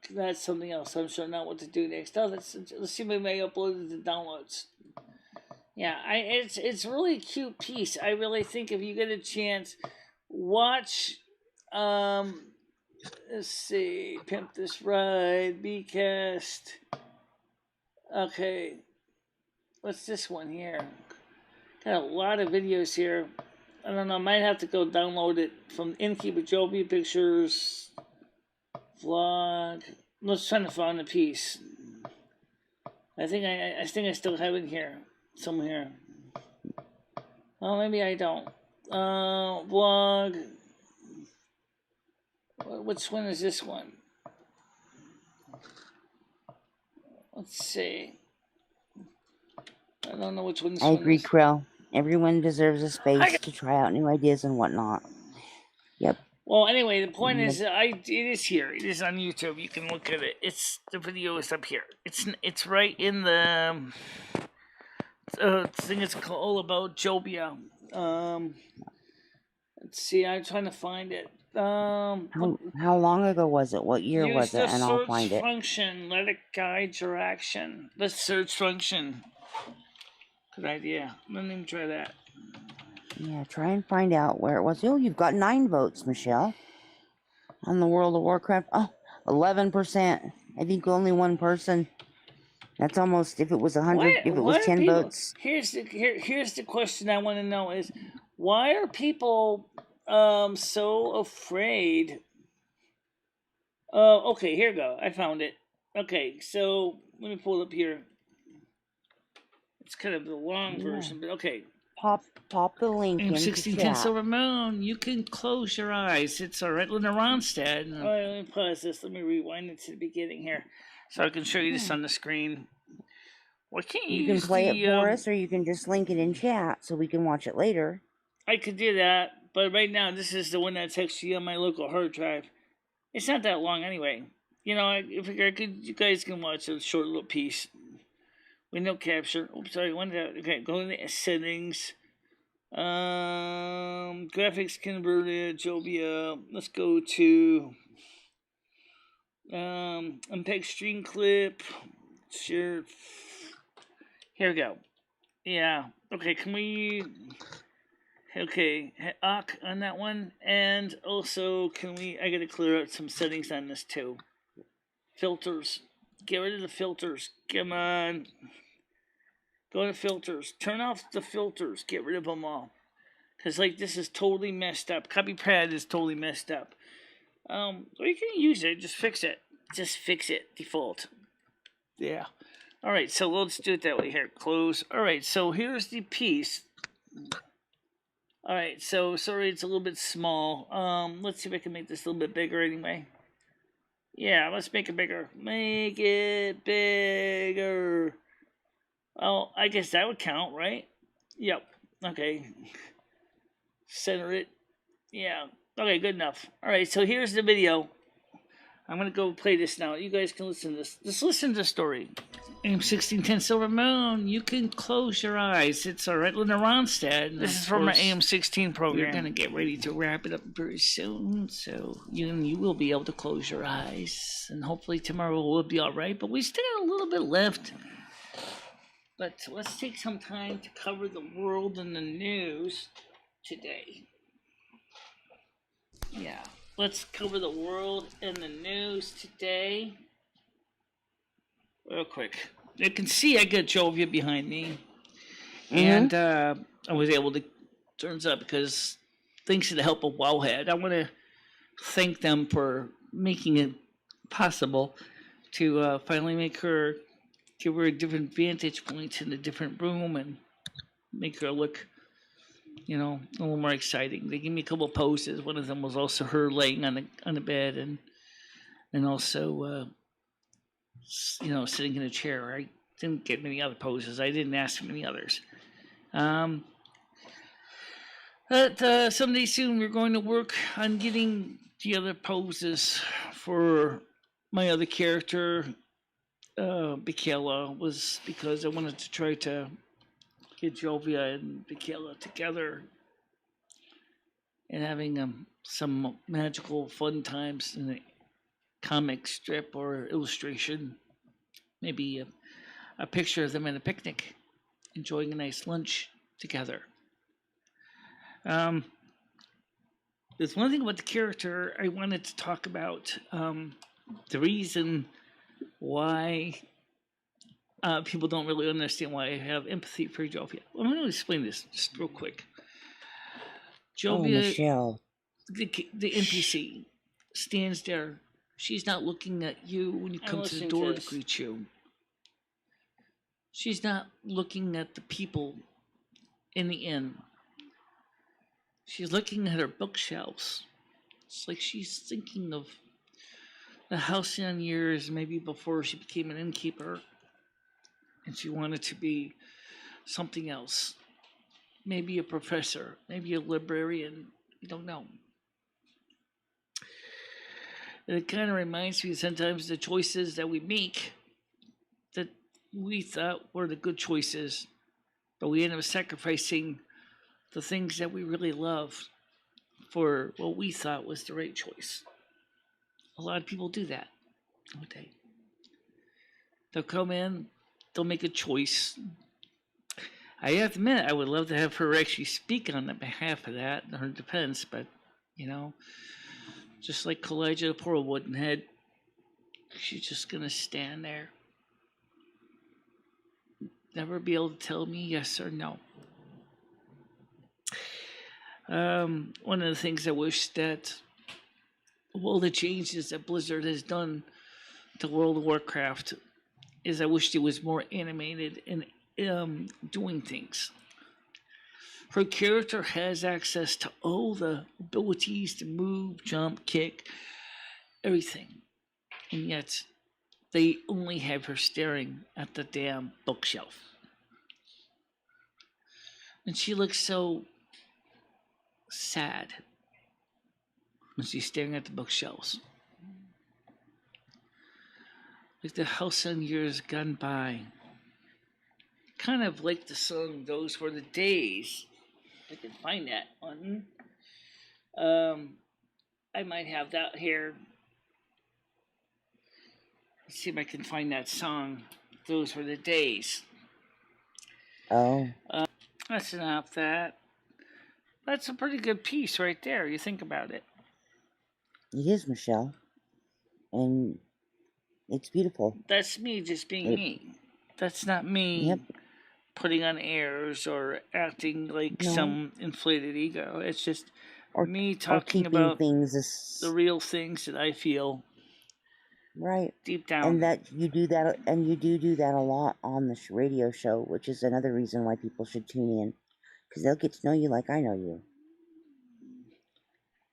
That's something else. I'm sure not what to do next. Oh, let's see if I may upload the downloads. Yeah, it's really cute piece. I really think if you get a chance, watch. Let's see, pimp this ride, Bcast. Okay, what's this one here? Got a lot of videos here. I don't know. I might have to go download it from Innkeeper Joby Pictures vlog. Let's try to find a piece. I think I still have it here somewhere. Oh, maybe I don't. Vlog. Which one is this one? Let's see. I don't know which one this I one agree, is. Krell. Everyone deserves a space to try out new ideas and whatnot. Yep. Well, anyway, the point is, it is here. It is on YouTube. You can look at it. The video is up here. It's right in the thing. It's all about Jobia. Let's see. I'm trying to find it. How long ago was it? What year Use was it? the And I'll search find it. function. Let it guide your action. The search function. Good idea. Let me try that. Yeah, try and find out where it was. Oh, you've got 9 votes, Michelle. On the World of Warcraft. Oh, 11%. I think only one person. That's almost, if it was 100, if it was 10 votes. Here's the question I want to know is, why are people so afraid? Okay, here we go. I found it. Okay, so let me pull it up here. It's kind of the long version, but okay. Pop the link in 1610 Silvermoon. You can close your eyes. It's all right. Linda Ronstadt. All right, let me pause this. Let me rewind it to the beginning here, so I can show you this on the screen. Why can't you can play it for us, or you can just link it in chat so we can watch it later. I could do that, but right now this is the one that's actually on my local hard drive. It's not that long anyway. You know, I figure you guys can watch a short little piece. Window capture. Oops, sorry, okay, go into settings. Graphics converted, Jovia. Let's go to MPEG stream clip. Share. Here we go. Yeah. Okay, can we... Okay, on that one. And also, can we... I gotta clear out some settings on this too. Filters. Get rid of the filters. Come on. Go to filters. Turn off the filters. Get rid of them all. Because, like, this is totally messed up. CopyPad is totally messed up. Or you can use it. Just fix it. Just fix it. Default. Yeah. Alright, so let's do it that way. Here, close. Alright, so here's the piece. Alright, so sorry it's a little bit small. Let's see if I can make this a little bit bigger anyway. Yeah, let's make it bigger. Make it bigger. Oh, I guess that would count, right? Yep. Okay. Center it. Yeah. Okay, good enough. Alright, so here's the video. I'm going to go play this now. You guys can listen to this. Just listen to the story. AM1610 Silvermoon, you can close your eyes. It's alright, Linda Ronstadt. This is from our AM16 program. We're going to get ready to wrap it up very soon. So you will be able to close your eyes. And hopefully tomorrow will be alright. But we still got a little bit left. But let's take some time to cover the world and the news today. Yeah. Let's cover the world and the news today. Real quick. You can see I got Jovia behind me. And I was able to, turns out, because thanks to the help of Wowhead, I want to thank them for making it possible to finally give her a different vantage point in a different room and make her look, you know, a little more exciting. They gave me a couple of poses. One of them was also her laying on the bed and also you know, sitting in a chair. I didn't get many other poses. I didn't ask for many others. But someday soon we're going to work on getting the other poses for my other character, Michele, was because I wanted to try to get Jovia and Michele together and having some magical fun times in a comic strip or illustration. Maybe a picture of them at a picnic, enjoying a nice lunch together. There's one thing about the character I wanted to talk about. The reason why people don't really understand why I have empathy for Jovia. I'm going to explain this just real quick. Jovia, Michele. the NPC, stands there. She's not looking at you when you come to the door to greet you. She's not looking at the people in the inn. She's looking at her bookshelves. It's like she's thinking of the halcyon years, maybe before she became an innkeeper, and she wanted to be something else. Maybe a professor, maybe a librarian, we don't know. And it kind of reminds me sometimes the choices that we make that we thought were the good choices, but we end up sacrificing the things that we really love for what we thought was the right choice. A lot of people do that, don't they? They'll come in, they'll make a choice. I have to admit, I would love to have her actually speak on the behalf of that in her defense, but, you know, just like Kalijah the Poor Woodenhead, she's just going to stand there. Never be able to tell me yes or no. One of the things I wish that all the changes that Blizzard has done to World of Warcraft is I wish it was more animated and doing things. Her character has access to all the abilities to move, jump, kick, everything. And yet, they only have her staring at the damn bookshelf. And she looks so sad when she's staring at the bookshelves. Like the halcyon years gone by. kind of like the song "Those Were the Days." If I can find that one. I might have that here. Let's see if I can find that song. Those were the days. Oh, That's enough. That's a pretty good piece right there. You think about it. it is, Michelle, and it's beautiful. That's me just being It, me. That's not me yep. putting on airs or acting like No, some inflated ego. It's just or me or talking keeping about things the as real things that I feel right, deep and down. that you do that, and you do that a lot on the radio show, which is another reason why people should tune in, because they'll get to know you like I know you.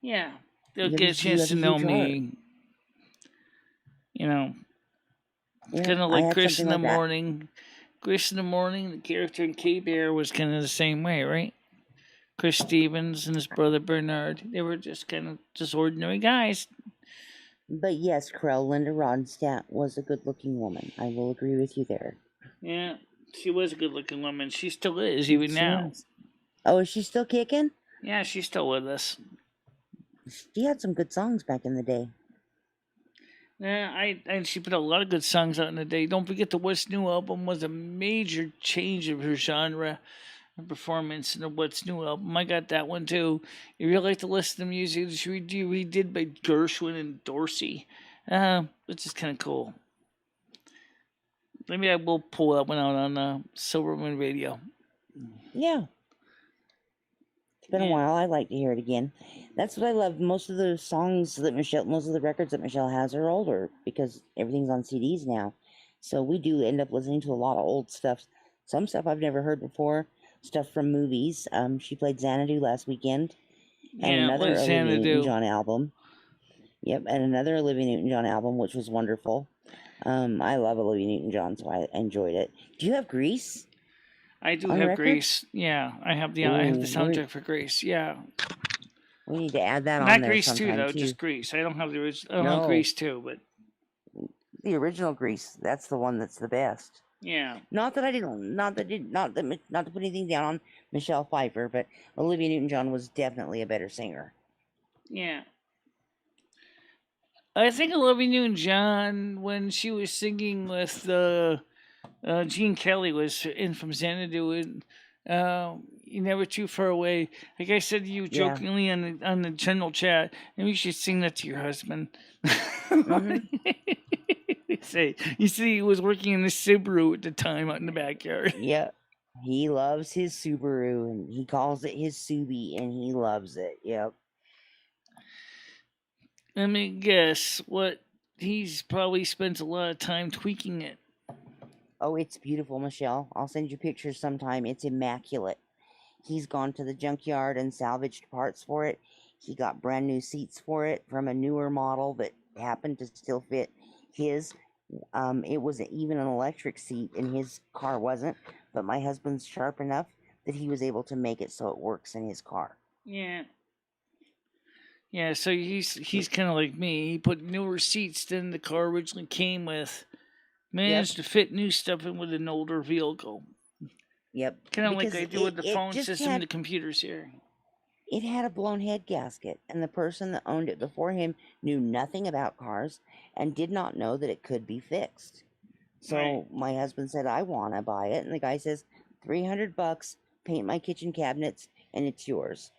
Yeah, they'll You get a you chance have to a know huge heart. me. You know, Yeah, kind of I like had Chris something in the like that. morning. Chris in the morning, the character in K Bear was kind of the same way, right? Chris Stevens and his brother Bernard. They were just kind of just ordinary guys. But yes, Krell, Linda Ronstadt was a good-looking woman. I will agree with you there. Yeah, she was a good looking woman. She still is, even She now. was. Oh, is she still kicking? Yeah, she's still with us. She had some good songs back in the day. Yeah, and she put a lot of good songs out in the day. Don't forget the What's New album was a major change of her genre and performance in the What's New album. I got that one too. You really like to listen to music that she redid by Gershwin and Dorsey. Which is kind of cool. Maybe I will pull that one out on Silvermoon Radio. Yeah. It's been a Yeah. while. I'd like to hear it again. That's what I love. Most of the most of the records that Michelle has are older because everything's on CDs now. So we do end up listening to a lot of old stuff. Some stuff I've never heard before. Stuff from movies. She played Xanadu last weekend, and Yeah, another what Olivia Xanadu do? Newton-John album. Yep, and another Olivia Newton-John album, which was wonderful. I love Olivia Newton-John, so I enjoyed it. Do you have Grease I do on have record? Grace. Yeah, I have the Ooh, soundtrack for Grace. Yeah, we need to add that on not there Grease 2 sometime though, too. just Grease. I don't have the original. I don't have No, Grease 2, but the original Grease. That's the one that's the best. yeah, Not that I didn't, not to put anything down on Michelle Pfeiffer, but Olivia Newton-John was definitely a better singer. yeah. I think Olivia Newton-John when she was singing with Gene Kelly was in from Xanadu and "You Never Too Far Away." Like I said to you Yeah. jokingly on the general chat, maybe you should sing that to your husband. Mm-hmm. You see, he was working in the Subaru at the time out in the backyard. Yeah. He loves his Subaru, and he calls it his Subi, and he loves it. Yep. Let me guess what he's probably spent a lot of time tweaking it. Oh, it's beautiful, Michelle. I'll send you pictures sometime. It's immaculate. He's gone to the junkyard and salvaged parts for it. He got brand new seats for it from a newer model that happened to still fit his. It was even an electric seat, and his car wasn't. But my husband's sharp enough that he was able to make it so it works in his car. Yeah. Yeah, so he's kind of like me. He put newer seats than the car originally came with. Managed to fit new stuff in with an older vehicle. Yep. Kind of like Because I do with the phone just system and the computers here. it had a blown head gasket, and the person that owned it before him knew nothing about cars and did not know that it could be fixed. So Right. my husband said, I want to buy it. And the guy says, $300, paint my kitchen cabinets, and it's yours.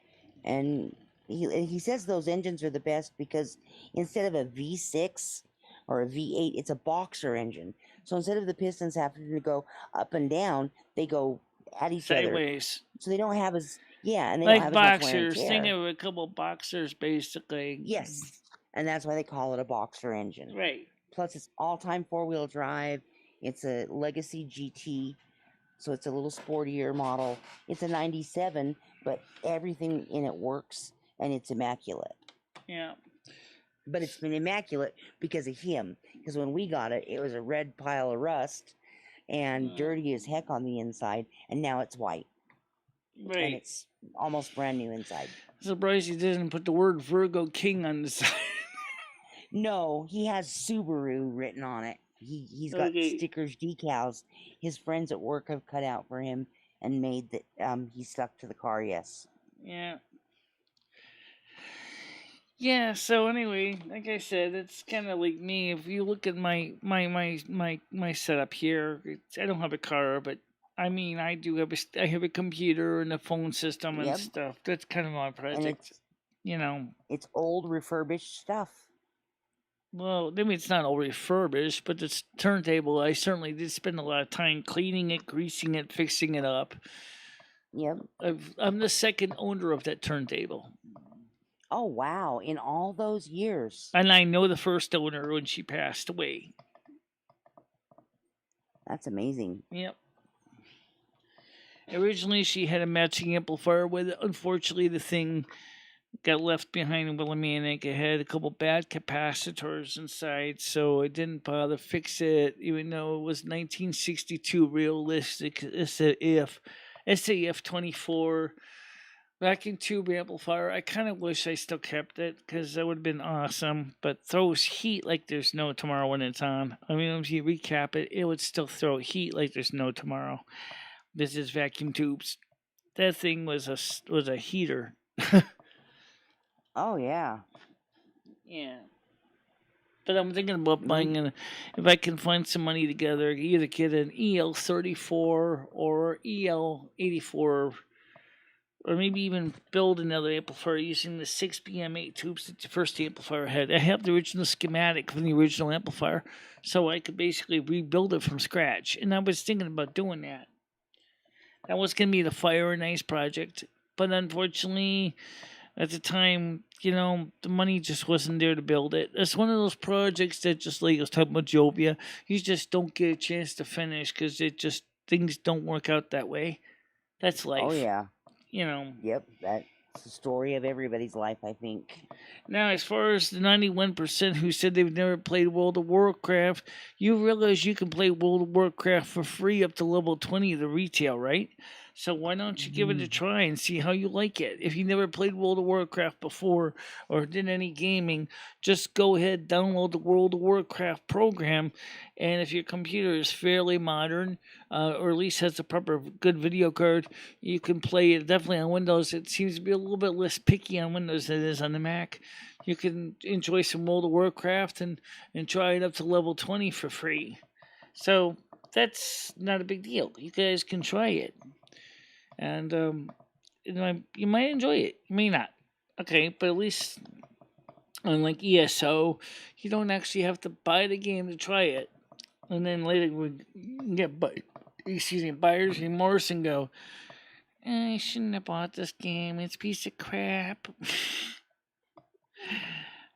And he says those engines are the best because instead of a V6 or a V8, it's a boxer engine. So instead of the pistons having to go up and down, they go at each other. Sideways. So they don't have as, yeah, and they don't Like have as much wear and boxers. Think tear. of a couple boxers, basically. Yes. And that's why they call it a boxer engine. Right. Plus, it's all-time four-wheel drive. It's a Legacy GT, so it's a little sportier model. It's a 97, but everything in it works, and it's immaculate. Yeah. But it's been immaculate because of him. Because when we got it, it was a red pile of rust and dirty as heck on the inside, and now it's white. Right. And it's almost brand new inside. I'm surprised he didn't put the word Virgo King on the side. No, he has Subaru written on it. He's got Okay. stickers, decals. His friends at work have cut out for him and made that he stuck to the car. Yes. Yeah. Yeah, so anyway, like I said, it's kind of like me. If you look at my setup here, I don't have a car, but I mean, I do have I have a computer and a phone system and Yep. stuff. That's kind of my And project, you know. it's old refurbished stuff. Well, I mean, it's not all refurbished, but this turntable, I certainly did spend a lot of time cleaning it, greasing it, fixing it up. Yep. I'm the second owner of that turntable. Oh wow! In all those years, And I know the first owner when she passed away. that's amazing. Yep. Originally, she had a matching amplifier with it. Unfortunately, the thing got left behind in Willimantic. It had a couple bad capacitors inside, so I didn't bother fix it, even though it was 1962 realistic SAF 24 vacuum tube amplifier. I kind of wish I still kept it because that would have been awesome. But throws heat like there's no tomorrow when it's on. I mean, if you recap it, it would still throw heat like there's no tomorrow. This is vacuum tubes. That thing was a heater. Oh yeah. Yeah. But I'm thinking about buying Me. if I can find some money together, either get an EL34 or EL84, or maybe even build another amplifier using the 6BM8 tubes that the first amplifier had. I have the original schematic from the original amplifier, so I could basically rebuild it from scratch. And I was thinking about doing that. That was going to be the Fire and Ice project. But unfortunately, at the time, the money just wasn't there to build it. It's one of those projects that, just like I was talking about Jovia, you just don't get a chance to finish because things don't work out that way. That's life. Oh yeah. You know. Yep. That's the story of everybody's life, I think. Now, as far as the 91% who said they've never played World of Warcraft, you realize you can play World of Warcraft for free up to level 20 of the retail, right? So why don't you give it a try and see how you like it? If you never played World of Warcraft before or did any gaming, just go ahead, download the World of Warcraft program, and if your computer is fairly modern, or at least has a proper good video card, you can play it definitely on Windows. It seems to be a little bit less picky on Windows than it is on the Mac. You can enjoy some World of Warcraft and try it up to level 20 for free. So that's not a big deal. You guys can try it. And you might enjoy it. You may not. Okay, but at least unlike ESO, you don't actually have to buy the game to try it. And then later we get buyer's remorse and go, I shouldn't have bought this game. It's a piece of crap.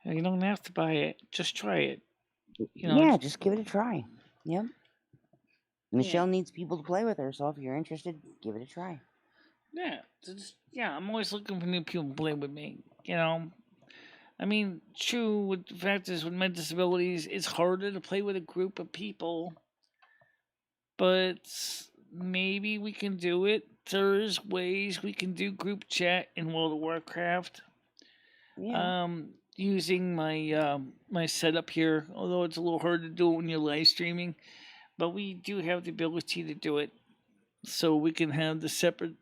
You don't have to buy it. Just try it. Yeah, just give it a try. Yep. Michelle needs people to play with her, so if you're interested, give it a try. Yeah, I'm always looking for new people to play with me. I mean, true, with the fact is, with my disabilities, it's harder to play with a group of people. But maybe we can do it. There's ways we can do group chat in World of Warcraft. Yeah. Using my setup here, although it's a little hard to do it when you're live streaming, but we do have the ability to do it. So we can have the separate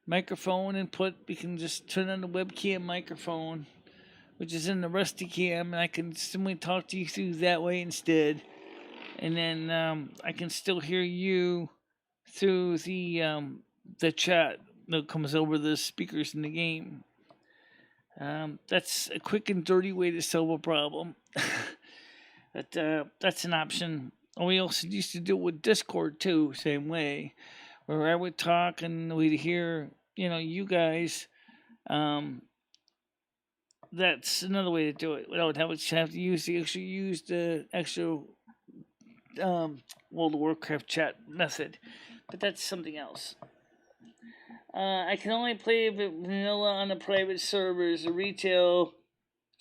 microphone input. We can just turn on the webcam microphone, which is in the Rusty Cam, and I can simply talk to you through that way instead. And then I can still hear you through the chat that comes over the speakers in the game. That's a quick and dirty way to solve a problem. But that's an option. We also used to do it with Discord too, same way, where I would talk and we'd hear, you guys. That's another way to do it without having to use the extra World of Warcraft chat method. But that's something else. I can only play vanilla on the private servers. The retail,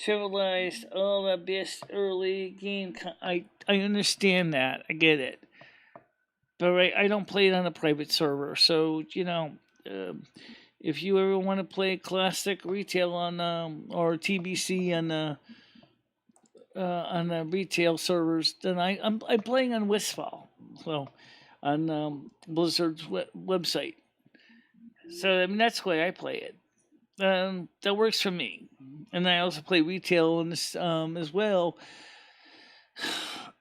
trivialized, all the best early game. I understand that. I get it. But I don't play it on a private server. So, if you ever want to play classic retail on or TBC on on the retail servers than I'm playing on Wistfall, so on Blizzard's website. So I mean that's the way I play it. That works for me, and I also play retail in this as well.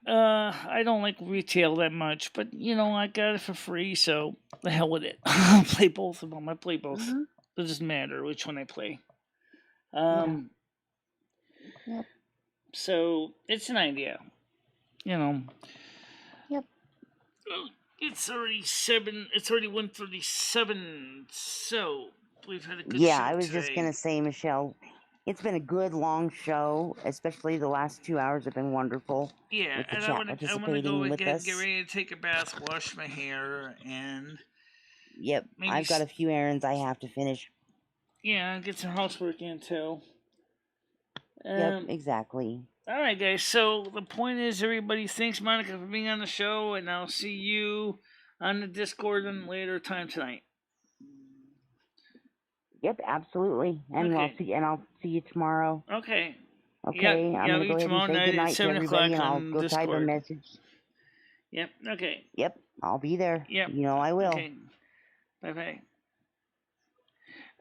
I don't like retail that much, but I got it for free, so the hell with it. I'll play both of them. I play both. Mhm. It doesn't matter which one I play. Yep. So it's an idea. Yep. It's already 1:37. So we've had a good Yeah, show I was today. just gonna say, Michelle, it's been a good long show. Especially the last 2 hours have been wonderful. Yeah, with the and chat I want to participating go and with get us. ready to take a bath, wash my hair, and Yep, maybe I've got a few errands I have to finish. yeah, get some housework in too. Yep, exactly. All right, guys. So the point is, everybody, thanks, Monica, for being on the show, and I'll see you on the Discord in later time tonight. Yep, absolutely. And Okay. I'll see you tomorrow. Okay. Okay, I'm gonna go ahead and say goodnight to 7 everybody, and o'clock I'll on go type a Discord. message. Yep. Okay. Yep, I'll be there. Yep. I will. Okay. Bye.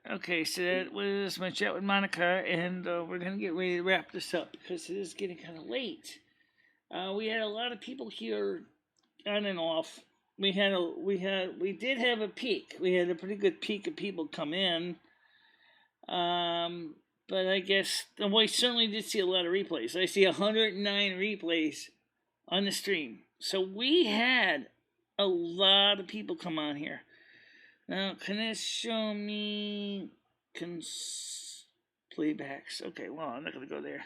Okay, so that was my chat with Monica, and we're gonna get ready to wrap this up because it is getting kind of late. We had a lot of people here, on and off. We did have a peak. We had a pretty good peak of people come in. But I guess we certainly did see a lot of replays. I see 109 replays on the stream. So we had a lot of people come on here. Now, can this show me playbacks? Okay, well, I'm not going to go there.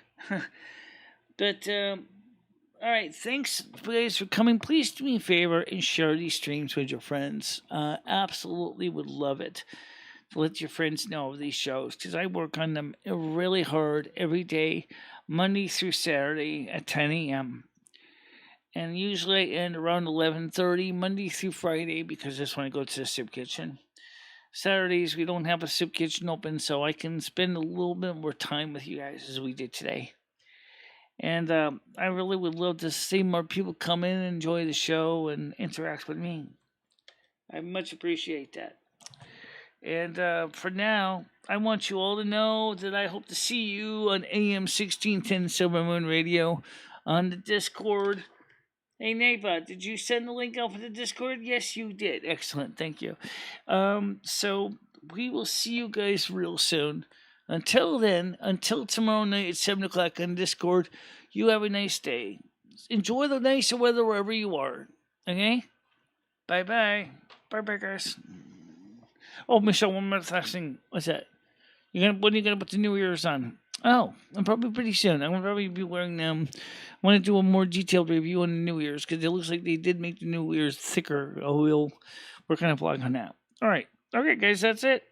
But, all right, thanks, guys, for coming. Please do me a favor and share these streams with your friends. Absolutely would love it to let your friends know of these shows, because I work on them really hard every day, Monday through Saturday at 10 a.m. And usually I end around 11:30, Monday through Friday, because that's when I go to the soup kitchen. Saturdays, we don't have a soup kitchen open, so I can spend a little bit more time with you guys as we did today. And I really would love to see more people come in and enjoy the show and interact with me. I much appreciate that. And for now, I want you all to know that I hope to see you on AM 1610 Silvermoon Radio on the Discord. Hey, Neighbor, did you send the link out for the Discord? Yes, you did. Excellent. Thank you. So we will see you guys real soon. Until then, until tomorrow night at 7 o'clock on Discord, you have a nice day. Enjoy the nicer weather wherever you are. Okay? Bye-bye. Bye-bye, guys. Oh, Michelle, one more thing. What's that? When are you gonna put the New Year's on? Oh, I'm probably pretty soon. I'm gonna probably be wearing them. I want to do a more detailed review on the New Year's because it looks like they did make the New Year's thicker. We're kind of vlog on that. All right, okay, guys, that's it.